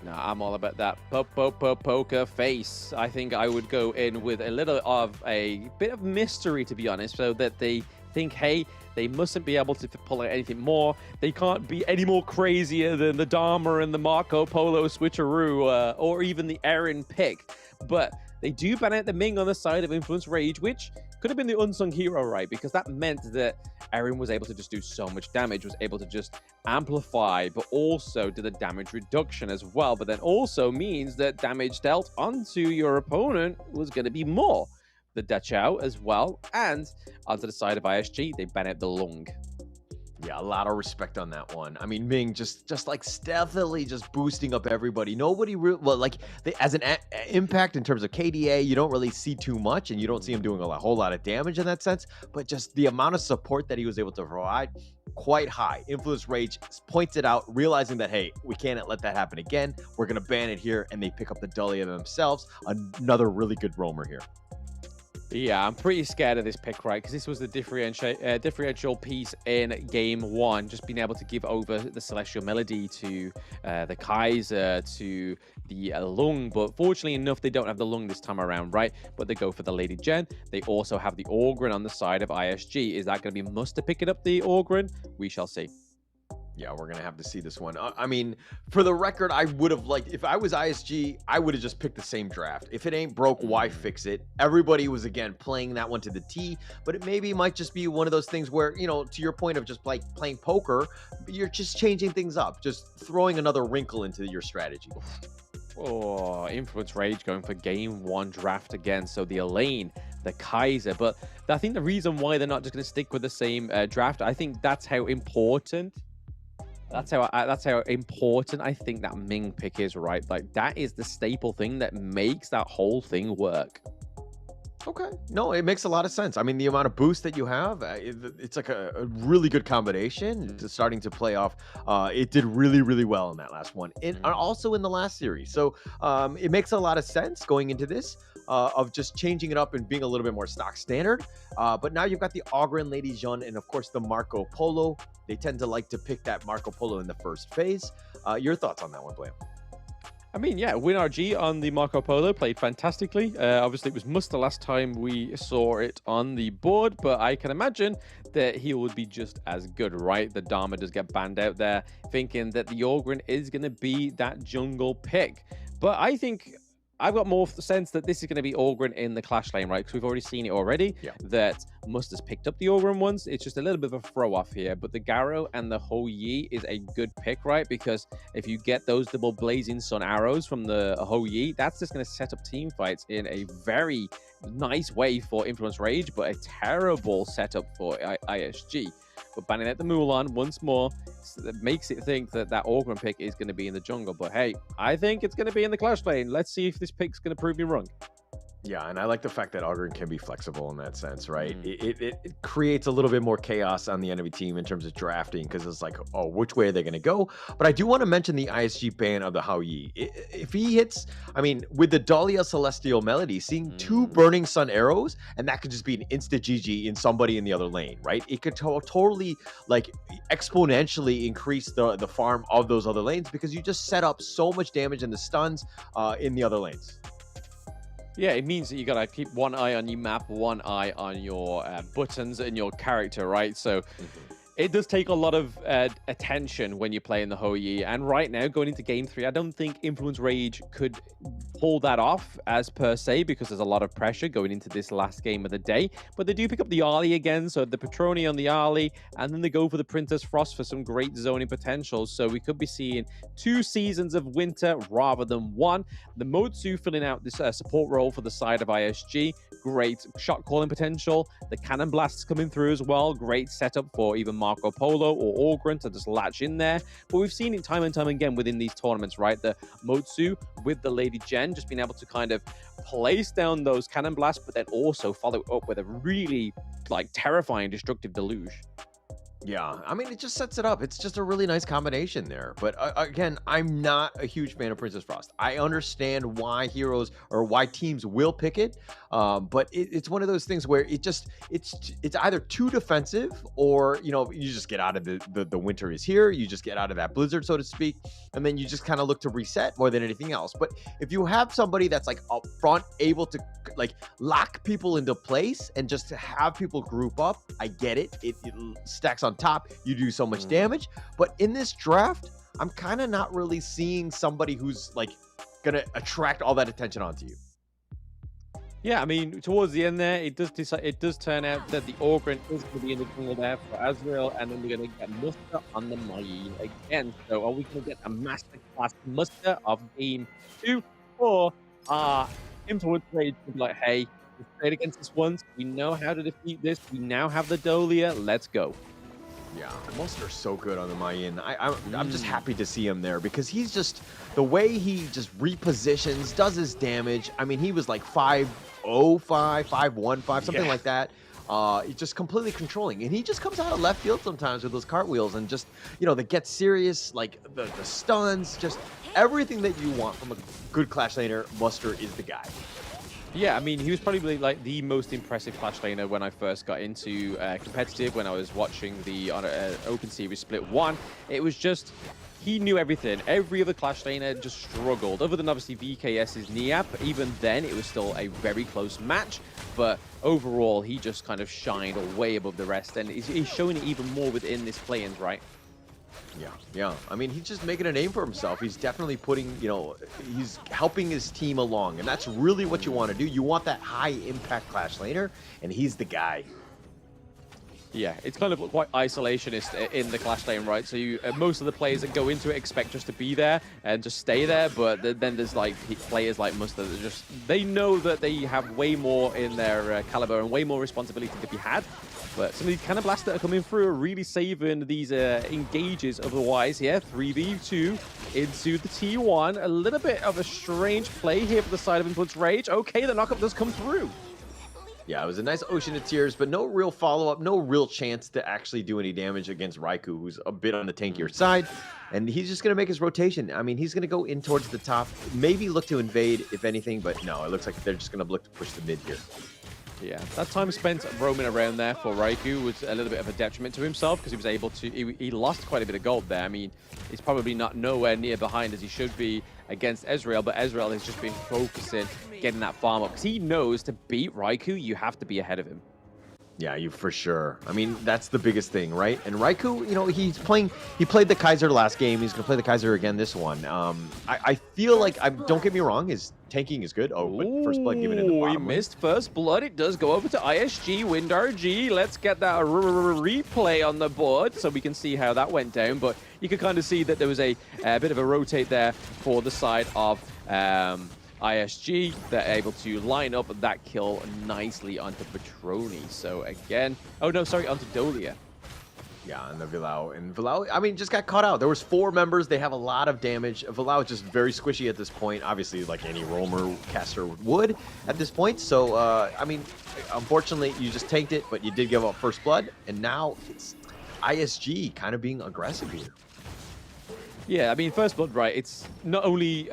No, I'm all about that poker face. I think I would go in with a little of a bit of mystery, to be honest, so that they think, hey, they mustn't be able to pull out anything more. They can't be any more crazier than the Dharma and the Marco Polo switcheroo, or even the Aaron pick. But they do ban out the Ming on the side of Influence Rage, which could have been the unsung hero, right? Because that meant that Aaron was able to just do so much damage, was able to just amplify, but also do the damage reduction as well. But then also means that damage dealt onto your opponent was going to be more. The Dachau as well, and onto the side of ISG, they ban out the Lung. Yeah, a lot of respect on that one. I mean, Ming just like stealthily just boosting up everybody. Nobody really, well, like as an impact in terms of KDA, you don't really see too much, and you don't see him doing a whole lot of damage in that sense. But just the amount of support that he was able to provide, quite high. Influence Rage points it out, realizing that, hey, we can't let that happen again. We're gonna ban it here, and they pick up the Dahlia themselves. Another really good roamer here. Yeah, I'm pretty scared of this pick, right? Because this was the differential piece in game 1, just being able to give over the Celestial Melody to the Kaiser, to the Lung. But fortunately enough, they don't have the Lung this time around, right? But they go for the Lady Gen. They also have the Orgrin on the side of ISG. Is that going to be must to pick it up, the Orgrin? We shall see. Yeah, we're going to have to see this one. I mean, for the record, I would have liked, if I was ISG, I would have just picked the same draft. If it ain't broke, why fix it? Everybody was, again, playing that one to the T, but it maybe might just be one of those things where, you know, to your point of just like playing poker, you're just changing things up, just throwing another wrinkle into your strategy. Oh, Influence Rage going for game 1 draft again. So the Elaine, the Kaiser. But I think the reason why they're not just going to stick with the same draft, I think that's how important That's how important I think that Ming pick is, right? Like, that is the staple thing that makes that whole thing work. Okay. No, it makes a lot of sense. I mean, the amount of boost that you have, it's like a really good combination. It's starting to play off. It did really, really well in that last one, and also in the last series. So it makes a lot of sense going into this of just changing it up and being a little bit more stock standard. But now you've got the Ogren, Lady Jeanne, and of course the Marco Polo. They tend to like to pick that Marco Polo in the first phase. Your thoughts on that one, Blam? I mean, yeah, WinRG on the Marco Polo played fantastically. Obviously, it was Must the last time we saw it on the board, but I can imagine that he would be just as good, right? The Dharma does get banned out there, thinking that the Ogren is going to be that jungle pick. But I think I've got more sense that this is going to be Ogren in the Clash lane, right? Because we've already seen it already, that Must has picked up the Ogren once. It's just a little bit of a throw-off here. But the Garo and the Ho Yi is a good pick, right? Because if you get those double Blazing Sun arrows from the Ho Yi, that's just going to set up team fights in a very nice way for Influence Rage, but a terrible setup for ISG. But banning out the Mulan once more, that makes it think that that Ogren pick is going to be in the jungle. But hey, I think it's going to be in the Clash lane. Let's see if this pick's going to prove me wrong. Yeah, and I like the fact that Ogren can be flexible in that sense, right? It creates a little bit more chaos on the enemy team in terms of drafting because it's like, oh, which way are they going to go? But I do want to mention the ISG ban of the Hao Yi. If he hits, I mean, with the Dahlia Celestial Melody, seeing 2 Burning Sun arrows, and that could just be an instant GG in somebody in the other lane, right? It could totally, like, exponentially increase the farm of those other lanes because you just set up so much damage in the stuns in the other lanes. Yeah, it means that you gotta keep one eye on your map, one eye on your buttons and your character, right? So it does take a lot of attention when you're playing the Hao Yi. And right now, going into Game 3, I don't think Influence Rage could pull that off as per se, because there's a lot of pressure going into this last game of the day. But they do pick up the Arlie again, so the Patroni on the Arlie, and then they go for the Princess Frost for some great zoning potential. So we could be seeing 2 seasons of winter rather than 1. The Motsu filling out this support role for the side of ISG. Great shot calling potential. The Cannon Blasts coming through as well. Great setup for even Marco Polo or Ogren to just latch in there. But we've seen it time and time again within these tournaments, right? The Motsu with the Lady Jen just being able to kind of place down those Cannon Blasts, but then also follow up with a really, like, terrifying destructive deluge. Yeah, I mean, it just sets it up. It's just a really nice combination there. But again, I'm not a huge fan of Princess Frost. I understand why heroes or why teams will pick it, but it's one of those things where it's either too defensive or, you know, you just get out of the winter is here. You just get out of that blizzard, so to speak, and then you just kind of look to reset more than anything else. But if you have somebody that's like up front, able to like lock people into place and just to have people group up, I get it. It stacks on top, you do so much damage. But in this draft, I'm kind of not really seeing somebody who's like gonna attract all that attention onto you. Yeah, I mean, towards the end there, it does turn out that the Ogren is going to be in the jungle there for Azrael, and then we're going to get muster on the Mai again. So are we going to get a masterclass muster of game 2, or Influence Rage to be like, hey, we've played against this once, we know how to defeat this, we now have the Dolia, let's go. Yeah, Muster's so good on the Mayan. I'm just happy to see him there because he's just, the way he just repositions, does his damage. I mean, he was like 5-0-5, 5-1-5, something like that. He's just completely controlling, and he just comes out of left field sometimes with those cartwheels and just, you know, the get serious, like the stuns, just everything that you want from a good Clash laner. Muster is the guy. Yeah, I mean, he was probably like the most impressive Clash laner when I first got into competitive, when I was watching the Open Series Split 1. It was just, he knew everything. Every other Clash laner just struggled, other than obviously VKS's Niap. Even then, it was still a very close match, but overall, he just kind of shined way above the rest, and he's showing it even more within this play-ins, right? Yeah. I mean, he's just making a name for himself. He's definitely putting, you know, he's helping his team along, and that's really what you want to do. You want that high-impact Clash laner, and he's the guy. Yeah, it's kind of quite isolationist in the Clash lane, right? So you, most of the players that go into it expect just to be there and just stay there, but then there's like players like Muster that just, they know that they have way more in their caliber and way more responsibility to be had. But some of these Cannon Blasts that are coming through are really saving these engages otherwise. Yeah, 3v2 into the T1. A little bit of a strange play here for the side of Influence Rage. Okay, the knockup does come through. Yeah, it was a nice Ocean of Tears, but no real follow-up, no real chance to actually do any damage against Raikou, who's a bit on the tankier side. And he's just going to make his rotation. I mean, he's going to go in towards the top, maybe look to invade, if anything, but no, it looks like they're just going to look to push the mid here. Yeah, that time spent roaming around there for Raikou was a little bit of a detriment to himself because he was able to, he lost quite a bit of gold there. I mean, he's probably not nowhere near behind as he should be against Ezreal, but Ezreal has just been focusing, getting that farm up because he knows to beat Raikou, you have to be ahead of him. Yeah, you for sure. I mean, that's the biggest thing, right? And Raikou, you know, he played the Kaiser last game. He's going to play the Kaiser again this one. I feel like, don't get me wrong, his tanking is good. Oh, but First Blood given in the bottom. He missed First Blood. It does go over to ISG, WindRG. Let's get that replay on the board so we can see how that went down. But you could kind of see that there was a bit of a rotate there for the side of ISG. They're able to line up that kill nicely onto Patroni. So again, oh no, sorry, onto Dolia. Yeah, and the Vilao, I mean, just got caught out. There was 4 members. They have a lot of damage. Vilao is just very squishy at this point, obviously, like any roamer caster would at this point. So, I mean, unfortunately, you just tanked it, but you did give up first blood, and now it's ISG kind of being aggressive here. Yeah, I mean, First Blood, right, it's not only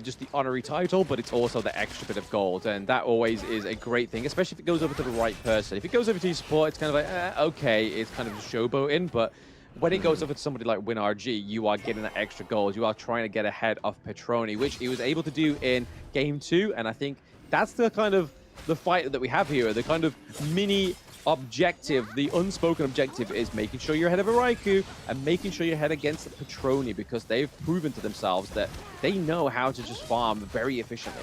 just the honorary title, but it's also the extra bit of gold, and that always is a great thing, especially if it goes over to the right person. If it goes over to your support, it's kind of like, okay, it's kind of showboating, but when it goes over to somebody like WinRG, you are getting that extra gold. You are trying to get ahead of Petroni, which he was able to do in Game 2, and I think that's the kind of the fight that we have here, the kind of mini objective, the unspoken objective is making sure you're ahead of a Raikou and making sure you're ahead against the Petroni, because they've proven to themselves that they know how to just farm very efficiently.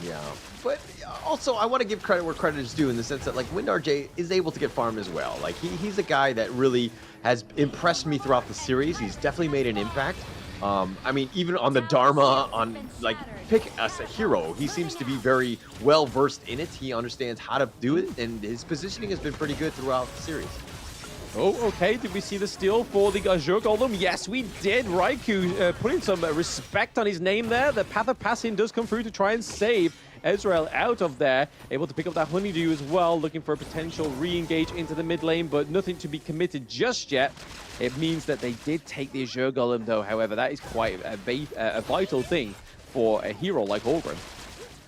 Yeah, but also I want to give credit where credit is due in the sense that like WinRJ is able to get farmed as well. Like he's a guy that really has impressed me throughout the series. He's definitely made an impact. I mean, even on the Dharma, on like pick as a hero, he seems to be very well versed in it. He understands how to do it, and his positioning has been pretty good throughout the series. Oh, okay. Did we see the steal for the Azure Golem? Yes, we did. Raikou putting some respect on his name there. The Path of Passing does come through to try and save Ezreal out of there. Able to pick up that Honeydew as well, looking for a potential re-engage into the mid lane, but nothing to be committed just yet. It means that they did take the Azure Golem, though. However, that is quite a vital thing for a hero like Orgrim.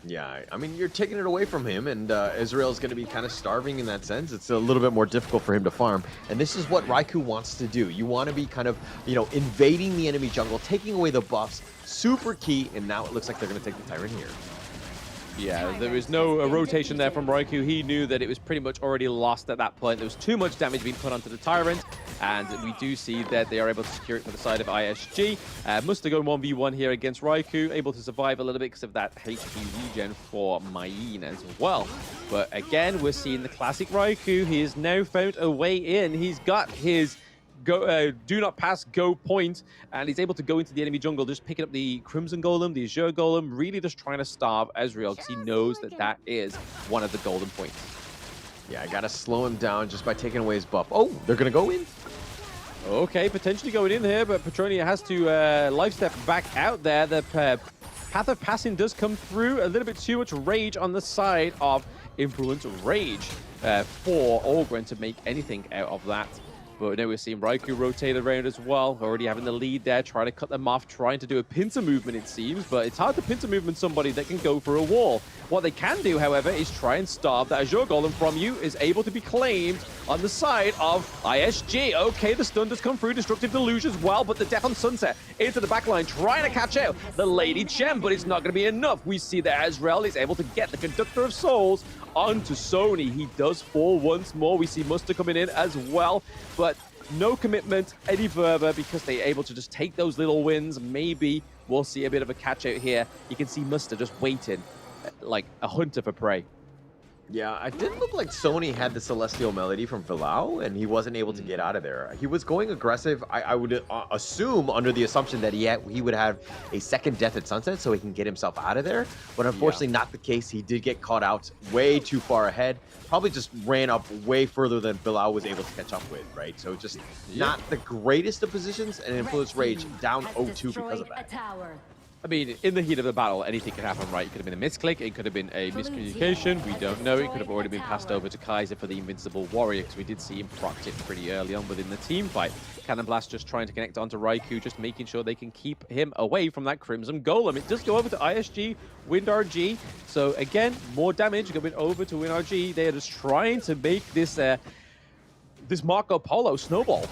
Yeah, I mean, you're taking it away from him, and Israel's going to be kind of starving in that sense. It's a little bit more difficult for him to farm, and this is what Raikou wants to do. You want to be kind of, you know, invading the enemy jungle, taking away the buffs, super key, and now it looks like they're going to take the Tyrant here. Yeah, there was no rotation there from Raikou. He knew that it was pretty much already lost at that point. There was too much damage being put onto the Tyrant, and we do see that they are able to secure it for the side of ISG. Musta go 1v1 here against Raikou, able to survive a little bit because of that HP regen for Mayin as well. But again, we're seeing the classic Raikou. He has now found a way in. He's got his do not pass go point, and he's able to go into the enemy jungle, just picking up the Crimson Golem, the Azure Golem, really just trying to starve Ezreal because he knows that that is one of the golden points. Yeah, I gotta slow him down just by taking away his buff. Oh, they're gonna go in. Okay, potentially going in here, but Petronia has to life step back out there. The Path of Passing does come through. A little bit too much rage on the side of Influence Rage for Orgrim to make anything out of that. But now we're seeing Raikou rotate around as well, already having the lead there, trying to cut them off, trying to do a pincer movement, it seems, but it's hard to pincer movement somebody that can go for a wall. What they can do, however, is try and starve that Azure Golem from you, is able to be claimed on the side of ISG. Okay, the stun does come through, Destructive Deluge as well, but the Death on Sunset into the backline, trying to catch out the Lady Gem, but it's not going to be enough. We see that Ezreal is able to get the Conductor of Souls onto Sony. He does fall once more. We see Musta coming in as well, but no commitment any further because they're able to just take those little wins. Maybe we'll see a bit of a catch out here. You can see Musta just waiting like a hunter for prey. Yeah, it didn't look like Sony had the Celestial Melody from Vilao, and he wasn't able to get out of there. He was going aggressive. I would assume, under the assumption that he would have a second Death at Sunset so he can get himself out of there. But unfortunately, not the case. He did get caught out way too far ahead. Probably just ran up way further than Vilao was able to catch up with, right? So just not the greatest of positions, and Influence Rage down 0-2 because of that. I mean, in the heat of the battle, anything could happen, right? It could have been a misclick, it could have been a miscommunication, we don't know. It could have already been passed over to Kaiser for the Invincible Warrior, because we did see him proc it pretty early on within the team fight. Cannon Blast just trying to connect onto Raikou, just making sure they can keep him away from that Crimson Golem. It does go over to ISG, WinRG. So again, more damage going over to WinRG. They are just trying to make this this Marco Polo snowball.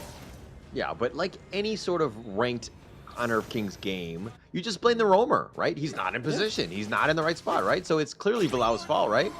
Yeah, but like any sort of ranked Honor of Kings game, you just blame the roamer, right? He's not in position. He's not in the right spot, right? So it's clearly Bilal's fault, right?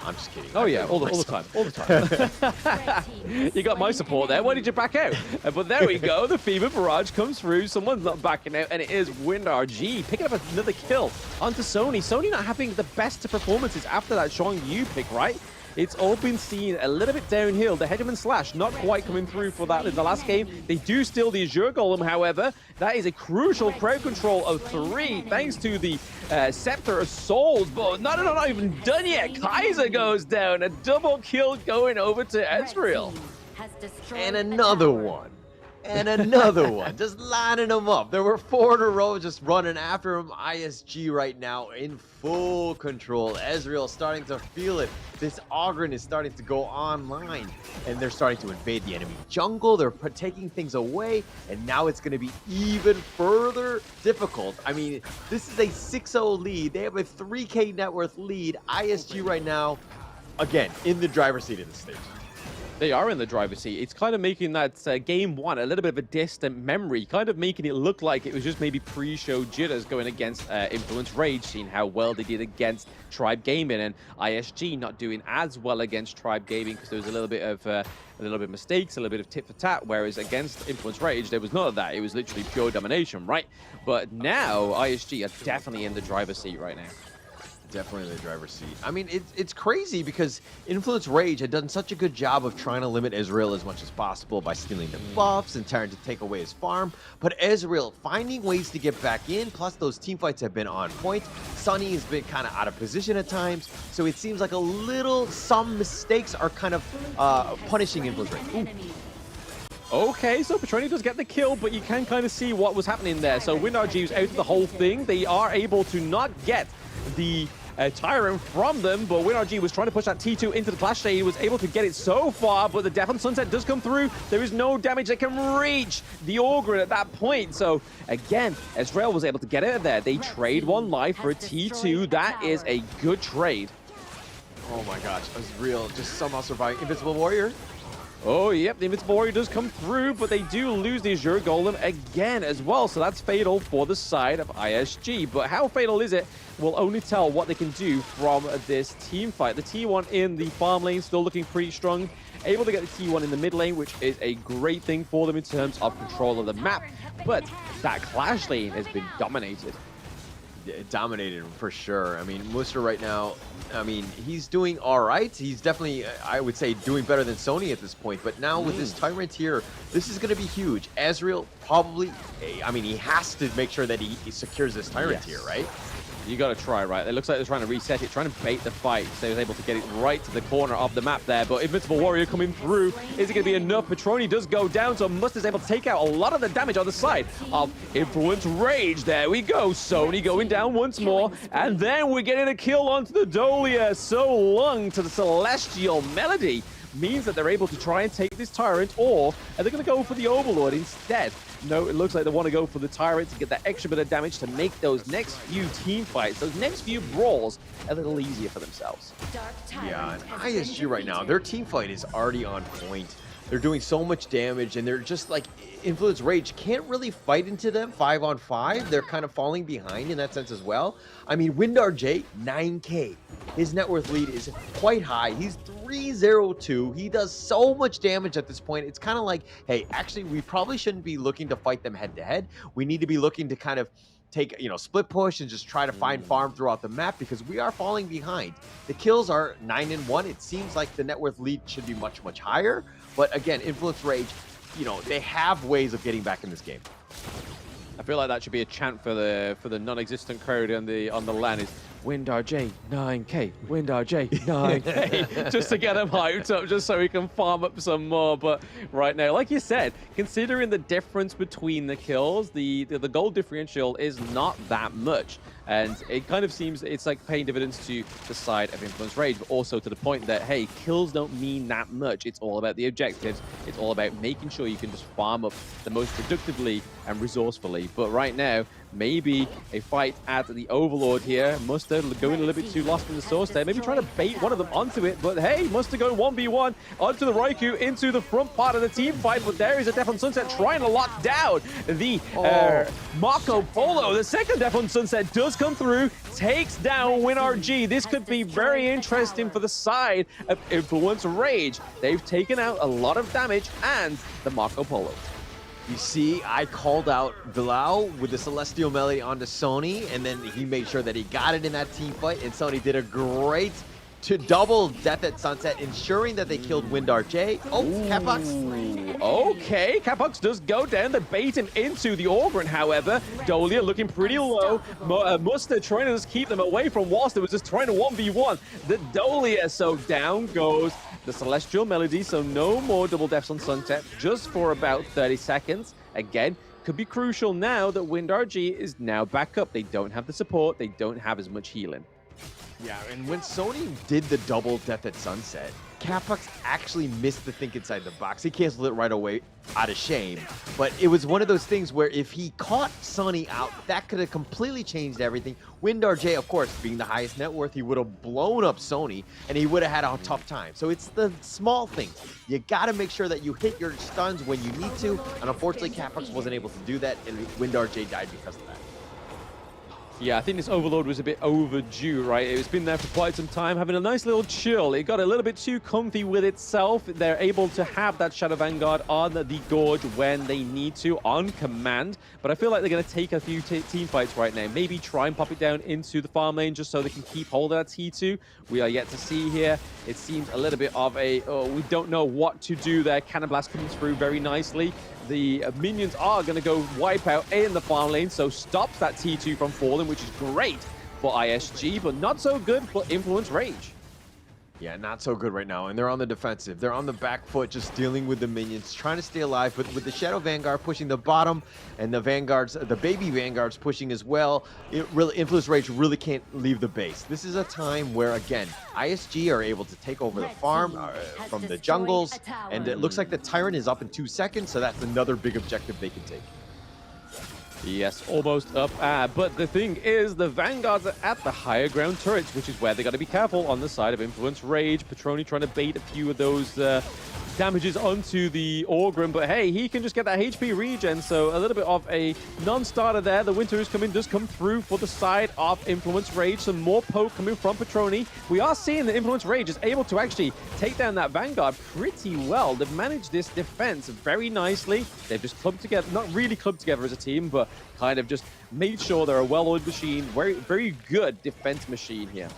I'm just kidding. Oh yeah, all the time, all the time. You got my support there. Why did you back out? But there we go. The Fever Barrage comes through. Someone's not backing out, and it is WinRG picking up another kill onto Sony. Sony not having the best performances after that Zhong Yu pick, right? It's all been seen a little bit downhill. The Hegemon Slash not quite coming through for that in the last game. They do steal the Azure Golem, however. That is a crucial crowd control of 3 thanks to the Scepter of Souls. But not even done yet. Kaiser goes down. A double kill going over to Ezreal. And another one. And another one. Just lining them up. There were 4 in a row just running after him. ISG right now in full control. Ezreal starting to feel it. This Ogren is starting to go online. And they're starting to invade the enemy jungle. They're taking things away. And now it's going to be even further difficult. I mean, this is a 6-0 lead. They have a 3K net worth lead. ISG right now, again, in the driver's seat of the stage. They are in the driver's seat. It's kind of making that game 1 a little bit of a distant memory, kind of making it look like it was just maybe pre-show jitters going against Influence Rage, seeing how well they did against Tribe Gaming, and ISG not doing as well against Tribe Gaming because there was a little bit of mistakes, a little bit of tit for tat, whereas against Influence Rage, there was none of that. It was literally pure domination, right? But now ISG are definitely in the driver's seat right now. Definitely in the driver's seat. I mean, it's crazy because Influence Rage had done such a good job of trying to limit Ezreal as much as possible by stealing the buffs and trying to take away his farm. But Ezreal finding ways to get back in, plus those team fights have been on point. Sunny has been kind of out of position at times, so it seems like some mistakes are kind of punishing Influence Rage. Ooh. Okay, so Petroni does get the kill, but you can kind of see what was happening there. So WinRG was out of the whole thing. They are able to not get the Tyrant from them, but WinRG was trying to push that T2 into the Clash Day. He was able to get it so far, but the Death on Sunset does come through. There is no damage that can reach the Ogre at that point. So again, Ezreal was able to get out of there. They trade 1 life for a T2. That is a good trade. Oh my gosh, Ezreal just somehow surviving. Invincible Warrior. Oh, yep, the Invincible Warrior does come through, but they do lose the Azure Golem again as well, so that's fatal for the side of ISG. But how fatal is it? We'll only tell what they can do from this team fight. The T1 in the farm lane still looking pretty strong, able to get the T1 in the mid lane, which is a great thing for them in terms of control of the map, but that Clash lane has been dominated. Dominated for sure. I mean, Muster right now, I mean, he's doing all right. He's definitely, I would say, doing better than Sony at this point. But now with this Tyrant here, this is going to be huge. Ezreal probably, I mean, he has to make sure that he secures this Tyrant here, right? You got to try, right? It looks like they're trying to reset it, trying to bait the fight. So they was able to get it right to the corner of the map there. But Invincible Warrior coming through. Is it going to be enough? Petroni does go down, so Musta's able to take out a lot of the damage on the side of Influence Rage. There we go. Sony going down once more. And then we're getting a kill onto the Dolia. So long to the Celestial Melody. Means that they're able to try and take this Tyrant, or are they going to go for the Overlord instead? No, it looks like they want to go for the Tyrant to get that extra bit of damage to make those next few team fights, those next few brawls, a little easier for themselves. Yeah, and ISG right now, their team fight is already on point. They're doing so much damage, and they're just like, Influence Rage can't really fight into them 5-on-5. They're kind of falling behind in that sense as well. I mean, WinRG, 9K. His net worth lead is quite high. He's 3-0-2. He does so much damage at this point. It's kind of like, hey, actually, we probably shouldn't be looking to fight them head-to-head. We need to be looking to kind of take, split push and just try to find farm throughout the map because we are falling behind. The kills are 9-1. It seems like the net worth lead should be much, much higher. But again, Influence Rage, they have ways of getting back in this game. I feel like that should be a chant for the non-existent crowd on the LAN is WinRG 9K, WinRG 9K, just to get them hyped up, just so we can farm up some more. But right now, like you said, considering the difference between the kills, the gold differential is not that much. And it kind of seems it's like paying dividends to the side of Influence Rage, but also to the point that, hey, kills don't mean that much. It's all about the objectives. It's all about making sure you can just farm up the most productively and resourcefully. But right now, maybe a fight at the Overlord here. Muster going a little bit too lost in the source there. Maybe trying to bait one of them onto it. But hey, Muster going 1v1 onto the Raikou into the front part of the team fight. But there is a Death on Sunset trying to lock down the Marco Polo. The second Death on Sunset does come through, takes down WinRG. This could be very interesting for the side of Influence Rage. They've taken out a lot of damage and the Marco Polo. You see, I called out Bilal with the Celestial Melody onto Sony, and then he made sure that he got it in that team fight, and Sony did a great to double Death at Sunset, ensuring that they killed Windar J. Oh, Catbox. Okay, Catbox does go down. They bait him into the Ogryn, however. Dolia looking pretty low. Mustard trying to just keep them away from Wasp. It was just trying to 1v1 the Dolia. So down goes the Celestial Melody. So no more double deaths on Sunset, just for about 30 seconds. Again, could be crucial now that Windar G is now back up. They don't have the support. They don't have as much healing. Yeah, and when Sony did the double Death at Sunset, Catbox actually missed the think inside the box. He canceled it right away out of shame. But it was one of those things where if he caught Sonny out, that could have completely changed everything. Windar J, of course, being the highest net worth, he would have blown up Sony, and he would have had a tough time. So it's the small things. You got to make sure that you hit your stuns when you need to. And unfortunately, Catbox wasn't able to do that, and Windar J died because of that. Yeah, I think this Overlord was a bit overdue, right? It's been there for quite some time, having a nice little chill. It got a little bit too comfy with itself. They're able to have that Shadow Vanguard on the Gorge when they need to, on command. But I feel like they're going to take a few team fights right now. Maybe try and pop it down into the farm lane just so they can keep hold of that T2. We are yet to see here. It seems a little bit of a, we don't know what to do there. Cannon Blast comes through very nicely. The minions are going to go wipe out in the farm lane, so stops that T2 from falling, which is great for ISG, but not so good for Influence Rage. Yeah, not so good right now, and they're on the defensive. They're on the back foot, just dealing with the minions, trying to stay alive, but with the Shadow Vanguard pushing the bottom, and the Vanguards, the baby Vanguards pushing as well, Influence Rage really can't leave the base. This is a time where, again, ISG are able to take over the farm from the jungles, and it looks like the Tyrant is up in 2 seconds, so that's another big objective they can take. Yes, almost up. But the thing is, the Vanguards are at the higher ground turrets, which is where they got to be careful on the side of Influence Rage. Patroni trying to bait a few of those damages onto the Ogryn, but hey, he can just get that HP regen, so a little bit of a non-starter there. The Winter is coming, does come through for the side of Influence Rage. Some more poke coming from Patroni. We are seeing that Influence Rage is able to actually take down that Vanguard pretty well. They've managed this defense very nicely. They've just clubbed together, not really clubbed together as a team, but kind of just made sure they're a well-oiled machine. Very, very good defense machine here.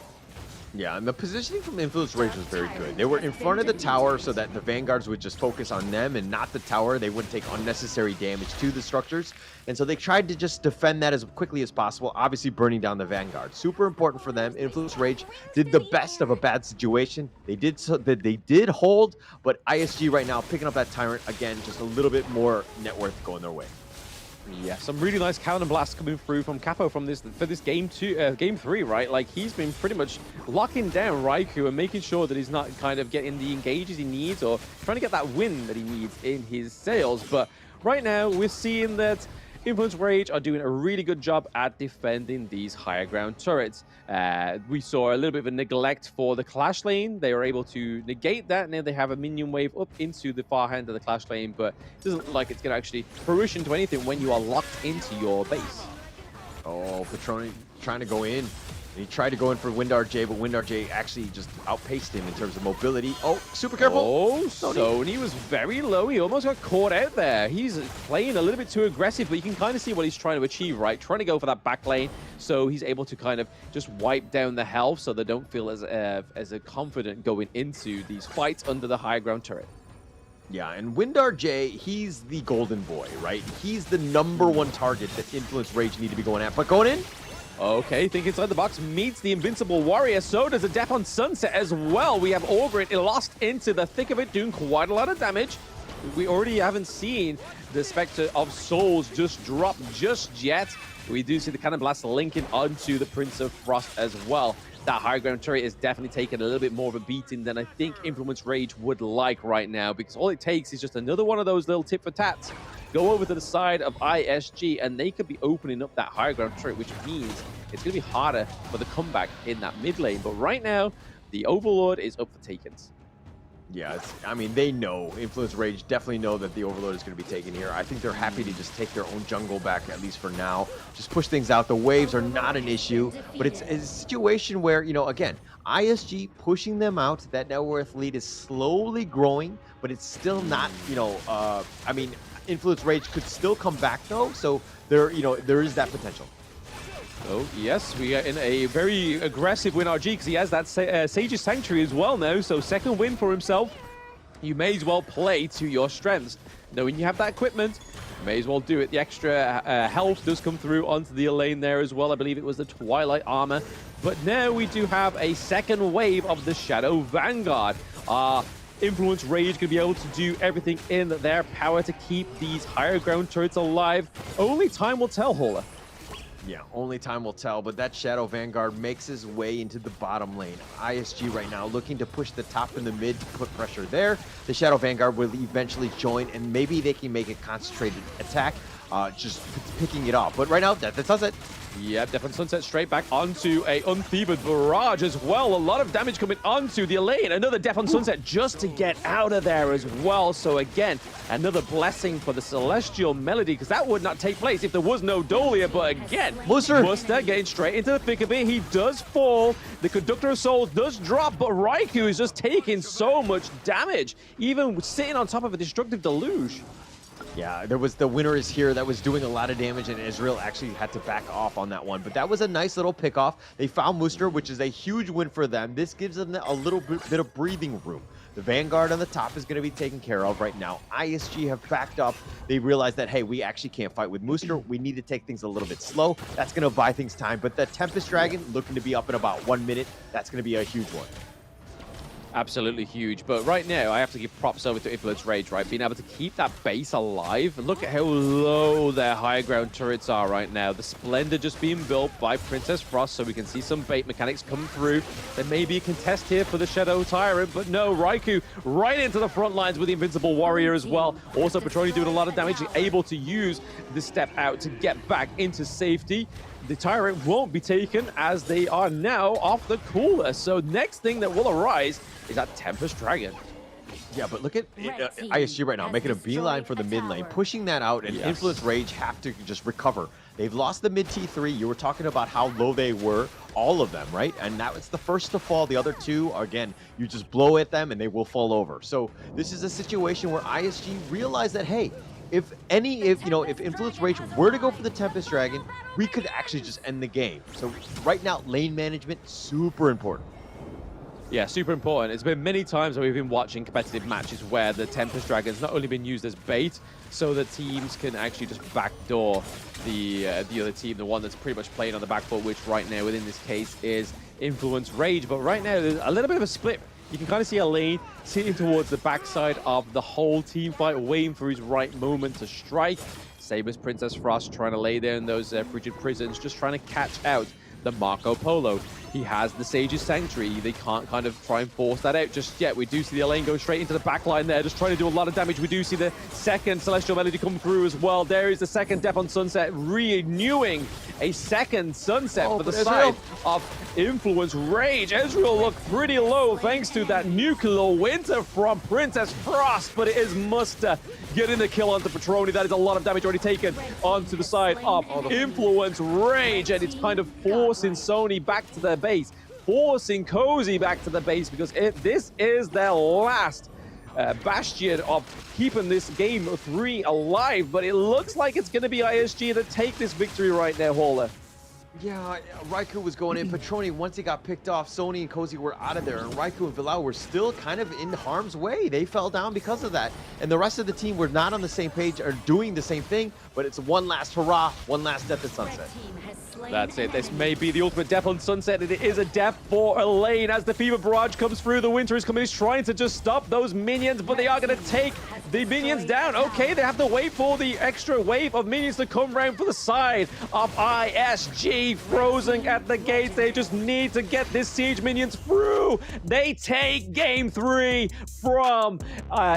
Yeah, and the positioning from Influence Rage was very good. They were in front of the tower so that the Vanguards would just focus on them and not the tower. They wouldn't take unnecessary damage to the structures. And so they tried to just defend that as quickly as possible, obviously burning down the Vanguard. Super important for them. Influence Rage did the best of a bad situation. They did hold, but ISG right now picking up that Tyrant, again, just a little bit more net worth going their way. Yeah, some really nice cannon blasts coming through from Capo for this game 3, right? Like, he's been pretty much locking down Raikou and making sure that he's not kind of getting the engages he needs or trying to get that win that he needs in his sales. But right now, we're seeing that Influence Rage are doing a really good job at defending these higher ground turrets. We saw a little bit of a neglect for the Clash lane. They were able to negate that, and now they have a minion wave up into the far end of the Clash lane, but it doesn't look like it's going to actually fruition to anything when you are locked into your base. Oh, Patroni trying to go in. And he tried to go in for Windar J, but Windar J actually just outpaced him in terms of mobility. Oh, super careful. Oh, Sony was very low. He almost got caught out there. He's playing a little bit too aggressive, but you can kind of see what he's trying to achieve, right? Trying to go for that back lane, so he's able to kind of just wipe down the health so they don't feel as confident going into these fights under the high ground turret. Yeah, and Windar J, he's the golden boy, right? He's the #1 target that Influence Rage need to be going at. But going in, okay, think inside the box meets the Invincible Warrior. So does a Death on Sunset as well. We have Ogryn lost into the thick of it, doing quite a lot of damage. We already haven't seen the Spectre of Souls just drop just yet. We do see the Cannon Blast linking onto the Prince of Frost as well. That high ground turret is definitely taking a little bit more of a beating than I think Influence Rage would like right now, because all it takes is just another one of those little tit for tats. Go over to the side of ISG, and they could be opening up that high ground turret, which means it's going to be harder for the comeback in that mid lane. But right now, the Overlord is up for takings. yeah, I mean, they know, Influence Rage definitely know that the Overlord is going to be taken here. I think they're happy to just take their own jungle back, at least for now. Just push things out. The waves are not an issue, but it's a situation where, you know, again, ISG pushing them out. That net worth lead is slowly growing, but it's still not, you know, I mean, Influence Rage could still come back though, so there, you know, there is that potential. Oh, yes, we are in a very aggressive win RG because he has that Sage's Sanctuary as well now. So second win for himself. You may as well play to your strengths. Knowing you have that equipment, you may as well do it. The extra health does come through onto the lane there as well. I believe it was the Twilight Armor. But now we do have a second wave of the Shadow Vanguard. Influence Rage can be able to do everything in their power to keep these higher ground turrets alive. Only time will tell, Hola. Yeah, only time will tell, but that Shadow Vanguard makes his way into the bottom lane. ISG right now looking to push the top and the mid to put pressure there. The Shadow Vanguard will eventually join, and maybe they can make a concentrated attack, just picking it off. But right now, Death and Sunset. Yeah, Death and Sunset straight back onto a Unthievered Barrage as well. A lot of damage coming onto the lane. Another Death and Sunset just to get out of there as well. So again, another blessing for the Celestial Melody, because that would not take place if there was no Dolia. But again, Muster getting straight into the thick of it. He does fall. The Conductor of Souls does drop, but Raikou is just taking so much damage, even sitting on top of a Destructive Deluge. Yeah, there was the Winner is Here that was doing a lot of damage, and Israel actually had to back off on that one. But that was a nice little pick-off. They found Muster, which is a huge win for them. This gives them a little bit of breathing room. The Vanguard on the top is going to be taken care of right now. ISG have backed up. They realized that, hey, we actually can't fight with Muster. We need to take things a little bit slow. That's going to buy things time. But the Tempest Dragon looking to be up in about 1 minute. That's going to be a huge one. Absolutely huge. But right now, I have to give props over to Influence Rage, right? Being able to keep that base alive. Look at how low their high ground turrets are right now. The Splendor just being built by Princess Frost, so we can see some bait mechanics come through. There may be a contest here for the Shadow Tyrant, but no, Raikou right into the front lines with the Invincible Warrior as well. Also, Petroni doing a lot of damage, able to use the step out to get back into safety. The Tyrant won't be taken as they are now off the cooler. So next thing that will arise is that Tempest Dragon. Yeah, but look at ISG right now, making a beeline for the mid lane, pushing that out, and Influence Rage have to just recover. They've lost the mid T3. You were talking about how low they were, all of them, right? And now it's the first to fall. The other two, again, you just blow at them and they will fall over. So this is a situation where ISG realized that, hey, if Influence Rage were to go for the Tempest Dragon, we could actually just end the game. So right now, lane management, super important. Yeah, super important. It's been many times where we've been watching competitive matches where the Tempest Dragon's not only been used as bait, so that teams can actually just backdoor the other team, the one that's pretty much playing on the back foot, which right now, within this case, is Influence Rage. But right now, there's a little bit of a split. You can kind of see a lane sitting towards the backside of the whole team fight, waiting for his right moment to strike. Saber's Princess Frost trying to lay there in those frigid prisons, just trying to catch out the Marco Polo. He has the Sage's Sanctuary. They can't kind of try and force that out just yet. We do see the lane go straight into the back line there, just trying to do a lot of damage. We do see the second Celestial Melody come through as well. There is the second Death on Sunset, renewing a second Sunset for the side of Influence Rage. Ezreal looked pretty low thanks to that nuclear winter from Princess Frost, but it is Muster getting the kill onto Petroni. That is a lot of damage already taken onto the side of Influence Rage, and it's kind of forcing Sony back to their base, forcing Cozy back to the base, because this is their last bastion of keeping this game 3 alive. But it looks like it's going to be ISG that take this victory right now, Hola. Yeah, Raikou was going in. Petroni, once he got picked off, Sony and Cozy were out of there, and Raikou and Villau were still kind of in harm's way. They fell down because of that. And the rest of the team were not on the same page or doing the same thing, but it's one last hurrah, one last Death at Sunset. That's it. This may be the ultimate Death on Sunset, and it is a death for a lane as the Fever Barrage comes through. The Winter is coming. He's trying to just stop those minions, but they are going to take the minions down. Okay, they have to wait for the extra wave of minions to come round for the side of ISG. Frozen at the gates. They just need to get this siege minions through. They take game 3 from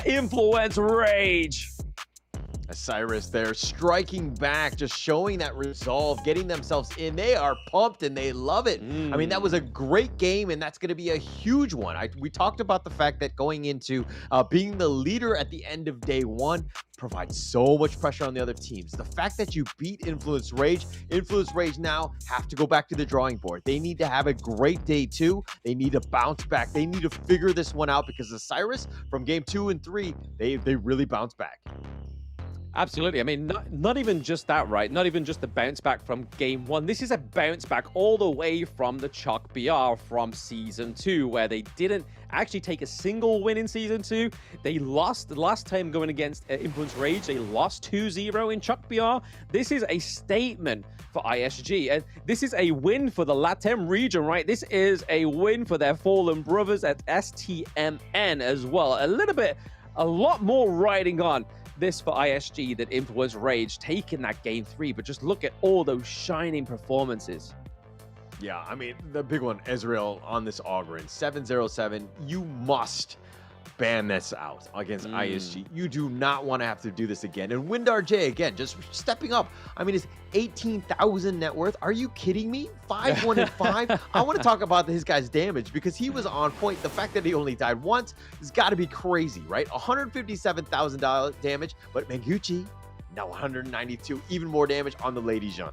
Influence Rage. Osiris there striking back, just showing that resolve, getting themselves in. They are pumped and they love it. I mean, that was a great game, and that's going to be a huge one. We talked about the fact that going into being the leader at the end of day 1 provides so much pressure on the other teams. The fact that you beat Influence Rage now have to go back to the drawing board. They need to have a great day 2. They need to bounce back. They need to figure this one out, because Osiris from game 2 and 3, they really bounced back. Absolutely. I mean, not even just that, right? Not even just the bounce back from game 1. This is a bounce back all the way from the Chalk BR from season 2, where they didn't actually take a single win in season 2. They lost the last time going against Influence Rage. They lost 2-0 in Chalk BR. This is a statement for ISG, and this is a win for the LATAM region, right? This is a win for their fallen brothers at STMN as well. A lot more riding on this for ISG than Influence Rage taking that game 3, but just look at all those shining performances. Yeah, I mean, the big one, Ezreal on this Ogryn, 707. You must ban this out against ISG. You do not want to have to do this again. And Windar J, again, just stepping up. I mean, it's 18,000 net worth. Are you kidding me? 5-1 and 5. I want to talk about his guy's damage because he was on point. The fact that he only died once has got to be crazy, right? $157,000 damage, but Menguchi, now 192, even more damage on the Lady Jean.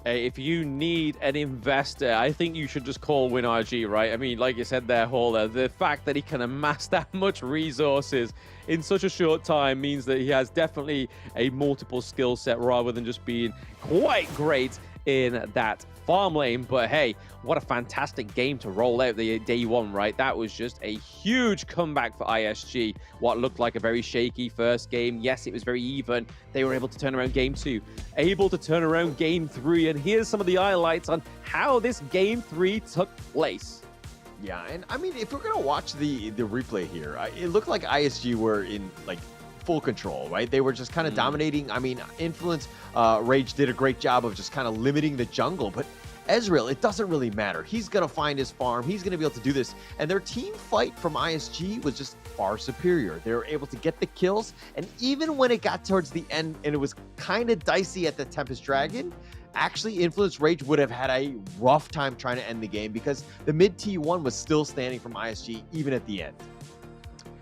Hey, if you need an investor, I think you should just call WinRG, right? I mean, like you said there, Hauler, the fact that he can amass that much resources in such a short time means that he has definitely a multiple skill set rather than just being quite great in that farm lane. But hey, what a fantastic game to roll out the day 1, right? That was just a huge comeback for ISG. What looked like a very shaky first game. Yes, it was very even. They were able to turn around game 2, able to turn around game 3. And here's some of the highlights on how this game 3 took place. Yeah, and I mean, if we're gonna watch the replay here, it looked like ISG were in like full control, right? They were just kind of dominating. I mean, Influence Rage did a great job of just kind of limiting the jungle, but Ezreal, it doesn't really matter. He's going to find his farm. He's going to be able to do this. And their team fight from ISG was just far superior. They were able to get the kills. And even when it got towards the end and it was kind of dicey at the Tempest Dragon, actually Influence Rage would have had a rough time trying to end the game because the mid T1 was still standing from ISG even at the end.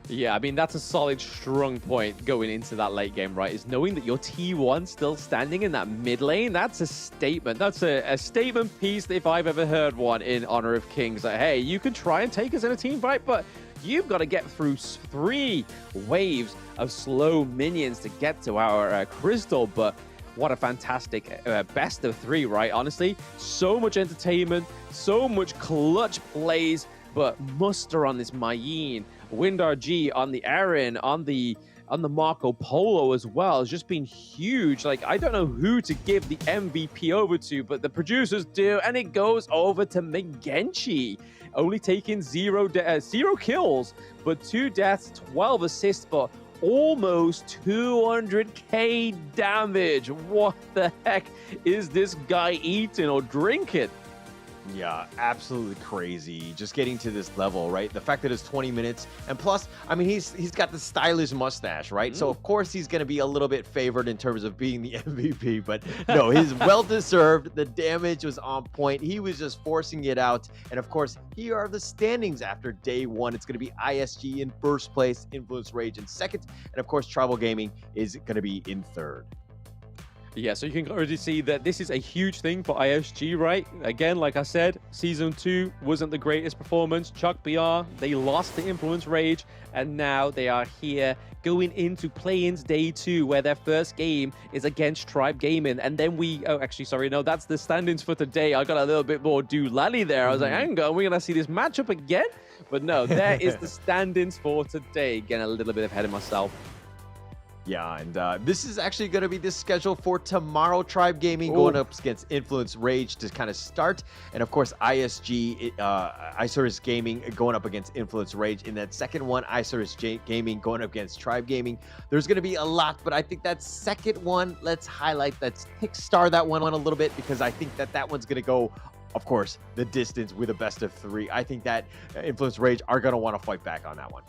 Yeah, I mean, that's a solid, strong point going into that late game, right? Is knowing that your T1 still standing in that mid lane. That's a statement. That's a statement piece if I've ever heard one in Honor of Kings. Like, hey, you can try and take us in a team fight, but you've got to get through 3 waves of slow minions to get to our crystal. But what a fantastic best of 3, right? Honestly, so much entertainment, so much clutch plays, but muster on this Mayeen. Windar G on the Aaron, on the Marco Polo as well has just been huge. Like, I don't know who to give the MVP over to, but the producers do, and it goes over to Megenchi, only taking 0 kills, but 2 deaths, 12 assists, but almost 200k damage. What the heck is this guy eating or drinking? Yeah, absolutely crazy. Just getting to this level, right? The fact that it's 20 minutes, and plus, I mean, he's got the stylish mustache, right? So of course he's going to be a little bit favored in terms of being the MVP, but no, he's well deserved. The damage was on point. He was just forcing it out. And of course, here are the standings after day 1. It's going to be ISG in first place, Influence Rage in second, and of course, Tribal Gaming is going to be in third. Yeah, so you can already see that this is a huge thing for ISG, right? Again, like I said, Season 2 wasn't the greatest performance. Chuck BR, they lost to Influence Rage, and now they are here going into play-ins day 2, where their first game is against Tribe Gaming. And then that's the standings for today. I got a little bit more doolally there. I was like, hang on, we're going to see this matchup again? But no, there is the standings for today. Getting a little bit ahead of myself. Yeah, and this is actually going to be the schedule for tomorrow. Tribe Gaming going up against Influence Rage to kind of start. And of course, ISG, Isurus Gaming going up against Influence Rage. In that second one, Isurus Gaming going up against Tribe Gaming. There's going to be a lot, but I think that second one, let's kickstart that one a little bit, because I think that one's going to go, of course, the distance with a best of 3. I think that Influence Rage are going to want to fight back on that one.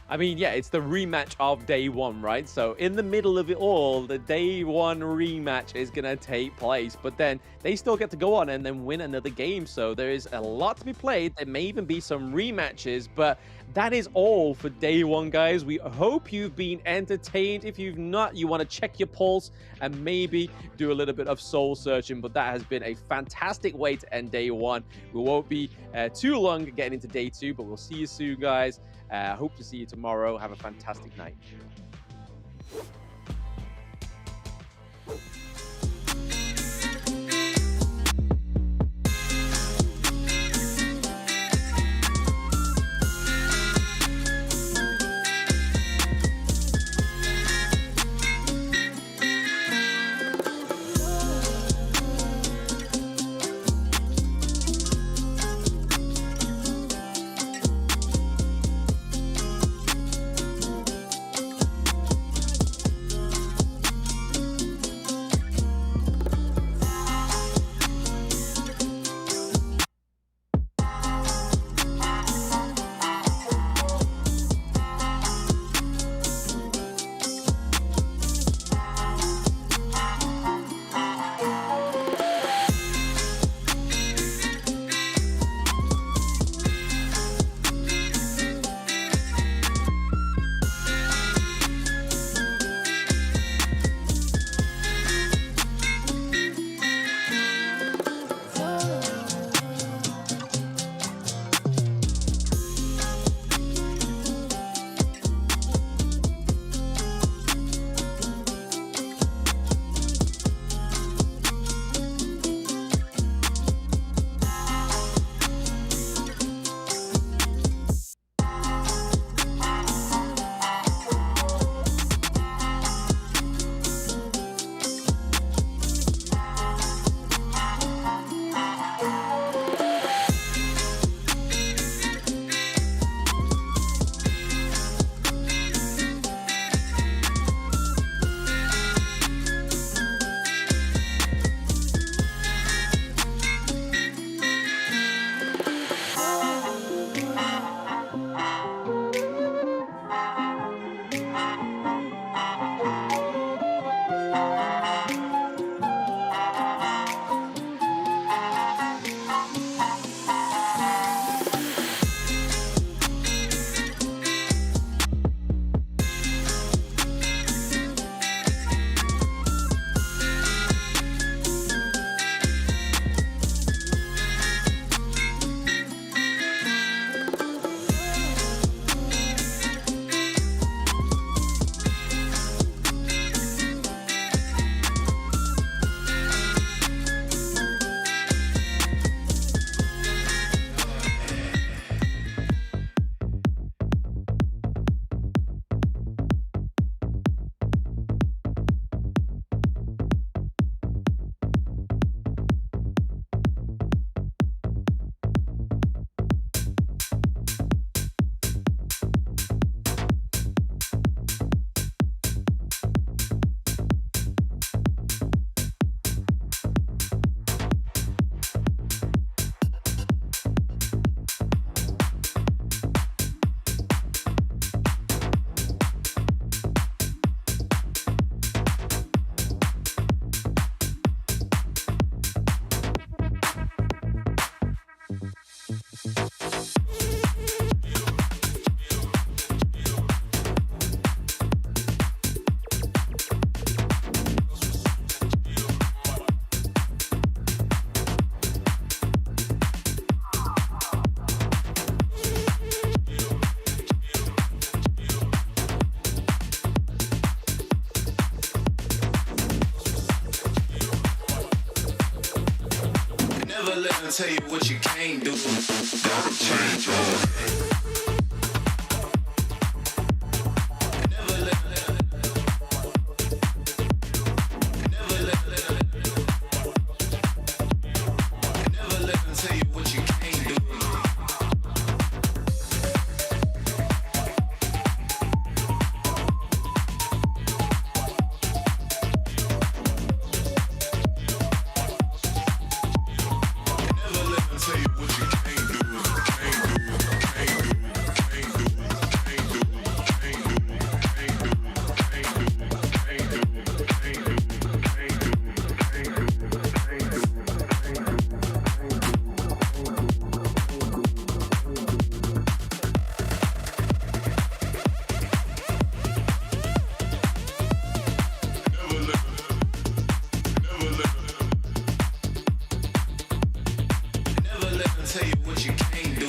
I mean, yeah, it's the rematch of day 1, right? So in the middle of it all, the day 1 rematch is going to take place, but then they still get to go on and then win another game. So there is a lot to be played. There may even be some rematches, but that is all for day 1, guys. We hope you've been entertained. If you've not, you want to check your pulse and maybe do a little bit of soul searching, but that has been a fantastic way to end day 1. We won't be too long getting into day 2, but we'll see you soon, guys. Hope to see you tomorrow. Have a fantastic night. Never let them tell you what you can't do. Gotta change your head. Never let them tell you what you can't do. Never let them tell you what you can't do. Never let them tell you what you can't do.